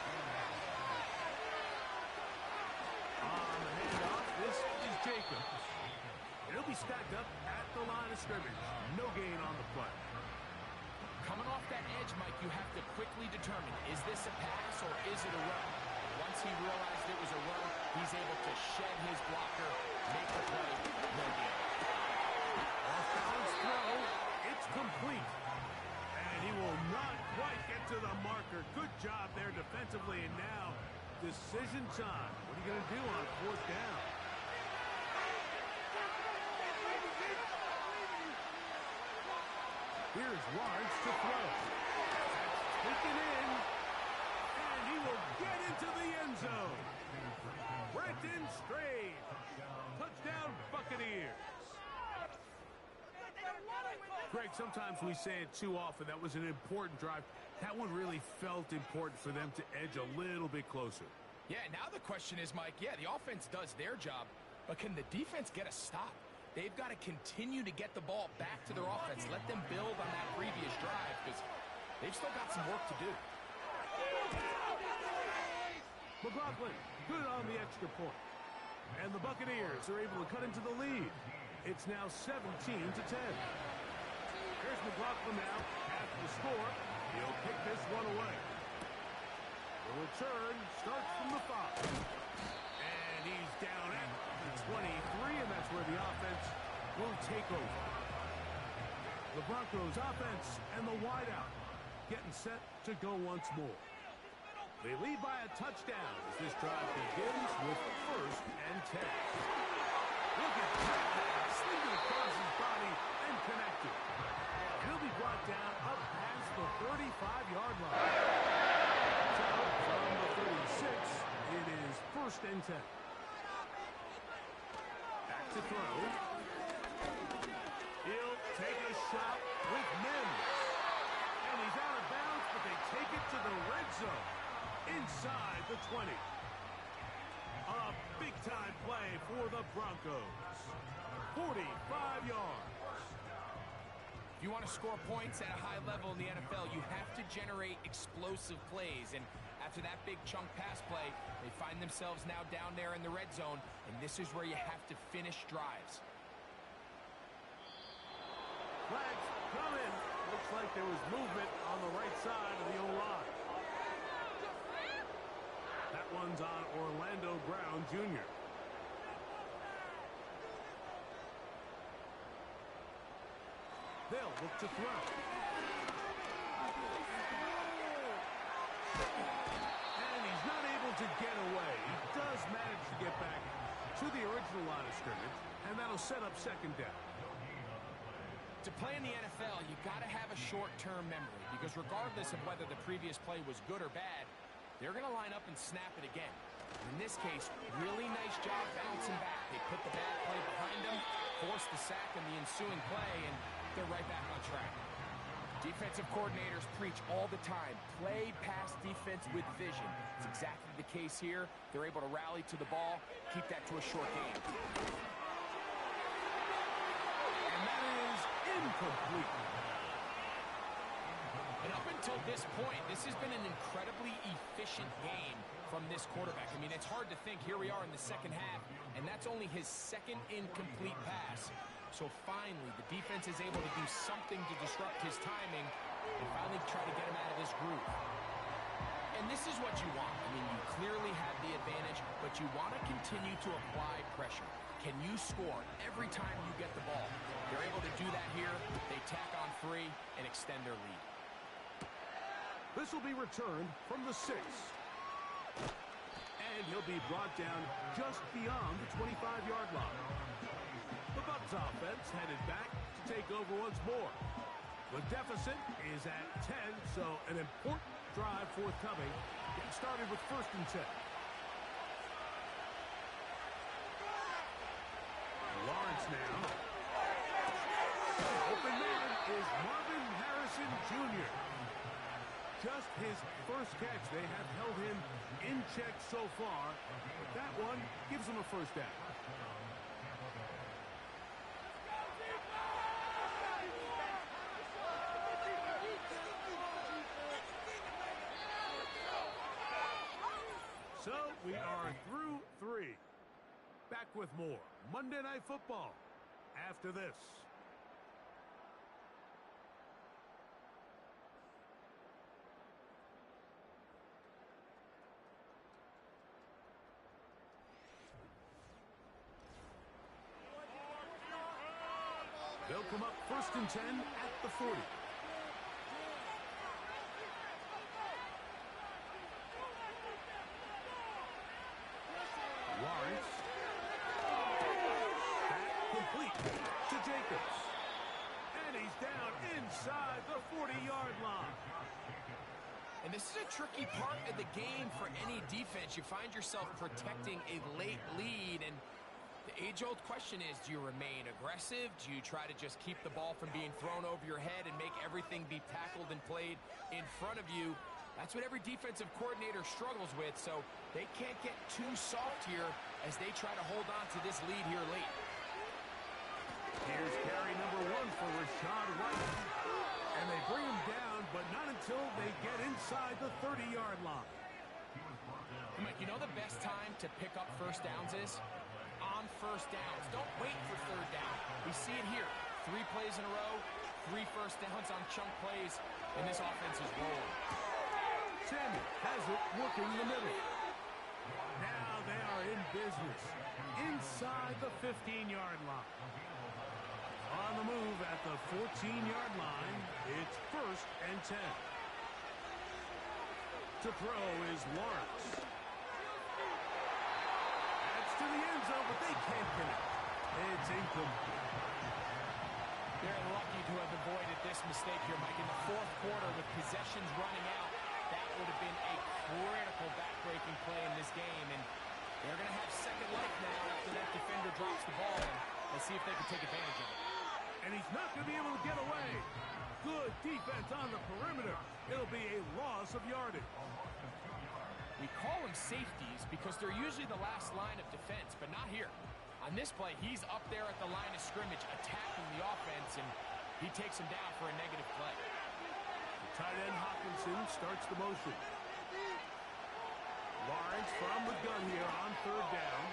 Speaker 10: On the handoff, this is Jacobs. It'll be stacked up at the line of scrimmage. No gain on the play.
Speaker 11: Coming off that edge, Mike, you have to quickly determine, is this a pass or is it a run? Once he realized it was a run, he's able to shed his blocker, make the play, no gain.
Speaker 10: Off-balance throw, it's complete. And he will not quite get to the marker. Good job there defensively, and now decision time. What are you going to do on fourth down? Here's Lawrence to throw. That's taken in, and he will get into the end zone. Brenton Strange. Touchdown, Buccaneers. Greg, sometimes we say it too often. That was an important drive. That one really felt important for them to edge a little bit closer.
Speaker 11: Yeah, now the question is, Mike, yeah, the offense does their job, but can the defense get a stop? They've got to continue to get the ball back to their offense. Let them build on that previous drive because they've still got some work to do.
Speaker 10: McLaughlin, good on the extra point. And the Buccaneers are able to cut into the lead. It's now 17-10. Here's McLaughlin now after the score. He'll kick this one away. The return starts from the 5. And he's down at the 23, and that's where the offense will take over. The Broncos offense and the wideout getting set to go once more. They lead by a touchdown as this drive begins with 1st and 10. Look at that, slinging across his body and connected. He'll be brought down up past the 35-yard line. So from the 36, it is 1st and 10. Back to throw. He'll take a shot with Mims. And he's out of bounds, but they take it to the red zone. Inside the 20. A big-time play for the Broncos. 45 yards.
Speaker 11: If you want to score points at a high level in the NFL, you have to generate explosive plays. And after that big chunk pass play, they find themselves now down there in the red zone, and this is where you have to finish drives.
Speaker 10: Flags coming. Looks like there was movement on the right side of the O-line. That one's on Orlando Brown, Jr. They'll look to throw. And he's not able to get away. He does manage to get back to the original line of scrimmage, and that'll set up 2nd down.
Speaker 11: To play in the NFL, you got to have a short-term memory because regardless of whether the previous play was good or bad, they're going to line up and snap it again. In this case, really nice job bouncing back. They put the bad play behind them, forced the sack in the ensuing play, and they're right back on track. Defensive coordinators preach all the time, play pass defense with vision. It's exactly the case here. They're able to rally to the ball, keep that to a short game.
Speaker 10: And that is incomplete.
Speaker 11: And up until this point, this has been an incredibly efficient game from this quarterback. I mean, it's hard to think. Here we are in the second half, and that's only his 2nd incomplete pass. So finally, the defense is able to do something to disrupt his timing and finally try to get him out of this groove. And this is what you want. I mean, you clearly have the advantage, but you want to continue to apply pressure. Can you score every time you get the ball? They're able to do that here. They tack on 3 and extend their lead.
Speaker 10: This will be returned from the 6. And he'll be brought down just beyond the 25-yard line. The Bucs offense headed back to take over once more. The deficit is at 10, so an important drive forthcoming. Get started with 1st and 10. Lawrence now. Open man is Marvin Harrison Jr. Just his first catch. They have held him in check so far. But that one gives him a first down. So we are through 3. Back with more Monday Night Football after this. They'll come up 1st and 10 at the 40. Lawrence. Back complete to Jacobs. And he's down inside the 40-yard line.
Speaker 11: And this is a tricky part of the game for any defense. You find yourself protecting a late lead, and the age-old question is, do you remain aggressive? Do you try to just keep the ball from being thrown over your head and make everything be tackled and played in front of you? That's what every defensive coordinator struggles with, so they can't get too soft here as they try to hold on to this lead here late.
Speaker 10: Here's carry number 1 for Rashad White. And they bring him down, but not until they get inside the 30-yard line.
Speaker 11: Mike, you know the best time to pick up first downs is? On first downs. Don't wait for 3rd down. We see it here. 3 plays in a row, 3 first downs on chunk plays, and this offense is rolling.
Speaker 10: Samuel has it working the middle. Now they are in business inside the 15-yard line. On the move at the 14-yard line, it's 1st and 10. To throw is Lawrence. That's to the end zone, but they can't connect. It's incomplete.
Speaker 11: They're lucky to have avoided this mistake here, Mike. In the 4th quarter with possessions running out, that would have been a critical back-breaking play in this game. And they're going to have second life now after that defender drops the ball. And let's see if they can take advantage of it.
Speaker 10: And he's not going to be able to get away. Good defense on the perimeter. It'll be a loss of yardage.
Speaker 11: We call them safeties because they're usually the last line of defense, but not here. On this play, he's up there at the line of scrimmage attacking the offense, and he takes him down for a negative play.
Speaker 10: The tight end Hawkinson starts the motion. Lawrence from the gun here on 3rd down.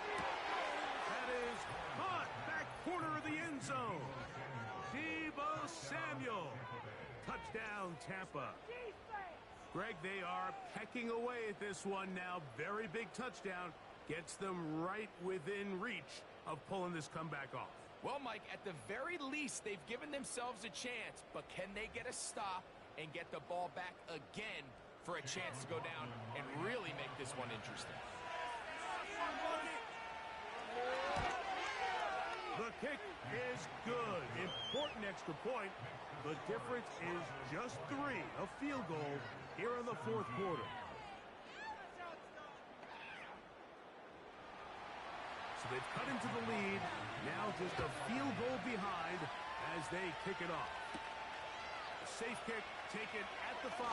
Speaker 10: That is caught back corner of the end zone. Deebo Samuel. Touchdown, Tampa. Greg, they are pecking away at this one now. Very big touchdown. Gets them right within reach of pulling this comeback off.
Speaker 11: Well, Mike, at the very least, they've given themselves a chance, but can they get a stop and get the ball back again for a chance to go down and really make this one interesting?
Speaker 10: The kick is good. Important extra point. The difference is just 3, a field goal here in the 4th quarter. So they've cut into the lead. Now just a field goal behind as they kick it off. Safe kick taken at the 5.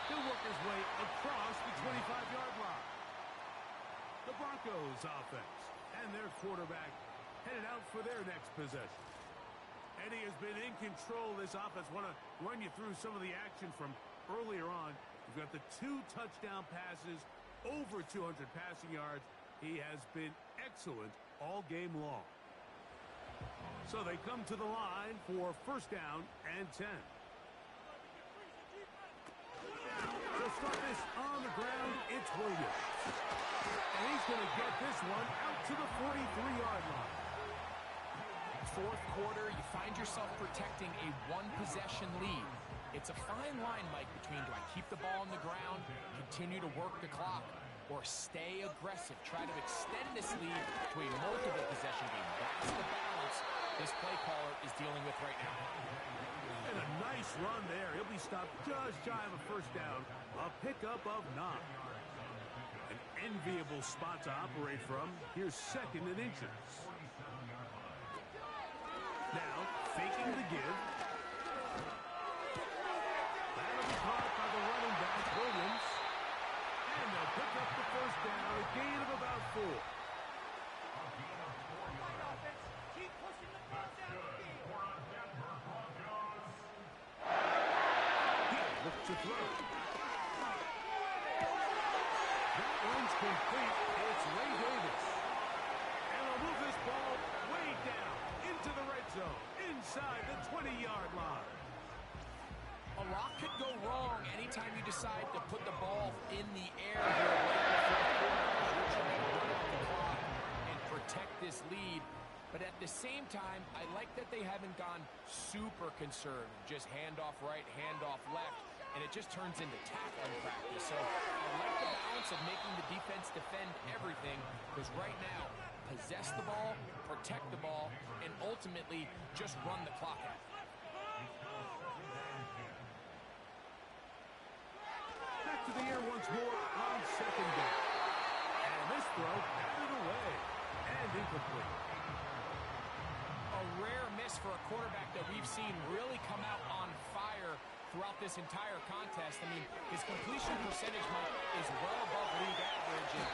Speaker 10: He'll work his way across the 25-yard line. The Broncos offense and their quarterback headed out for their next possession. Eddie has been in control of this offense. Want to run you through some of the action from earlier on. We've got the 2 touchdown passes, over 200 passing yards. He has been excellent all game long. So they come to the line for 1st down and 10. To start this on the ground, it's Williams. And he's going to get this one out to the 43-yard line.
Speaker 11: 4th quarter, you find yourself protecting a 1-possession lead. It's a fine line, Mike, between do I keep the ball on the ground, continue to work the clock, or stay aggressive, try to extend this lead to a multiple possession game. That's the balance this play caller is dealing with right now.
Speaker 10: And a nice run there. He'll be stopped just shy of a first down. A pickup of 9. An enviable spot to operate from. Here's 2nd and inches. Now, faking the give. That'll be caught by the running back, Williams. And they'll pick up the first down, a gain of about 4. Look to throw. That one's complete. It's Ray Davis. And they'll move this ball way down into the red zone, inside the 20-yard line.
Speaker 11: A lot could go wrong anytime you decide to put the ball in the air here late before the quarter. You're trying to run out the clock and protect this lead. But at the same time, I like that they haven't gone super conservative. Just handoff right, handoff left. And it just turns into tackling practice. So I like the balance of making the defense defend everything, because right now, possess the ball, protect the ball, and ultimately just run the clock out.
Speaker 10: Back to the air once more on 2nd down. And this throw batted away and incomplete.
Speaker 11: A rare miss for a quarterback that we've seen really come out on fire throughout this entire contest. I mean, his completion percentage, Mike, is well above league average. And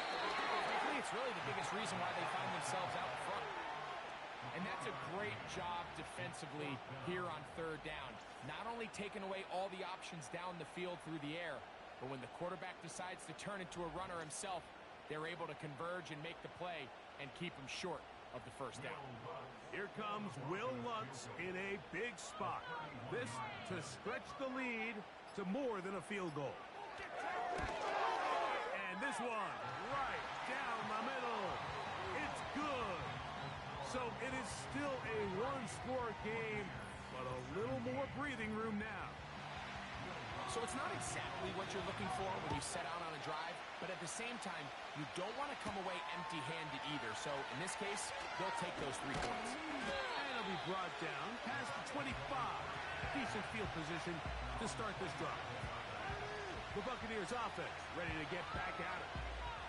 Speaker 11: frankly, it's really the biggest reason why they find themselves out front. And that's a great job defensively here on 3rd down. Not only taking away all the options down the field through the air, but when the quarterback decides to turn into a runner himself, they're able to converge and make the play and keep him short of the first down.
Speaker 10: Here comes Will Lutz in a big spot. This to stretch the lead to more than a field goal. And this one right down the middle. It's good. So it is still a one-score game, but a little more breathing room now.
Speaker 11: So it's not exactly what you're looking for when you set out on a drive, but at the same time, you don't want to come away empty-handed either. So in this case, they'll take those 3 points.
Speaker 10: And it'll be brought down past the 25. Decent field position to start this drive. The Buccaneers offense ready to get back at it.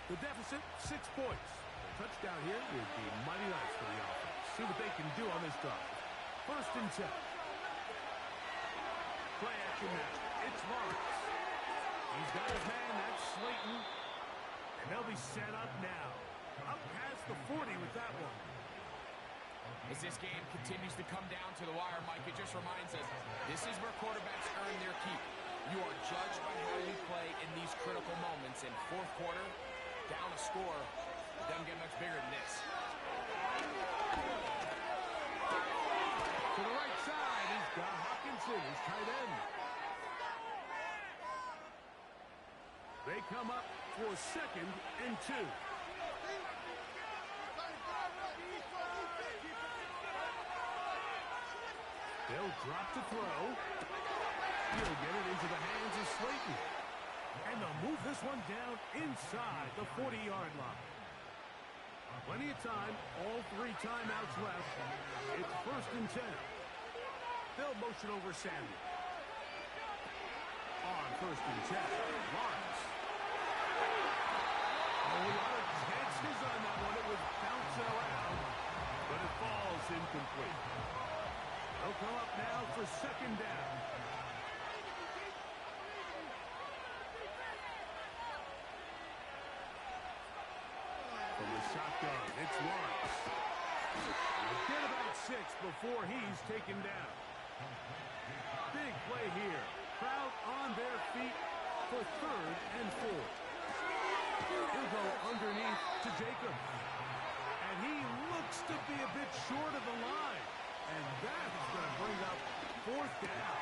Speaker 10: The deficit, 6 points. A touchdown here would be mighty nice for the offense. See what they can do on this drive. 1st and 10. Play action now. It's Lawrence. He's got his man. That's Slayton. And they'll be set up now. Up past the 40 with that one.
Speaker 11: As this game continues to come down to the wire, Mike, it just reminds us, this is where quarterbacks earn their keep. You are judged by how you play in these critical moments. In 4th quarter, down a score, it doesn't get much bigger than this.
Speaker 10: To the right side, he's got Hawkinson, his tight end. They come up for 2nd and 2. They'll drop to throw. He'll get it into the hands of Slayton. And they'll move this one down inside the 40-yard line. Plenty of time, all 3 timeouts left. It's 1st and 10. They'll motion over Samuel. On 1st and 10, Lawrence. A lot of chances on that one. It would bounce around, but it falls incomplete. They'll come up now for 2nd down. From the shotgun, it's Lawrence. He'll get about 6 before he's taken down. Big play here. Crowd on their feet for 3rd and 4. He'll go underneath to Jacobs. And he looks to be a bit short of the line. And that is going to bring up 4th down.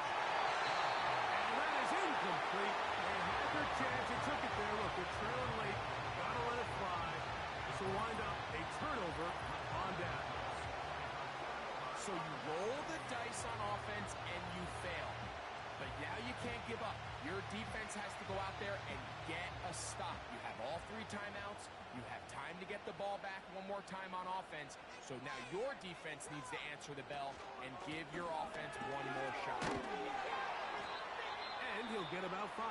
Speaker 10: And that is incomplete. They had their chance. They took it there. Look, they're trailing late. Got to let it fly. This will wind up a turnover on downs.
Speaker 11: So you roll the dice on offense and you fail. But now you can't give up. Your defense has to go out there and get a stop. You have all 3 timeouts. You have time to get the ball back one more time on offense. So now your defense needs to answer the bell and give your offense one more shot.
Speaker 10: And he'll get about 5.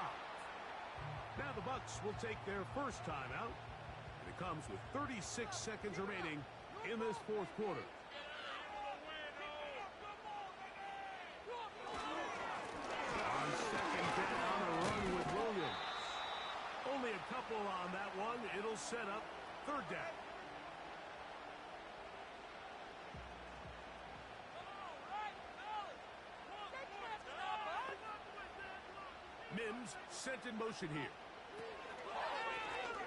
Speaker 10: Now the Bucs will take their first timeout. And it comes with 36 seconds remaining in this fourth quarter. On second down, a run with Williams. Only a couple on that one. It'll set up third down. Mims sent in motion here.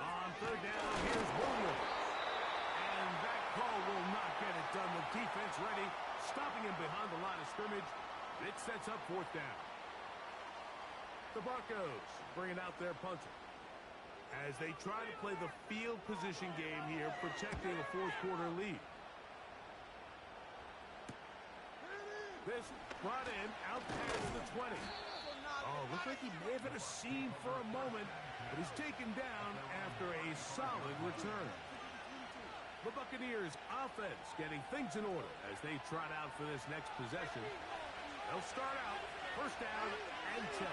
Speaker 10: On third down, here's Williams. And that call will not get it done. The defense ready, stopping him behind the line of scrimmage. It sets up fourth down. The Broncos bringing out their punter as they try to play the field position game here, protecting a fourth quarter lead. This brought in out past the 20. Oh, looked like he may have hit a seam for a moment, but he's taken down after a solid return. The Buccaneers offense getting things in order as they trot out for this next possession. They'll start out first down and 10.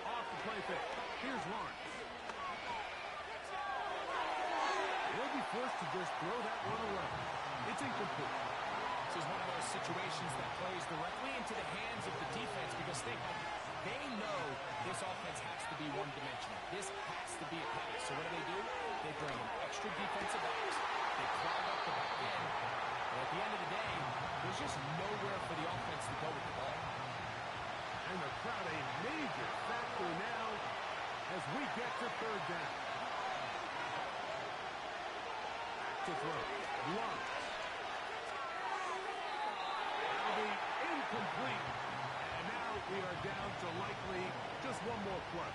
Speaker 10: Off the play fake. Here's Lawrence. They'll be forced to just throw that one away. It's incomplete.
Speaker 11: This is one of those situations that plays directly into the hands of the defense because they know this offense has to be one-dimensional. This has to be a pass. So what do? They bring in extra defensive backs. They clog up the back end. And at the end of the day, there's just nowhere for the offense to go with the ball.
Speaker 10: And the crowd a major factor now as we get to third down. Back to throw. Lawrence. That'll be incomplete. And now we are down to likely just one more play.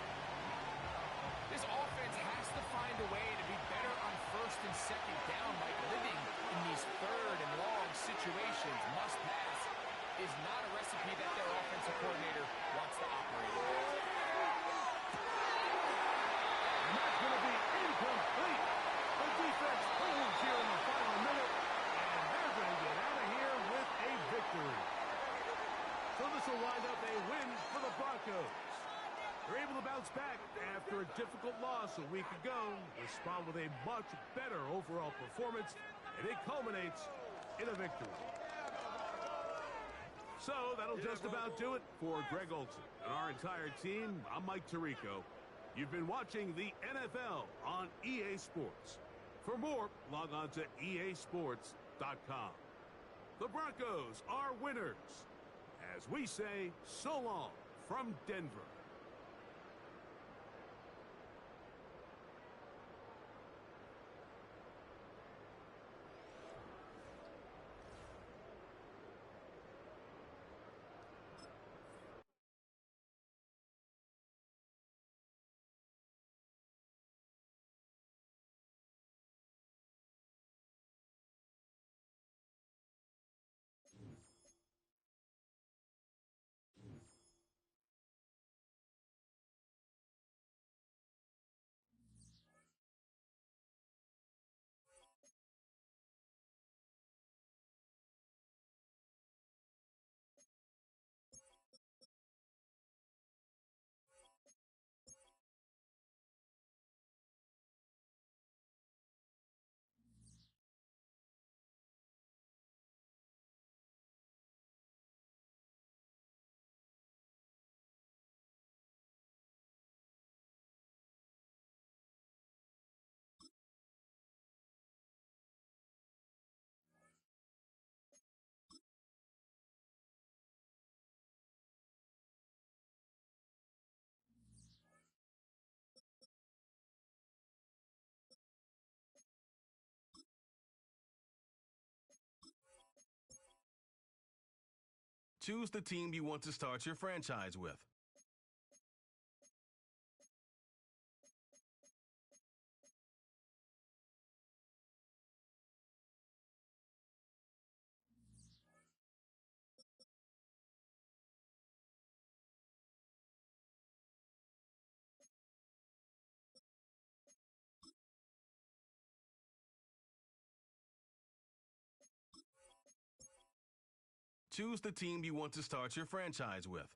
Speaker 11: This offense has to find a way to be better on first and second down. Like living in these third and long situations, must pass, is not a recipe that their offensive coordinator wants to operate in.
Speaker 10: And that's going to be incomplete. The defense holds here in the final minute, and they're going to get out of here with a victory. So this will wind up a win for the Broncos. They're able to bounce back after a difficult loss a week ago, respond with a much better overall performance, and it culminates in a victory. So that'll just about do it for Greg Olsen and our entire team. I'm Mike Tirico. You've been watching the NFL on EA Sports. For more, log on to easports.com. The Broncos are winners. As we say, so long from Denver.
Speaker 1: Choose the team you want to start your franchise with. Choose the team you want to start your franchise with.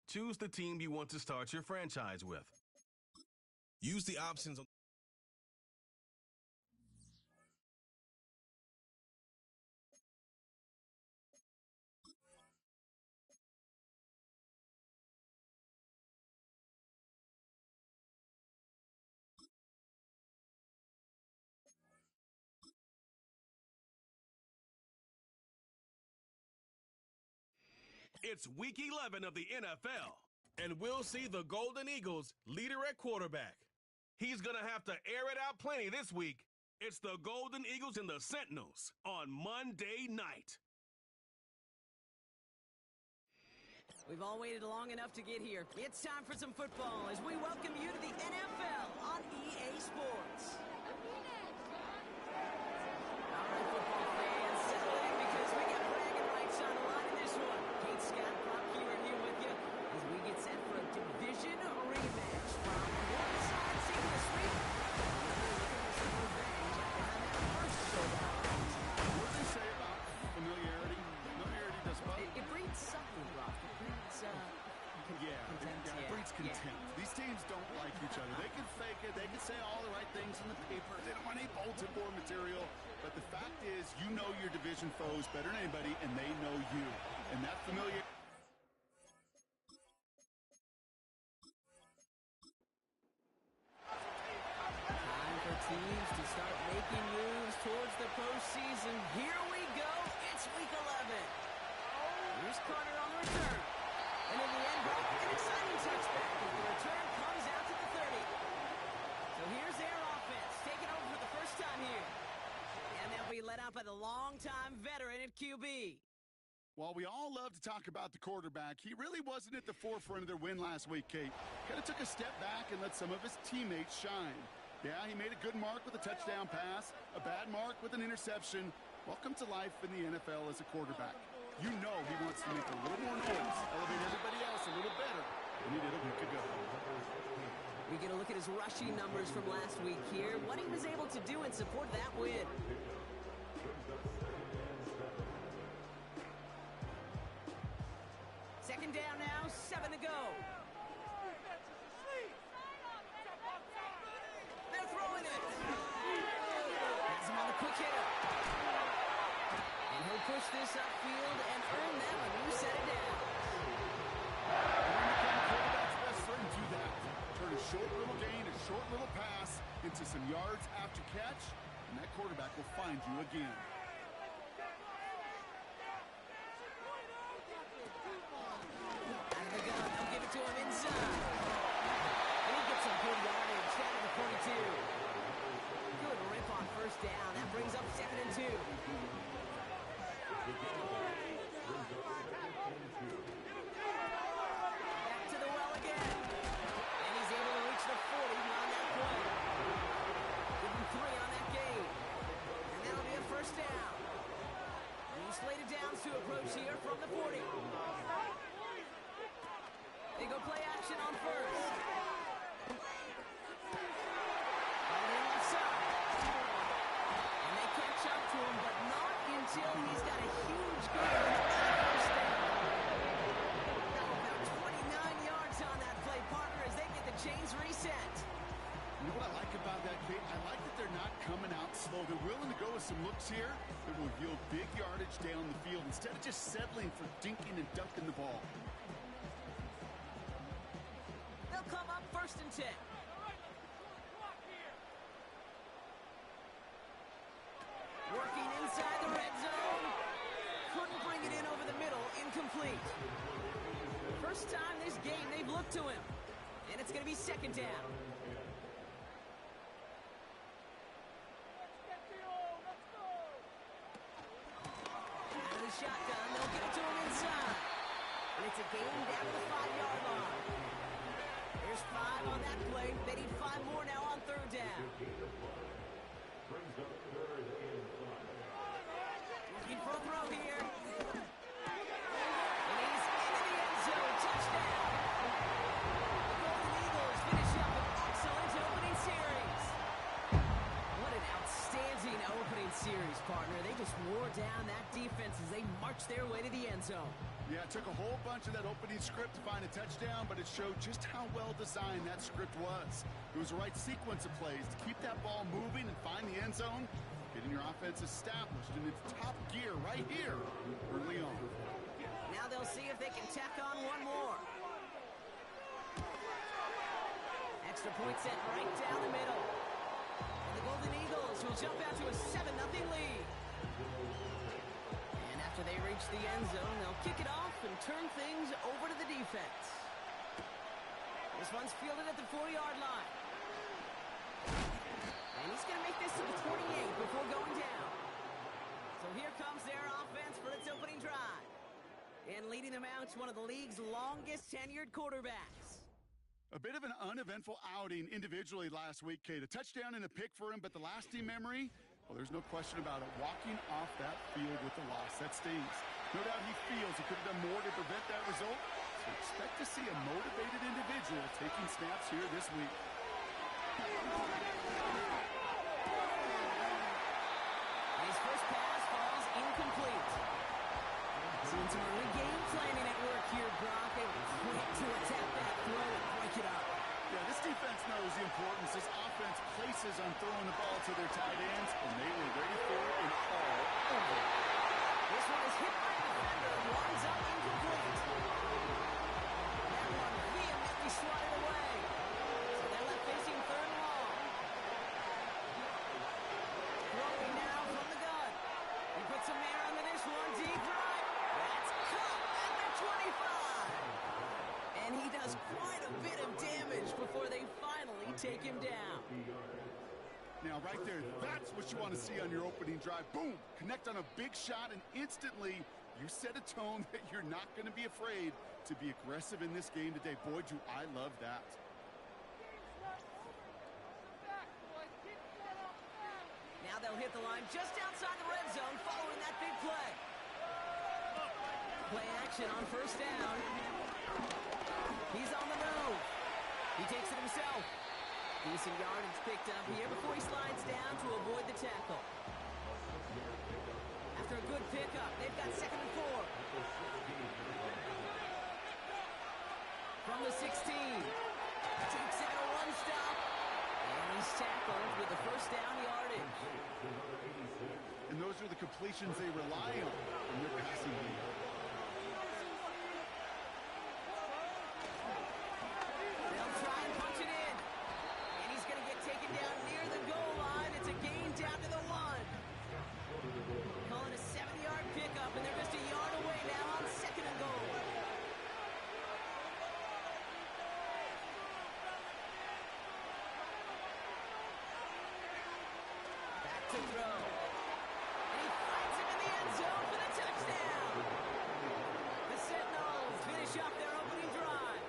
Speaker 1: Choose the team you want to start your franchise with. Use the options on It's week 11 of the NFL, and we'll see the Golden Eagles leader at quarterback. He's going to have to air it out plenty this week. It's the Golden Eagles and the Sentinels on Monday night.
Speaker 2: We've all waited long enough to get here. It's time for some football as we welcome you to the NFL on EA Sports. All right, football fans, settle in because we got bragging rights on the line in this one. Kate Scott, Brock Hewer here with you as we get set for a division rematch from one side seeing this week. Some revenge after having that first showdown.
Speaker 3: What do they say about familiarity? Familiarity does what?
Speaker 2: It breeds something, Brock. It breeds, contempt.
Speaker 3: It breeds contempt.
Speaker 2: Yeah.
Speaker 3: These teams don't like each other. They can fake it. They can say all the right things in the paper. They don't want any bulletin board material. But the fact is, you know your division foes better than anybody, and they know you. And that familiar.
Speaker 2: Time for teams to start making moves towards the postseason. Here we go. It's week 11. Here's Carter on the return. And in the end, Brock, an exciting touchback as the return comes out to the 30. So here's their offense, taking over for the first time here. And they'll be led out by the longtime veteran at QB.
Speaker 3: While we all love to talk about the quarterback, he really wasn't at the forefront of their win last week, Kate. Kind of took a step back and let some of his teammates shine. Yeah, he made a good mark with a touchdown pass, a bad mark with an interception. Welcome to life in the NFL as a quarterback. You know he wants to make a little more noise, elevate everybody else a little better than he did a week ago.
Speaker 2: We get a look at his rushing numbers from last week here, what he was able to do and support that win. Second down now, 7 to go. They're throwing it. Has him on the quick hitter. And he'll push this upfield and earn them a new set of downs.
Speaker 3: Quarterback's best friend do that. Turn a short little gain, a short little pass into some yards after catch, and that quarterback will find you again.
Speaker 2: To him inside. And he gets some good yardage down to the 42. Good rip on first down. That brings up 2nd and 2. Back to the well again. And he's able to reach the 40 on that play. Give him 3 on that game. And that'll be a first down. New slated downs to approach here from the 40. They go play action on first. On the left side. And they catch up to him, but not until he's got a huge gain on the first down. Now about 29 yards on that play, partner, as they get the chains reset.
Speaker 3: You know what I like about that, Kate? I like that they're not coming out slow. They're willing to go with some looks here that will yield big yardage down the field instead of just settling for dinking and dunking the ball.
Speaker 2: They'll come up 1st and 10. Working inside the red zone. Couldn't bring it in over the middle. Incomplete. 1st look to him. And it's going to be second down. Out of the shotgun, they'll get it to him inside. And it's a gain down to the 5-yard line. There's 5 on that play. They need 5 more now on third down. Looking for a throw here. And he's into the end zone. Touchdown. The Golden Eagles finish up an excellent opening series. What an outstanding opening series, partner. They just wore down that defense as they marched their way to the end zone.
Speaker 3: Yeah, it took a whole bunch of that opening script to find a touchdown, but it showed just how well designed that script was. It was the right sequence of plays to keep that ball moving and find the end zone, getting your offense established in its top gear right here early on.
Speaker 2: Now they'll see if they can tack on one more. Extra point set right down the middle. And the Golden Eagles will jump out to a 7-0 lead. And after they reach the end zone, they'll kick it off and turn things over to the defense. This one's fielded at the 4-yard line. And he's going to make this to the 28 before going down. So here comes their offense for its opening drive. And leading them out, one of the league's longest tenured quarterbacks.
Speaker 3: A bit of an uneventful outing individually last week, Kate. A touchdown and a pick for him, but the lasting memory, well, there's no question about it. Walking off that field with the loss, that stings. No doubt he feels he could have done more to prevent that result. So expect to see a motivated individual taking snaps here this week.
Speaker 2: His first pass falls incomplete. Seeing some early game planning at work here, Brock. They were quick to attack that throw and break it up.
Speaker 3: Yeah, this defense knows the importance this offense places on throwing the ball to their tight ends, and they were ready for it and all over.
Speaker 2: This one is hit by a defender and winds up incomplete. That one vehemently swatted away. So they're left facing third and long. Throwing now from the gun. He puts some air under this one. Deep right. That's caught at the 25. And he does quite a bit of damage before they finally take him down.
Speaker 3: Now, right there, that's what you want to see on your opening drive. Boom! Connect on a big shot, and instantly you set a tone that you're not going to be afraid to be aggressive in this game today. Boy, do I love that.
Speaker 2: Now they'll hit the line just outside the red zone following that big play. Play action on first down. He's on the move. He takes it himself. Decent yardage picked up here before he slides down to avoid the tackle. After a good pickup, they've got 2nd and 4. From the 16. Takes out a one-stop. And he's tackled with the first down yardage.
Speaker 3: And those are the completions they rely on in their passing game.
Speaker 2: They'll try and punch it in. And he's going to get taken down near the goal line. It's a gain down to the 1. Calling a 7-yard pickup, and they're just a yard away now on 2nd and goal. Back to throw. And he finds him in the end zone for the touchdown. The Sentinels finish up their opening drive.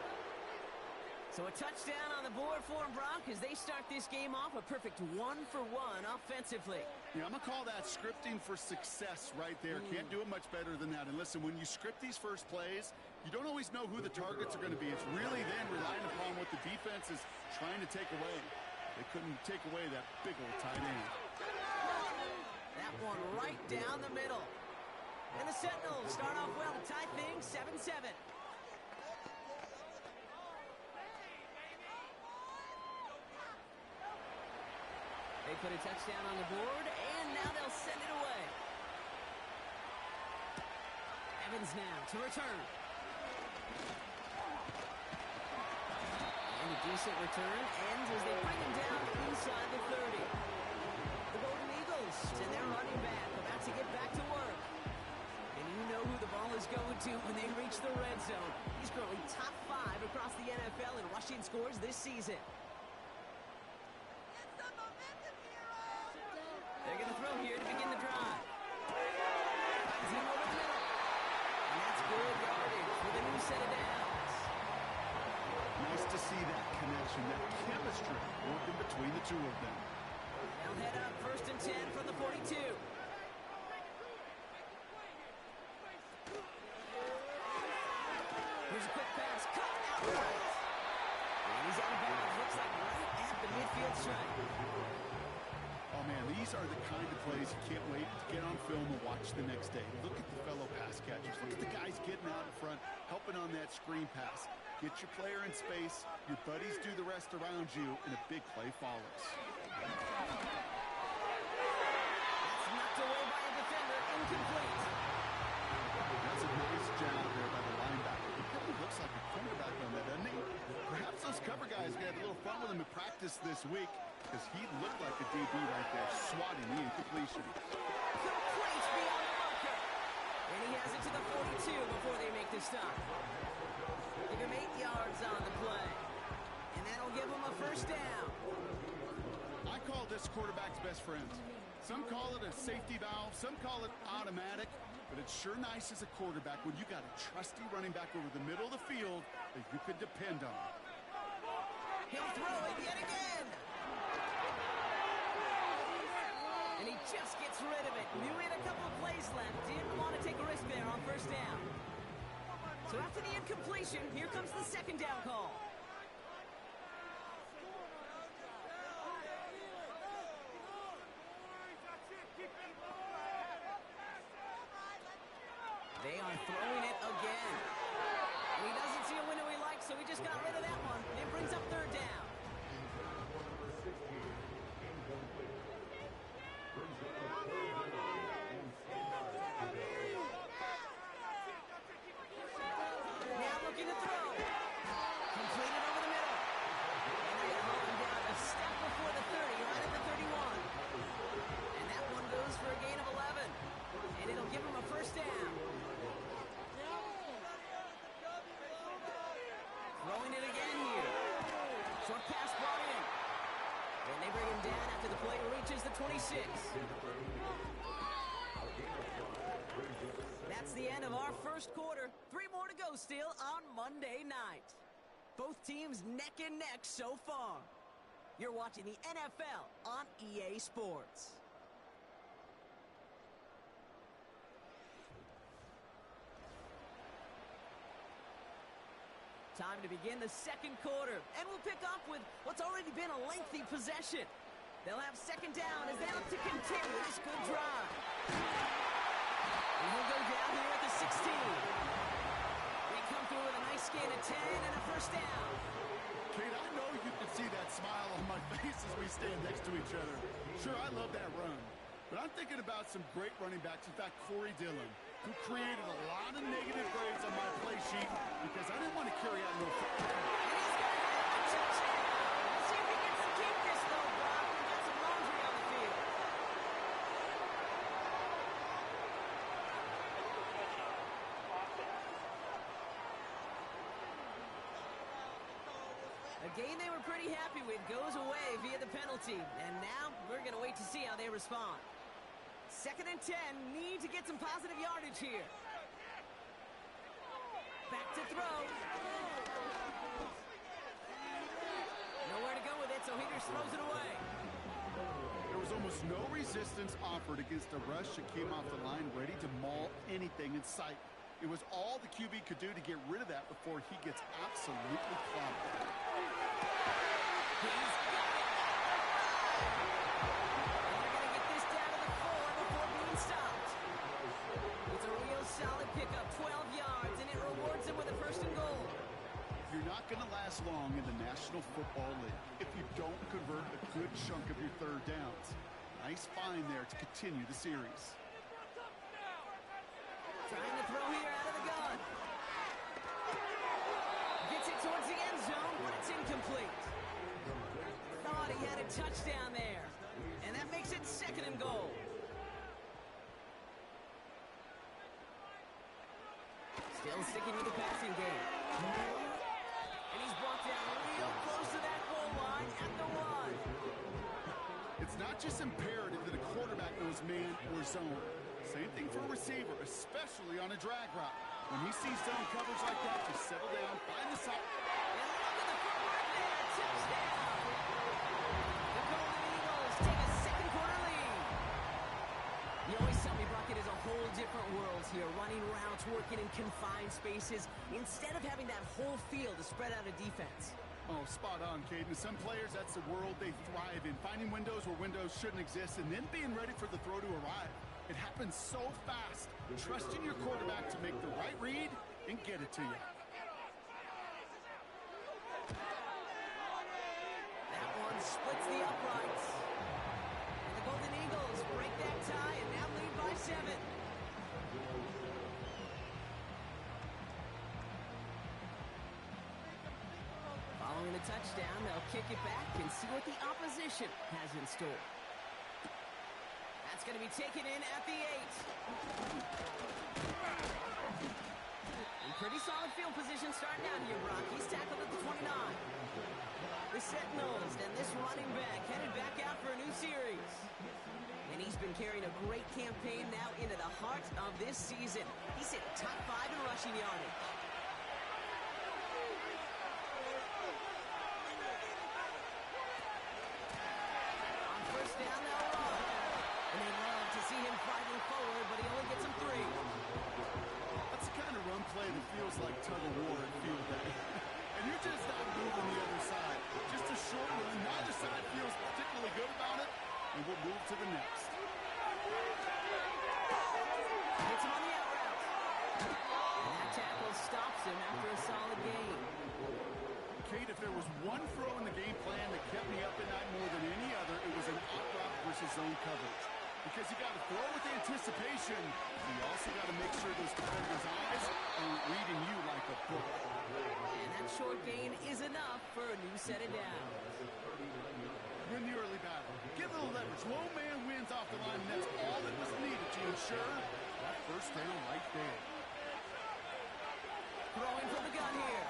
Speaker 2: So a touchdown on the board for them, Brock, as they start this game off a perfect 1-for-1 offensively.
Speaker 3: Yeah, I'm going to call that scripting for success right there. Can't do it much better than that. And listen, when you script these first plays, you don't always know who the targets are going to be. It's really then relying upon what the defense is trying to take away. They couldn't take away that big old tight end.
Speaker 2: That one right down the middle. And the Sentinels start off well to tie things 7-7. They put a touchdown on the board, and now they'll send it away. Evans now to return. And a decent return ends as they bring him down inside the 30. The Golden Eagles and their running back about to get back to work. And you know who the ball is going do when they reach the red zone. He's currently top 5 across the NFL in rushing scores this season. They're going to throw here to begin the drive. Finds him over the middle. And that's good yardage for the new set of downs.
Speaker 3: Nice to see that connection, that chemistry working between the two of them.
Speaker 2: They'll head up 1st and 10 from the 42. Here's a quick pass, cut outright. And he's out of bounds, looks like right at the midfield stripe.
Speaker 3: Oh, man, these are the kind of plays you can't wait to get on film and watch the next day. Look at the fellow pass catchers. Look at the guys getting out in front, helping on that screen pass. Get your player in space, your buddies do the rest around you, and a big play follows.
Speaker 2: That's knocked away by a defender, incomplete.
Speaker 3: That's a nice job there by the linebacker. He probably looks like a cornerback on that, doesn't he? Perhaps those cover guys got a little fun with him in practice this week, because he looked like a DB right there, swatting the incompletion.
Speaker 2: Complete beyond the marker. And he has it to the 42 before they make the stop. Give him 8 yards on the play. And that'll give him a 1st down.
Speaker 3: I call this quarterback's best friend. Some call it a safety valve, some call it automatic, but it's sure nice as a quarterback when you got a trusty running back over the middle of the field that you could depend on.
Speaker 2: He'll throw it yet again. And he just gets rid of it. Knew he had a couple of plays left. Didn't want to take a risk there on 1st down. So after the incompletion, here comes the 2nd down call. They are throwing it again. And he doesn't see a window he likes, so he just got rid of that one. It brings up 3rd down. Now looking to throw. Completed over the middle. And they're going to hold him down a step before the 30, right at the 31. And that one goes for a gain of 11. And it'll give him a 1st down. Throwing it again here. Short pass brought in. And they bring him down after the play reaches the 26. That's the end of our 1st quarter. 3 more to go still on Monday night. Both teams neck and neck so far. You're watching the NFL on EA Sports. Time to begin the 2nd quarter, and we'll pick up with what's already been a lengthy possession. They'll have 2nd down as they look to continue this good drive. And he'll go down here at the 16. They come through with a nice gain of 10 and a 1st down.
Speaker 3: Kate, I know you can see that smile on my face as we stand next to each other. Sure, I love that run. But I'm thinking about some great running backs. In fact, Corey Dillon, who created a lot of negative grades on my play sheet because I didn't want to carry out no football.
Speaker 2: And he's going to have a touchdown. Let's see if he gets to keep this, though, Brock. We've got some laundry on the field. A game they were pretty happy with goes away via the penalty. And now we're going to wait to see how they respond. 2nd and 10, need to get some positive yardage here. Back to throw. Nowhere to go with it, so he just throws it away.
Speaker 3: There was almost no resistance offered against a rush that came off the line ready to maul anything in sight. It was all the QB could do to get rid of that before he gets absolutely clobbered.
Speaker 2: He's got it. Stopped. It's a real solid pickup, 12 yards, and it rewards him with a 1st and goal.
Speaker 3: You're not going to last long in the National Football League if you don't convert a good chunk of your 3rd downs. Nice find there to continue the series.
Speaker 2: Trying to throw here out of the gun. Gets it towards the end zone, but it's incomplete. Thought he had a touchdown there, and that makes it 2nd and goal. Still sticking with the passing game. And he's brought down real close to that goal line at the 1.
Speaker 3: It's not just imperative that a quarterback knows man or zone. Same thing for a receiver, especially on a drag route. When he sees zone coverage like that, just settle down, find the side.
Speaker 2: And look at the footwork there. Touchdown. The Golden Eagles take a second quarter lead. You always tell me, Brock, it is a whole different world here. Running routes, working in confined spaces, instead of having that whole field to spread out a defense.
Speaker 3: Oh, spot on, Caden. Some players, that's the world they thrive in. Finding windows where windows shouldn't exist and then being ready for the throw to arrive. It happens so fast. Trusting your quarterback to make the right read and get it to you.
Speaker 2: That one splits the uprights. And the Golden Eagles break that tie and now lead by 7. Following the touchdown, they'll kick it back and see what the opposition has in store. That's going to be taken in at the 8. In pretty solid field position starting out here, Brock. He's tackled at the 29. The Sentinels and this running back headed back out for a new series. And he's been carrying a great campaign now into the heart of this season. He's hit top 5 in rushing yardage. On first down, they'll run. And they love to see him fighting forward, but he only gets him 3.
Speaker 3: That's the kind of run play that feels like tug-of-war at field day. And you're just not moving the other side. Just a short run. Neither side feels particularly good about it, and we'll move to the next.
Speaker 2: Hits him on the out route. And that tackle stops him after a solid gain.
Speaker 3: Kate, if there was one throw in the game plan that kept me up at night more than any other, it was an out route versus zone coverage. Because you got to throw with anticipation, you also got to make sure those defenders' eyes aren't reading you like a book.
Speaker 2: And that short gain is enough for a new set of downs.
Speaker 3: Win the early battle. Get a little leverage. Low man wins off the line, and that's all that was needed to ensure that first down right there.
Speaker 2: Throwing from the gun here.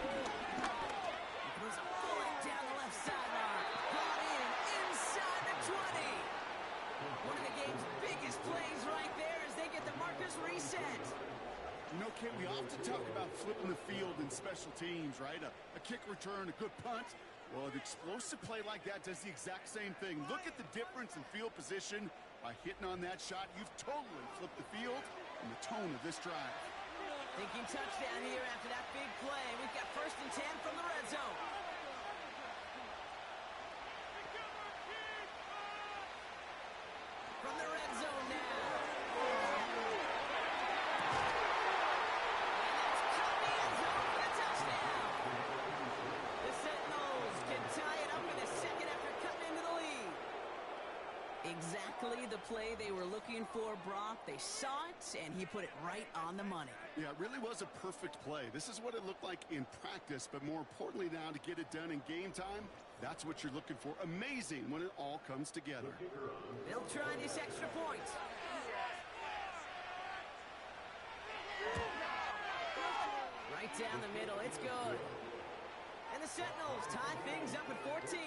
Speaker 2: He goes bullet down the left sideline. Brought in inside the 20. One of the game's biggest plays right there as they get the markers reset.
Speaker 3: You know, Kate, we often talk about flipping the field in special teams, right? A kick return, a good punt. Well, an explosive play like that does the exact same thing. Look at the difference in field position. By hitting on that shot, you've totally flipped the field and the tone of this drive.
Speaker 2: Thinking touchdown here after that big play. We've got 1st and 10 from the red zone. From the red zone now. And that's caught the end zone for the touchdown. The Sentinels can tie it up in a second after cutting into the lead. Exactly the play they were looking for, Brock. They saw it, and he put it right on the money.
Speaker 3: Yeah, it really was a perfect play. This is what it looked like in practice, but more importantly now to get it done in game time, that's what you're looking for. Amazing when it all comes together.
Speaker 2: They'll try this extra point. Right down the middle, it's good. And the Sentinels tie things up at 14.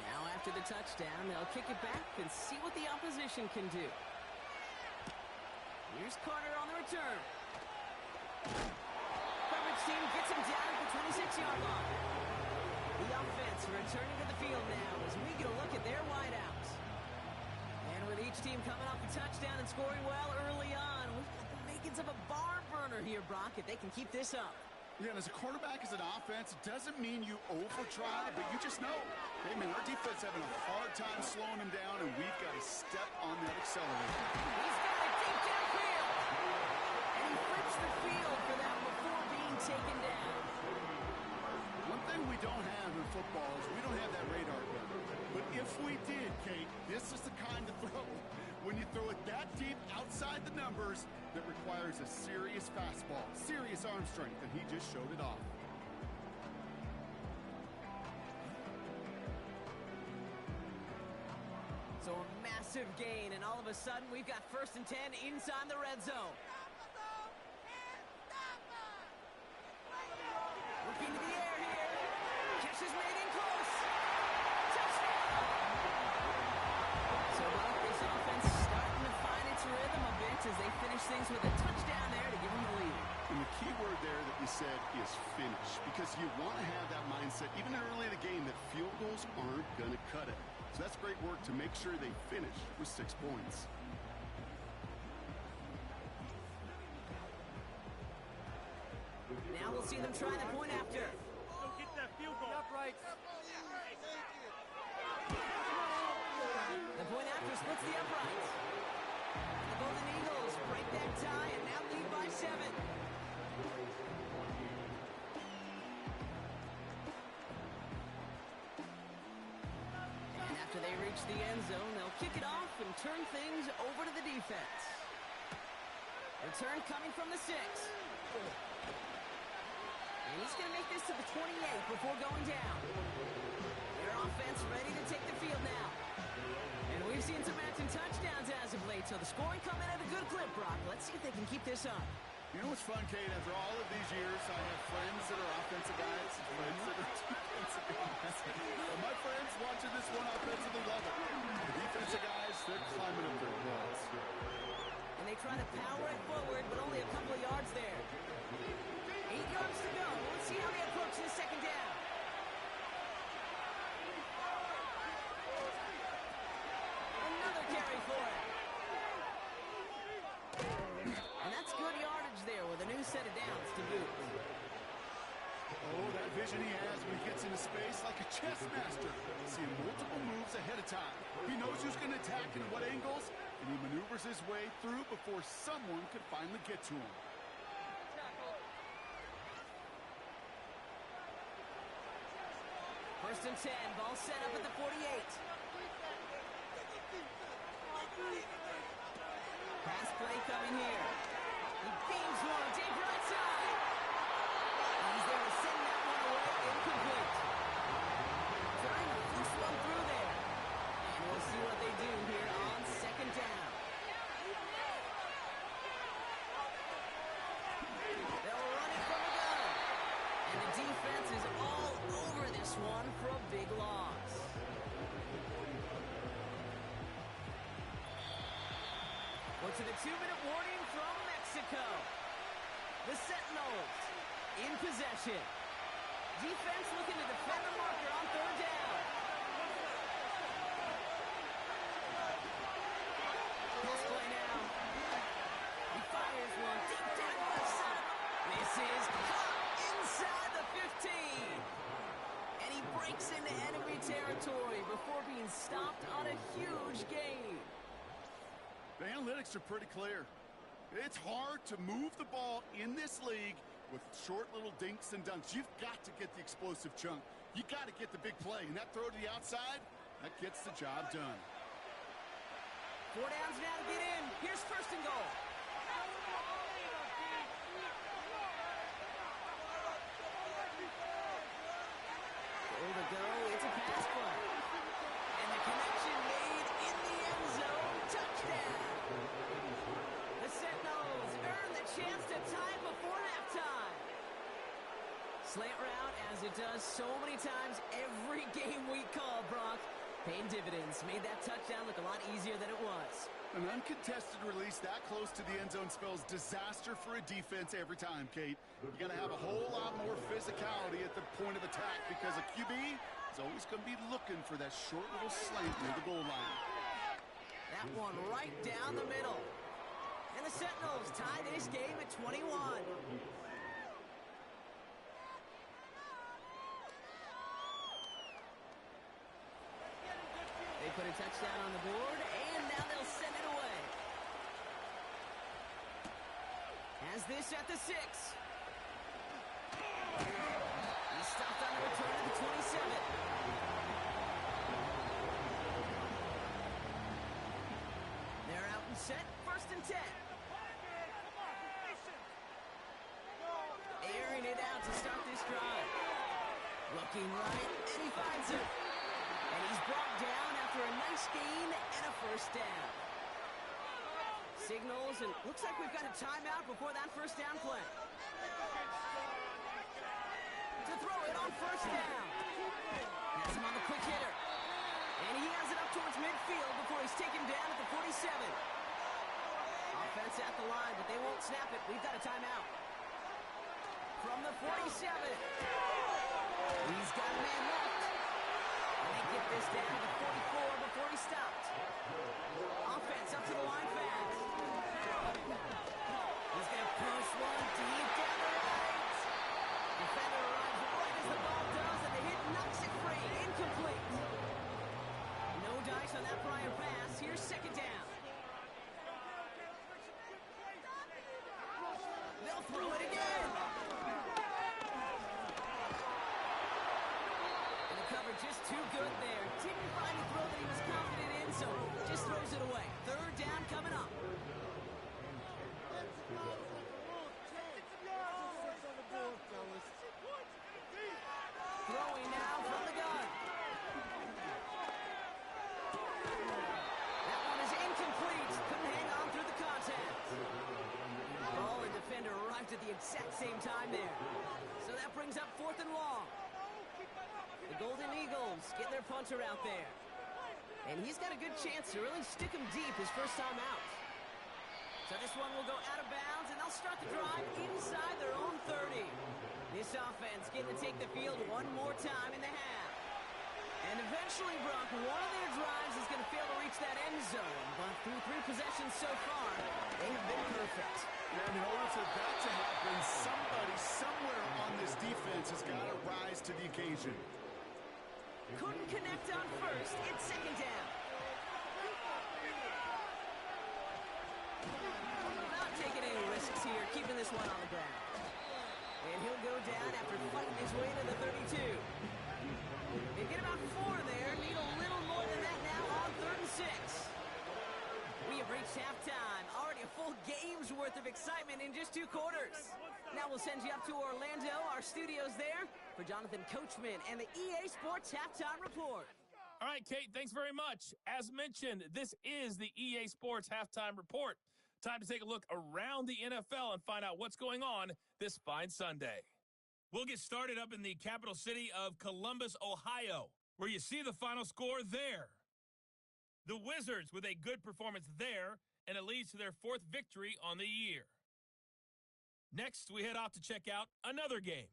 Speaker 2: Now after the touchdown, they'll kick it back and see what the opposition can do. Here's Carter on the return. Coverage team gets him down at the 26-yard line. The offense returning to the field now as we get a look at their wideouts. And with each team coming off a touchdown and scoring well early on, we've got the makings of a barn burner here, Brock, if they can keep this up.
Speaker 3: Yeah, and as a quarterback, as an offense, it doesn't mean you over-try, but you just know, hey, man, our defense having a hard time slowing them down, and we've got to step on that accelerator.
Speaker 2: He's got it deep downfield. And he flips the field for that before being taken down.
Speaker 3: One thing we don't have in football is we don't have that radar gun. But if we did, Kate, this is the kind of throw. When you throw it that deep outside the numbers, that requires a serious fastball, serious arm strength, and he just showed it off.
Speaker 2: massive gain, and all of a sudden we've got 1st and 10 inside the red zone. Looking to the air here. Catch is made in close. Touchdown! So this offense starting to find its rhythm a bit as they finish things with a touchdown there to give them the lead.
Speaker 3: And the key word there that you said is finish, because you want to have that mindset, even early in the game, that field goals aren't going to cut it. So that's great work to make sure they finish with 6 points.
Speaker 2: Now we'll see them try the point after.
Speaker 10: Go get that field goal. Upright.
Speaker 2: The point after splits the uprights. And the Golden Eagles break that tie and now lead by 7. And after they reach the end zone, they'll kick it off and turn things over to the defense. Return coming from the 6. And he's going to make this to the 28 before going down. Their offense ready to take the field now. And we've seen some matching touchdowns as of late, so the scoring coming at a good clip, Brock. Let's see if they can keep this up.
Speaker 3: You know what's fun, Kate? After all of these years, I have friends that are offensive guys, friends that are defensive guys. And my friends watching this one offensively love it. The defensive guys, they're climbing up their walls.
Speaker 2: And they try to power it forward, but only a couple of yards there. 8 yards to go. Let's see how they approach this 2nd down. Another carry for it. And that's good yardage there with a new set of downs to boot.
Speaker 3: Oh, that vision he has when he gets into space like a chess master. Seeing multiple moves ahead of time. He knows who's going to attack and at what angles, and he maneuvers his way through before someone can finally get to him.
Speaker 2: First and 10, ball set up at the 48. Pass play coming here. He beams one, deep right side. He's there to send that one away, incomplete. Trying to force one through there. And we'll see what they do here on 2nd down. They'll run it from the gun. And the defense is all over this one for a big loss. Well, to the 2-minute warning from Mexico. The Sentinels in possession. Defense looking to defend the marker on 3rd down. Pass play now. He fires one deep down the left side. Misses. Inside the 15. And he breaks into enemy territory before being stopped on a huge gain.
Speaker 3: The analytics are pretty clear. It's hard to move the ball in this league with short little dinks and dunks. You've got to get the explosive chunk. You got to get the big play. And that throw to the outside, that gets the job done.
Speaker 2: 4 downs now to get in. Here's 1st and goal. Goal to go. It's a pass play. And the connection made in the end zone. Touchdown. The Sentinels earn the chance to tie before halftime. Slant route, as it does so many times every game we call, Brock. Paying dividends. Made that touchdown look a lot easier than it was.
Speaker 3: An uncontested release that close to the end zone spells disaster for a defense every time, Kate. You got to have a whole lot more physicality at the point of attack because a QB is always going to be looking for that short little slant near the goal line.
Speaker 2: That one right down the middle. And the Sentinels tie this game at 21. They put a touchdown on the board, and now they'll send it away. Has this at the 6. He's stopped on the return of the 27. They're out and set, 1st and 10. Airing it out to start this drive. Looking right, and he finds it. And he's brought down after a nice gain and a first down. Signals, and looks like we've got a timeout before that first down play. To throw it on first down. Has him on the quick hitter. And he has it up towards midfield before he's taken down at the 47. Offense at the line, but they won't snap it. We've got a timeout. From the 47. He's got a man left. And they get this down to the 44 before he stopped. Offense up to the line fast. He's going to push one deep down the right. Defender arrives right as the ball does, and the hit knocks it free. Incomplete. No dice on that prior pass. Here's second down. They'll throw it again. And the cover just too good there. Didn't find a throw that he was confident in, so just throws it away. Third down coming up. Throwing now from the gun. That one is incomplete. Couldn't hang on through the contact. Ball and defender arrived at the exact same time there. So that brings up 4th and long. The Golden Eagles get their punter out there. And he's got a good chance to really stick him deep his first time out. So this one will go out of bounds, and they'll start the drive inside their own 30. This offense getting to take the field one more time in the half. And eventually, Brock, one of their drives is going to fail to reach that end zone. But through 3 possessions so far, they have been perfect.
Speaker 3: And in order for that to happen, somebody somewhere on this defense has got to rise to the occasion.
Speaker 2: Couldn't connect on first. It's second down. Not taking any risks here, keeping this one on the ground. And he'll go down after fighting his way to the 32. They get about 4 there. Need a little more than that now on 3rd and 6. We have reached halftime. Already a full game's worth of excitement in just 2 quarters. Now we'll send you up to Orlando, our studios there, for Jonathan Coachman and the EA Sports Halftime Report.
Speaker 5: All right, Kate, thanks very much. As mentioned, this is the EA Sports Halftime Report. Time to take a look around the NFL and find out what's going on this fine Sunday. We'll get started up in the capital city of Columbus, Ohio, where you see the final score there. The Wizards with a good performance there, and it leads to their 4th victory on the year. Next, we head off to check out another game.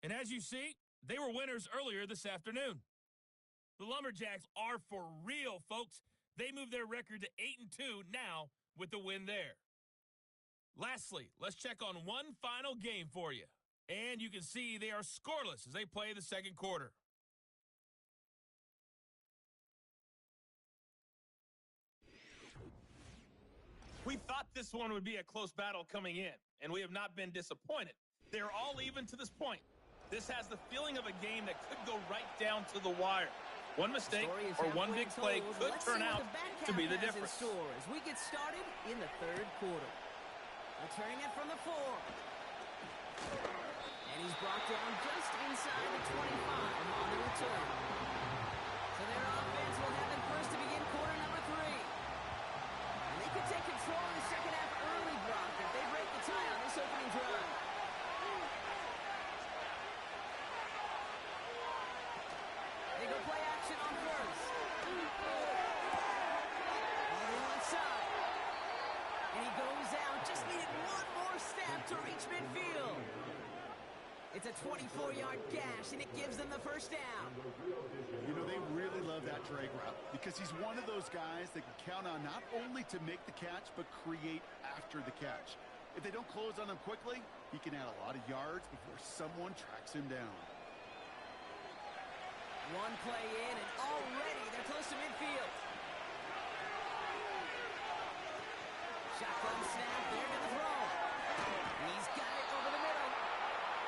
Speaker 5: And as you see, they were winners earlier this afternoon. The Lumberjacks are for real, folks. They moved their record to 8-2 now with the win there. Lastly, let's check on one final game for you. And you can see they are scoreless as they play the second quarter. We thought this one would be a close battle coming in, and we have not been disappointed. They're all even to this point. This has the feeling of a game that could go right down to the wire. One mistake or one big play could turn out to be the difference.
Speaker 2: As we get started in the 3rd quarter. Returning it from the 4. And he's brought down just inside the 25 on the return. So their offense will have it first to begin quarter number 3. And they could take control in the second half early, Brock, if they break the tie on this opening drive. They go play action on first. On the onside. And he goes out. Just needed one more step to reach midfield. It's a 24-yard gash, and it gives them the first down.
Speaker 3: You know, they really love that drag route because he's one of those guys that can count on not only to make the catch, but create after the catch. If they don't close on him quickly, he can add a lot of yards before someone tracks him down.
Speaker 2: One play in, and already they're close to midfield. Shotgun snap, there to the throw. He's got it over the middle.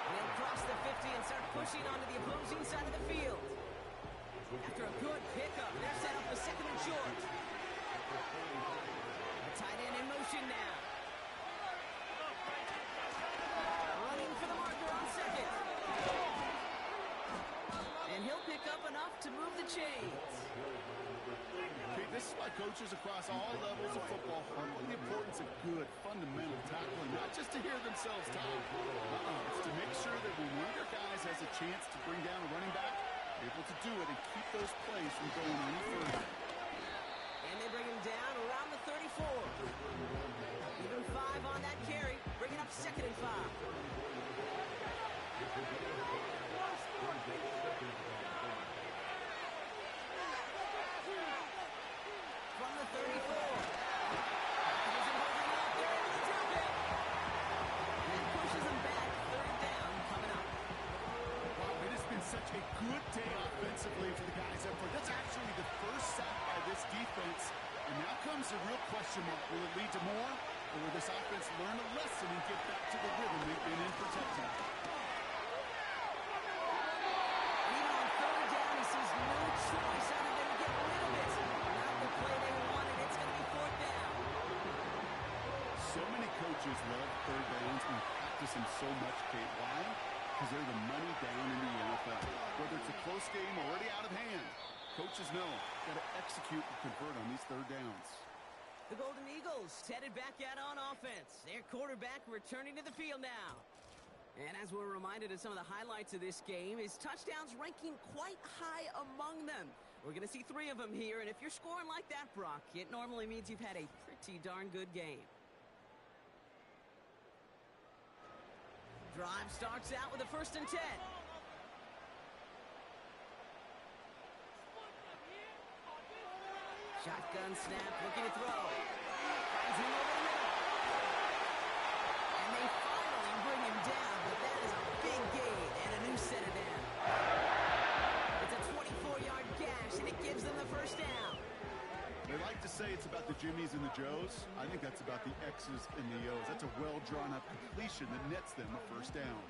Speaker 2: And he'll cross the 50 and start pushing onto the opposing side of the field. After a good pickup, they're set up for 2nd and short. The tight end in motion now. Running for the marker on 2nd. And he'll pick up enough to move the chains.
Speaker 3: why coaches across all levels of football harp on the importance of good, fundamental tackling, not just to hear themselves talk. It's to make sure that when one of their guys has a chance to bring down a running back, they're able to do it and keep those plays from going any further.
Speaker 2: And they bring him down around the 34. Even 5 on that carry, bringing up 2nd and 5. From the 34. They're able to drop it. And pushes them back. 3rd down coming up.
Speaker 3: Wow, it has been such a good day offensively for the guys up front. That's actually the first sack by this defense. And now comes the real question mark. Will it lead to more? Or will this offense learn a lesson and get back to the rhythm they've been in protecting?
Speaker 2: Even on 3rd down, he sees no choice other than to get rid of it. Not the play they wanted. It's going to be 4th down.
Speaker 3: So many coaches love 3rd downs and practice them so much, Kate. Why? Because they're the money down in the NFL. Whether it's a close game already out of hand, coaches know got to execute and convert on these 3rd downs.
Speaker 2: The Golden Eagles headed back out on offense. Their quarterback returning to the field now. And as we're reminded of some of the highlights of this game, his touchdowns ranking quite high among them. We're going to see 3 of them here, and if you're scoring like that, Brock, it normally means you've had a pretty darn good game. Drive starts out with a 1st and 10. Shotgun snap, looking to throw. Finds him over the middle. And they finally bring him down, but that is a big gain and a new set of down. It's a 24-yard gash, and it gives them the 1st down.
Speaker 3: They like to say it's about the Jimmies and the Joes. I think that's about the X's and the O's. That's a well-drawn-up completion that nets them a 1st down.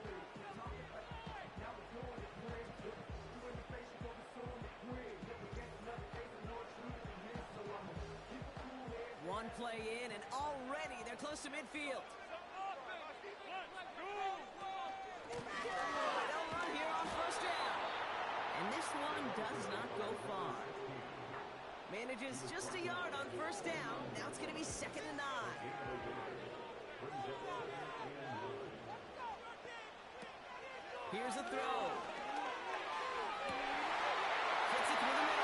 Speaker 2: One play in, and already they're close to midfield. They'll run here on 1st down. And this one does not go far. Manages just a yard on 1st down. Now it's going to be 2nd and 9. Here's a throw. Gets it through the middle.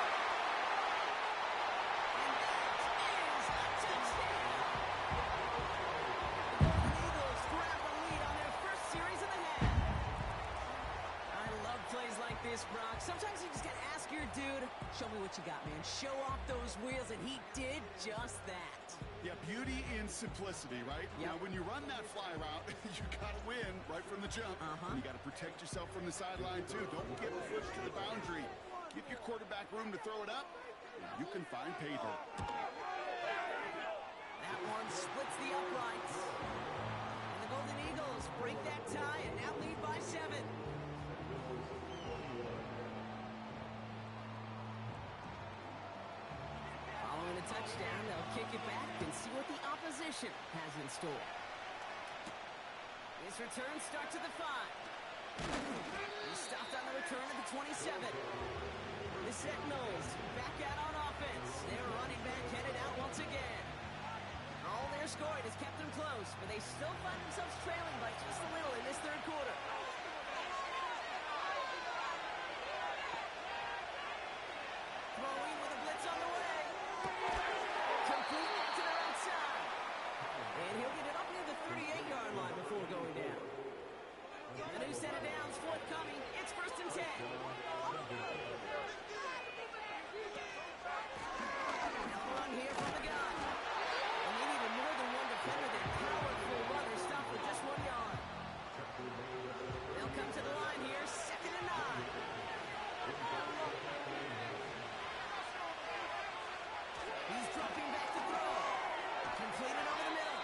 Speaker 2: Brock. Sometimes you just gotta ask your dude, show me what you got, man. Show off those wheels, and he did just that.
Speaker 3: Yeah, beauty in simplicity, right?
Speaker 2: Yep.
Speaker 3: Now, when you run that fly route, you gotta win right from the jump. And you gotta protect yourself from the sideline, too. Don't get pushed to the boundary. Give your quarterback room to throw it up. You can find pay dirt.
Speaker 2: That one splits the uprights. And the Golden Eagles break that tie and now lead by 7. Following a touchdown, they'll kick it back and see what the opposition has in store. This return starts at the 5. He stopped on the return at the 27. The Sentinels back out on offense. Their running back headed out once again. All their scoring has kept them close, but they still find themselves trailing by just a little in this 3rd quarter. Throwing with a blitz on the way. Complete to the right side. And he'll get it up near the 38-yard line before going down. A new set of downs forthcoming. It's 1st and 10. Run here from the gun. And they needed more than one defender. That powerful runner stopped with just 1 yard. They'll come to the line here. 2nd and 9. He's dropping back to throw. Completed over the middle.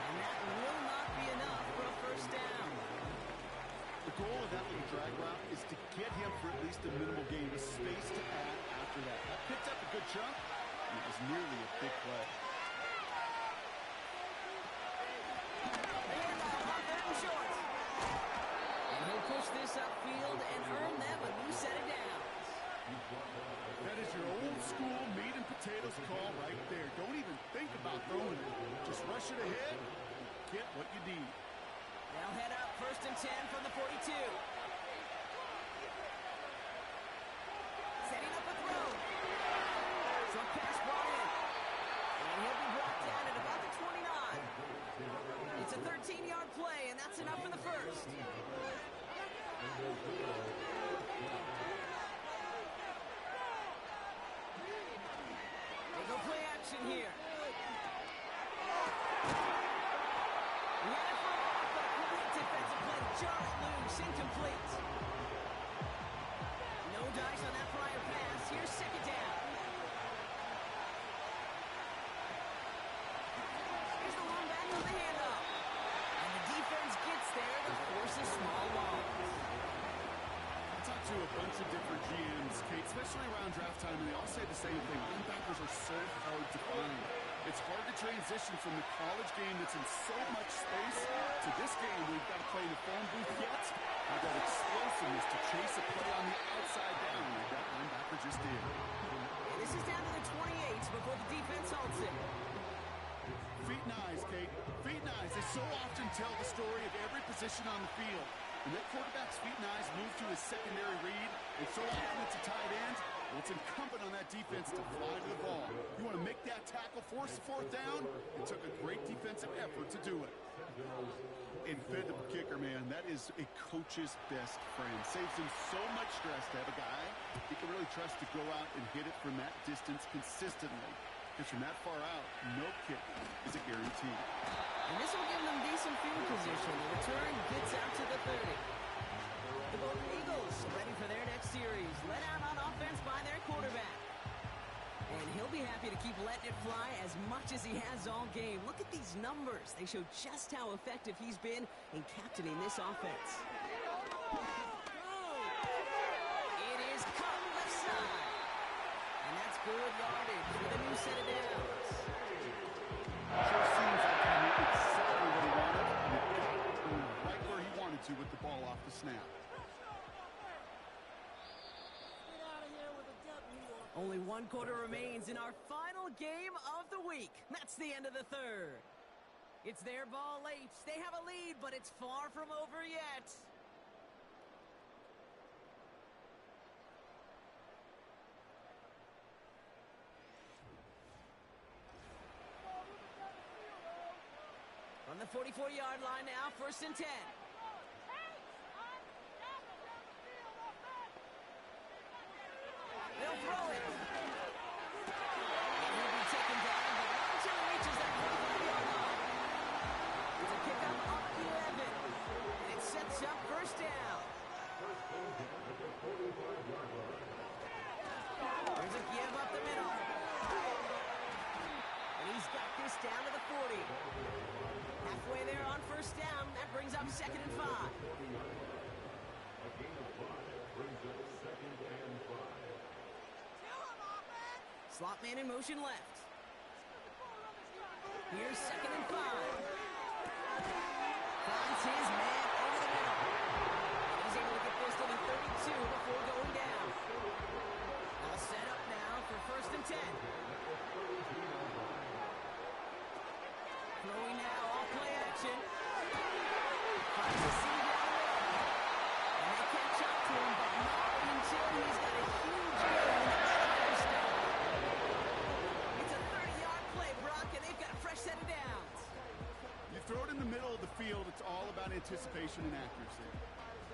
Speaker 2: And that will not be enough for a 1st down.
Speaker 3: The goal of that little drag route is to get him for at least a minimal gain of space to add after that. That picked up a good chunk, and it was nearly a big play. And he'll push this upfield and earn them a new set of downs. That is your old school meat and potatoes call right there. Don't even think about throwing it. Just rush it ahead, get what you need.
Speaker 2: They'll head up 1st and 10 from the 42. Setting up a throw. Short pass brought in. And he'll be brought down at about the 29. It's a 13-yard play, and that's enough for the first. They go play action here. We had it for a while, but a great defensive play. Jar it loose, incomplete. No dice on that prior pass. Here's second down. Here's the one back on the handoff. And the defense gets there to force a small loss.
Speaker 3: I talked to a bunch of different GMs, Kate, especially around draft time, and they all say the same thing. Linebackers are so hard to find. It's hard to transition from the college game that's in so much space to this game where you've got to play in the phone booth yet. I've got explosiveness to chase a play on the outside down like that linebacker just did.
Speaker 2: And this is down to the 28 before the defense halts it.
Speaker 3: Feet and eyes, Kate. Feet and eyes. They so often tell the story of every position on the field. When that quarterback's feet and eyes move to his secondary read, and so often it's a tight end, well, it's incumbent on that defense to fly to the ball. You want to make that tackle, force the fourth down? It took a great defensive effort to do it. Incredible kicker, man. That is a coach's best friend. Saves him so much stress to have a guy he can really trust to go out and hit it from that distance consistently. Because from that far out, no kick is a guarantee.
Speaker 2: And this will give them decent field position. The return gets out to the 30. The Golden Eagles ready for their next series. Let out on offense by their quarterback. And he'll be happy to keep letting it fly as much as he has all game. Look at these numbers. They show just how effective he's been in captaining this offense. It is caught left side. And that's good yardage for the new set of downs.
Speaker 3: Sure seems like he knew exactly what he wanted, and it got right where he wanted to with the ball off the snap.
Speaker 2: Only one quarter remains in our final game of the week. That's the end of the third. It's their ball late. They have a lead, but it's far from over yet. On the 44-yard line now, 1st and 10. They'll throw it. And he'll be taken down, but not until he reaches that 45-yard line. It's a pickup up 11. And it sets up 1st down. There's a give up the middle. And he's got this down to the 40. Halfway there on 1st down. That brings up 2nd and 5. Slot man in motion left. Here's 2nd and 5. Finds his man over the middle. He's able to get this to the 32 before going down. All set up now for 1st and 10. Throwing now, all play action. Finds the seam down the middle. And they catch up to him, but not until he's got a huge gain in the first down. It's a 30-yard play, Brock, and they've got a fresh set of downs.
Speaker 3: You throw it in the middle of the field, it's all about anticipation and accuracy.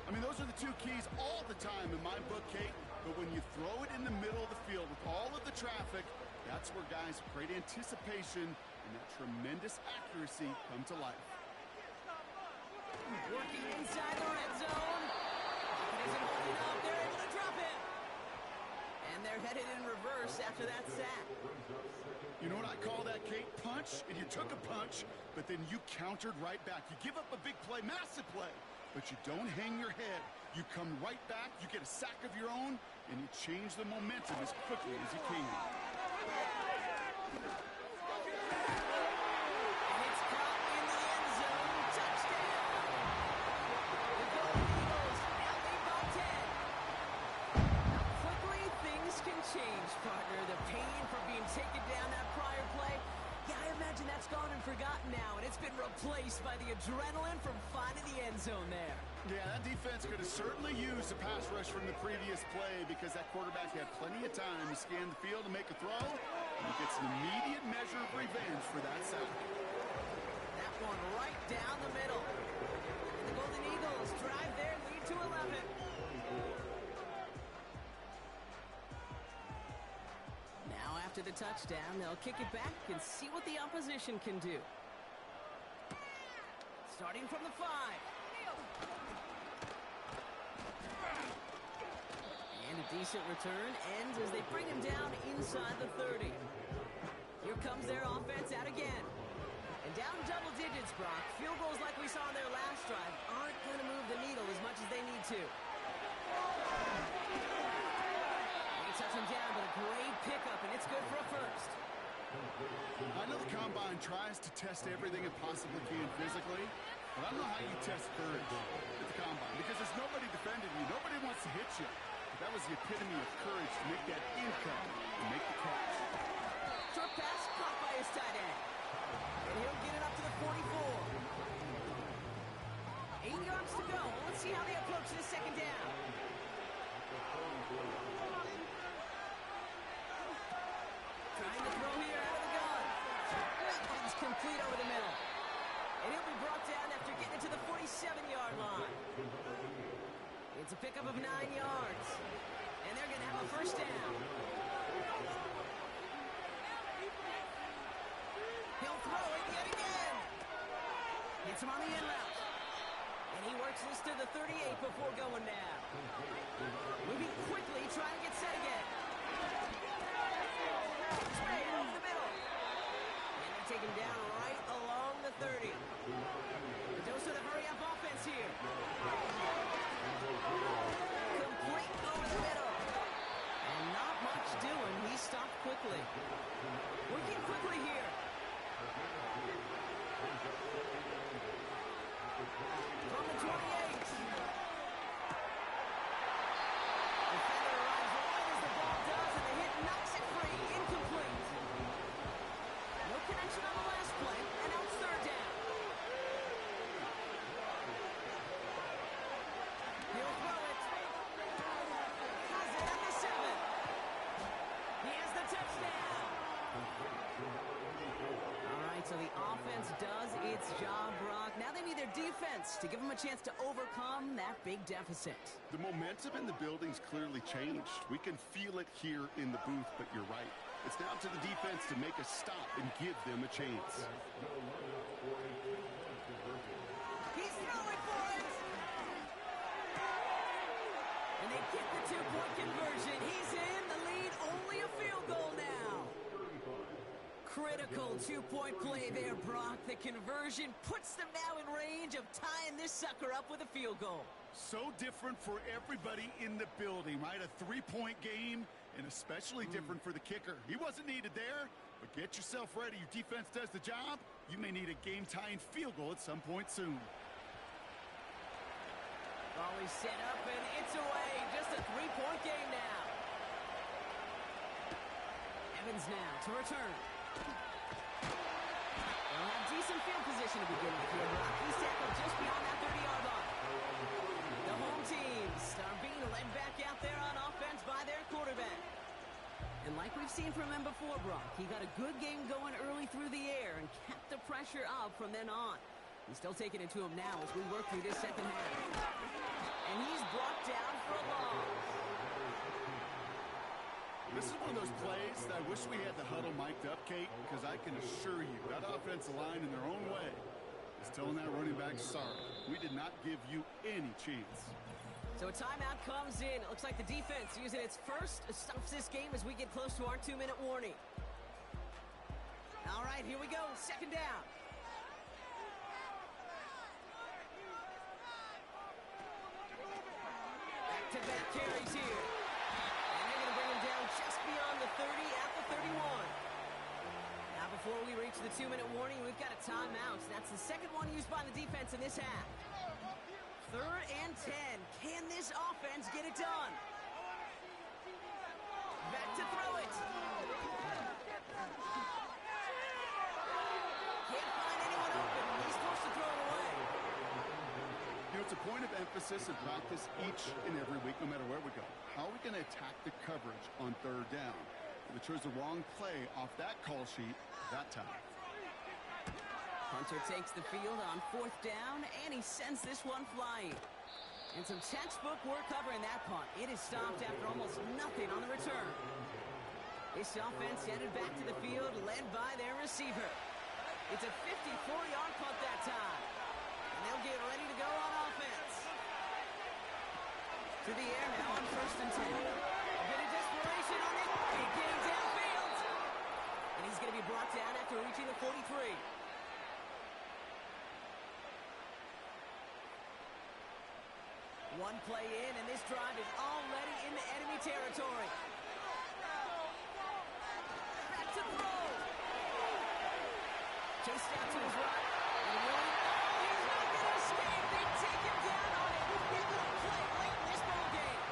Speaker 3: I mean, those are the two keys all the time in my book, Kate. But when you throw it in the middle of the field with all of the traffic, that's where guys with great anticipation and that tremendous accuracy come to life.
Speaker 2: Working inside the red zone. Pocket isn't holding up. They're able to drop him. And they're headed in reverse after that sack.
Speaker 3: You know what I call that, Kate? Punch, and you took a punch, but then you countered right back. You give up a big play, massive play, but you don't hang your head. You come right back, you get a sack of your own, and you change the momentum as quickly as you can.
Speaker 2: And it's caught in the end zone. Touchdown. The Golden Eagles now lead by 10. How quickly things taken down that prior play. Yeah, I imagine that's gone and forgotten now, and it's been replaced by the adrenaline from finding the end zone there.
Speaker 3: Yeah, that defense could have certainly used a pass rush from the previous play because that quarterback had plenty of time to scan the field and make a throw. And he gets an immediate measure of revenge for that sack.
Speaker 2: That one right down the middle. And the Golden Eagles drive their lead to 11. Now after the touchdown, they'll kick it back and see what the opposition can do. Starting from the 5. And a decent return ends as they bring him down inside the 30. Here comes their offense out again. And down double digits, Brock. Field goals like we saw on their last drive aren't going to move the needle as much as they need to. They touch him down, but a great pickup, and it's good for a first.
Speaker 3: I know the Combine tries to test everything it possibly can physically, but I don't know how you test courage at the Combine because there's nobody defending you. Nobody wants to hit you. But that was the epitome of courage to make that income and make the catch.
Speaker 2: Short pass caught by his tight end. And he'll get it up to the 44. 8 yards to go. Let's see how they approach this second down. Trying to throw here out of the gun. That one's complete over the middle. And he'll be brought down after getting it to the 47-yard line. It's a pickup of 9 yards. And they're going to have a first down. He'll throw it yet again. Gets him on the in route. And he works this to the 38 before going down. Moving quickly, trying to get set again. Straight over the middle. And they take him down right along the 30. Dose of the hurry-up offense here. Complete over the middle. And not much doing. He stopped quickly. Working quickly here. From the 28. Defender arrives right as the ball does, and the hit knocks it free. Incomplete. No connection on the last play, and now it's third down. He'll throw it. Has it at the 7. He has the touchdown. All right, so the offense does its job, Brock. Now they need their defense to give them a chance to overcome that big deficit.
Speaker 3: The momentum in the building's clearly changed. We can feel it here in the booth, but you're right. It's now to the defense to make a stop and give them a chance.
Speaker 2: He's throwing for it. And they get the 2-point conversion. He's in the lead, only a field goal now. Critical 2-point play there, Brock. The conversion puts them now in range of tying this sucker up with a field goal.
Speaker 3: So different for everybody in the building, right? A 3-point game, and especially different for the kicker. He wasn't needed there, but get yourself ready. Your defense does the job. You may need a game-tying field goal at some point soon.
Speaker 2: Ball is set up, and it's away. Just a 3-point game now. Evans now to return. They'll have decent field position to begin with here, Brock. He's tackled just beyond that 30-yard line. The home teams are being led back out there on offense by their quarterback. And like we've seen from him before, Brock, he got a good game going early through the air and kept the pressure up from then on. He's still taking it to him now as we work through this second half. And he's brought down for a loss.
Speaker 3: This is one of those plays that I wish we had the huddle mic'd up, Kate, because I can assure you that offensive line in their own way is telling that running back, sorry, we did not give you any chance.
Speaker 2: So a timeout comes in. It looks like the defense using its first stops this game as we get close to our 2-minute warning. All right, here we go. Second down. Back-to-back carries here. And they're going to bring him down just beyond the 30 at the 31. Now before we reach the 2-minute warning, we've got a timeout. That's the second one used by the defense in this half. 3rd and 10. Can this offense get it done? Back to throw it. Can't find anyone open. He's forced to throw it away.
Speaker 3: You know, it's a point of emphasis and practice each and every week, no matter where we go. How are we going to attack the coverage on third down? We chose the wrong play off that call sheet that time.
Speaker 2: Hunter takes the field on fourth down, and he sends this one flying. And some textbook work covering that punt. It is stopped after almost nothing on the return. This offense headed back to the field, led by their receiver. It's a 54-yard punt that time. And they'll get ready to go on offense. To the air now on 1st and 10. A bit of desperation on it. Big game downfield. And he's going to be brought down after reaching the 43. One play in, and this drive is already into enemy territory. Back to throw. Chased out to his right. And he's not going to escape. They take him down on it. Big play late in this ball game.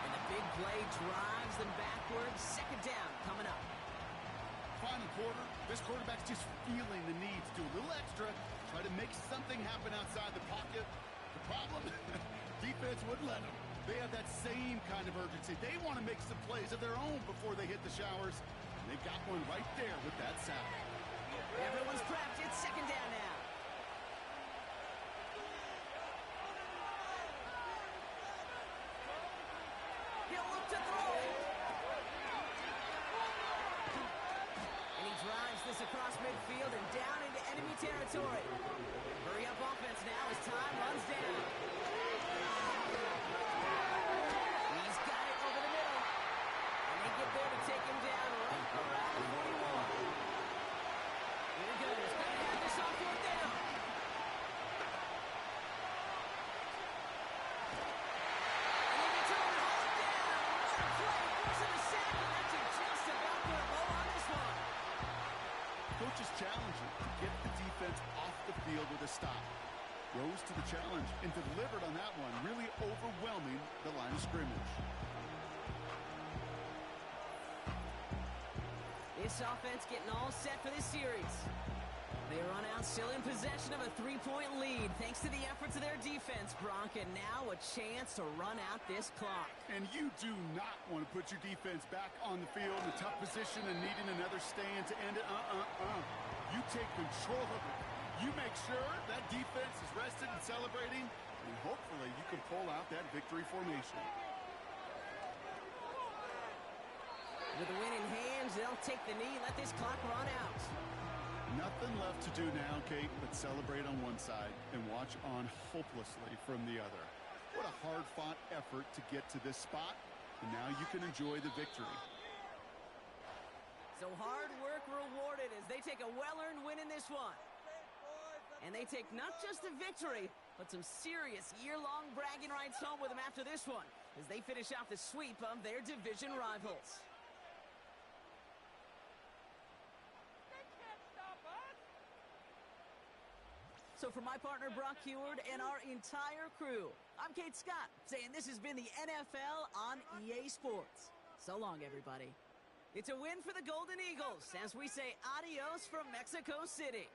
Speaker 2: And the big play drives them backwards. Second down coming up.
Speaker 3: Final quarter, this quarterback's just feeling the need to do a little extra, try to make something happen outside the pocket. The problem, defense wouldn't let them. They have that same kind of urgency. They want to make some plays of their own before they hit the showers. And they've got one right there with that sack.
Speaker 2: Everyone's prepped. It's second down now. He'll look to throw. And he drives this across midfield and down into enemy territory. Hurry up offense now as time runs down. He's got it over the middle. And they get there to take him down right around the 41. Here he goes. Gonna have this on fourth down. And they return all down. What a play. Forcing a sack, and that's just about put a bow on this one.
Speaker 3: Coach is challenging to get the defense off the field with a stop. Rose to the challenge and delivered on that one, really overwhelming the line of scrimmage.
Speaker 2: This offense getting all set for this series. They run out still in possession of a 3-point lead thanks to the efforts of their defense, Bronk, and now a chance to run out this clock.
Speaker 3: And you do not want to put your defense back on the field in a tough position and needing another stand to end it. You take control of it. You make sure that defense is rested and celebrating, and hopefully you can pull out that victory formation.
Speaker 2: With the win in hands, they'll take the knee, let this clock run out.
Speaker 3: Nothing left to do now, Kate, but celebrate on one side and watch on hopelessly from the other. What a hard-fought effort to get to this spot, and now you can enjoy the victory.
Speaker 2: So hard work rewarded as they take a well-earned win in this one. And they take not just a victory, but some serious year-long bragging rights home with them after this one, as they finish off the sweep of their division rivals. So for my partner, Brock Heward, and our entire crew, I'm Kate Scott, saying this has been the NFL on EA Sports. So long, everybody. It's a win for the Golden Eagles as we say adios from Mexico City.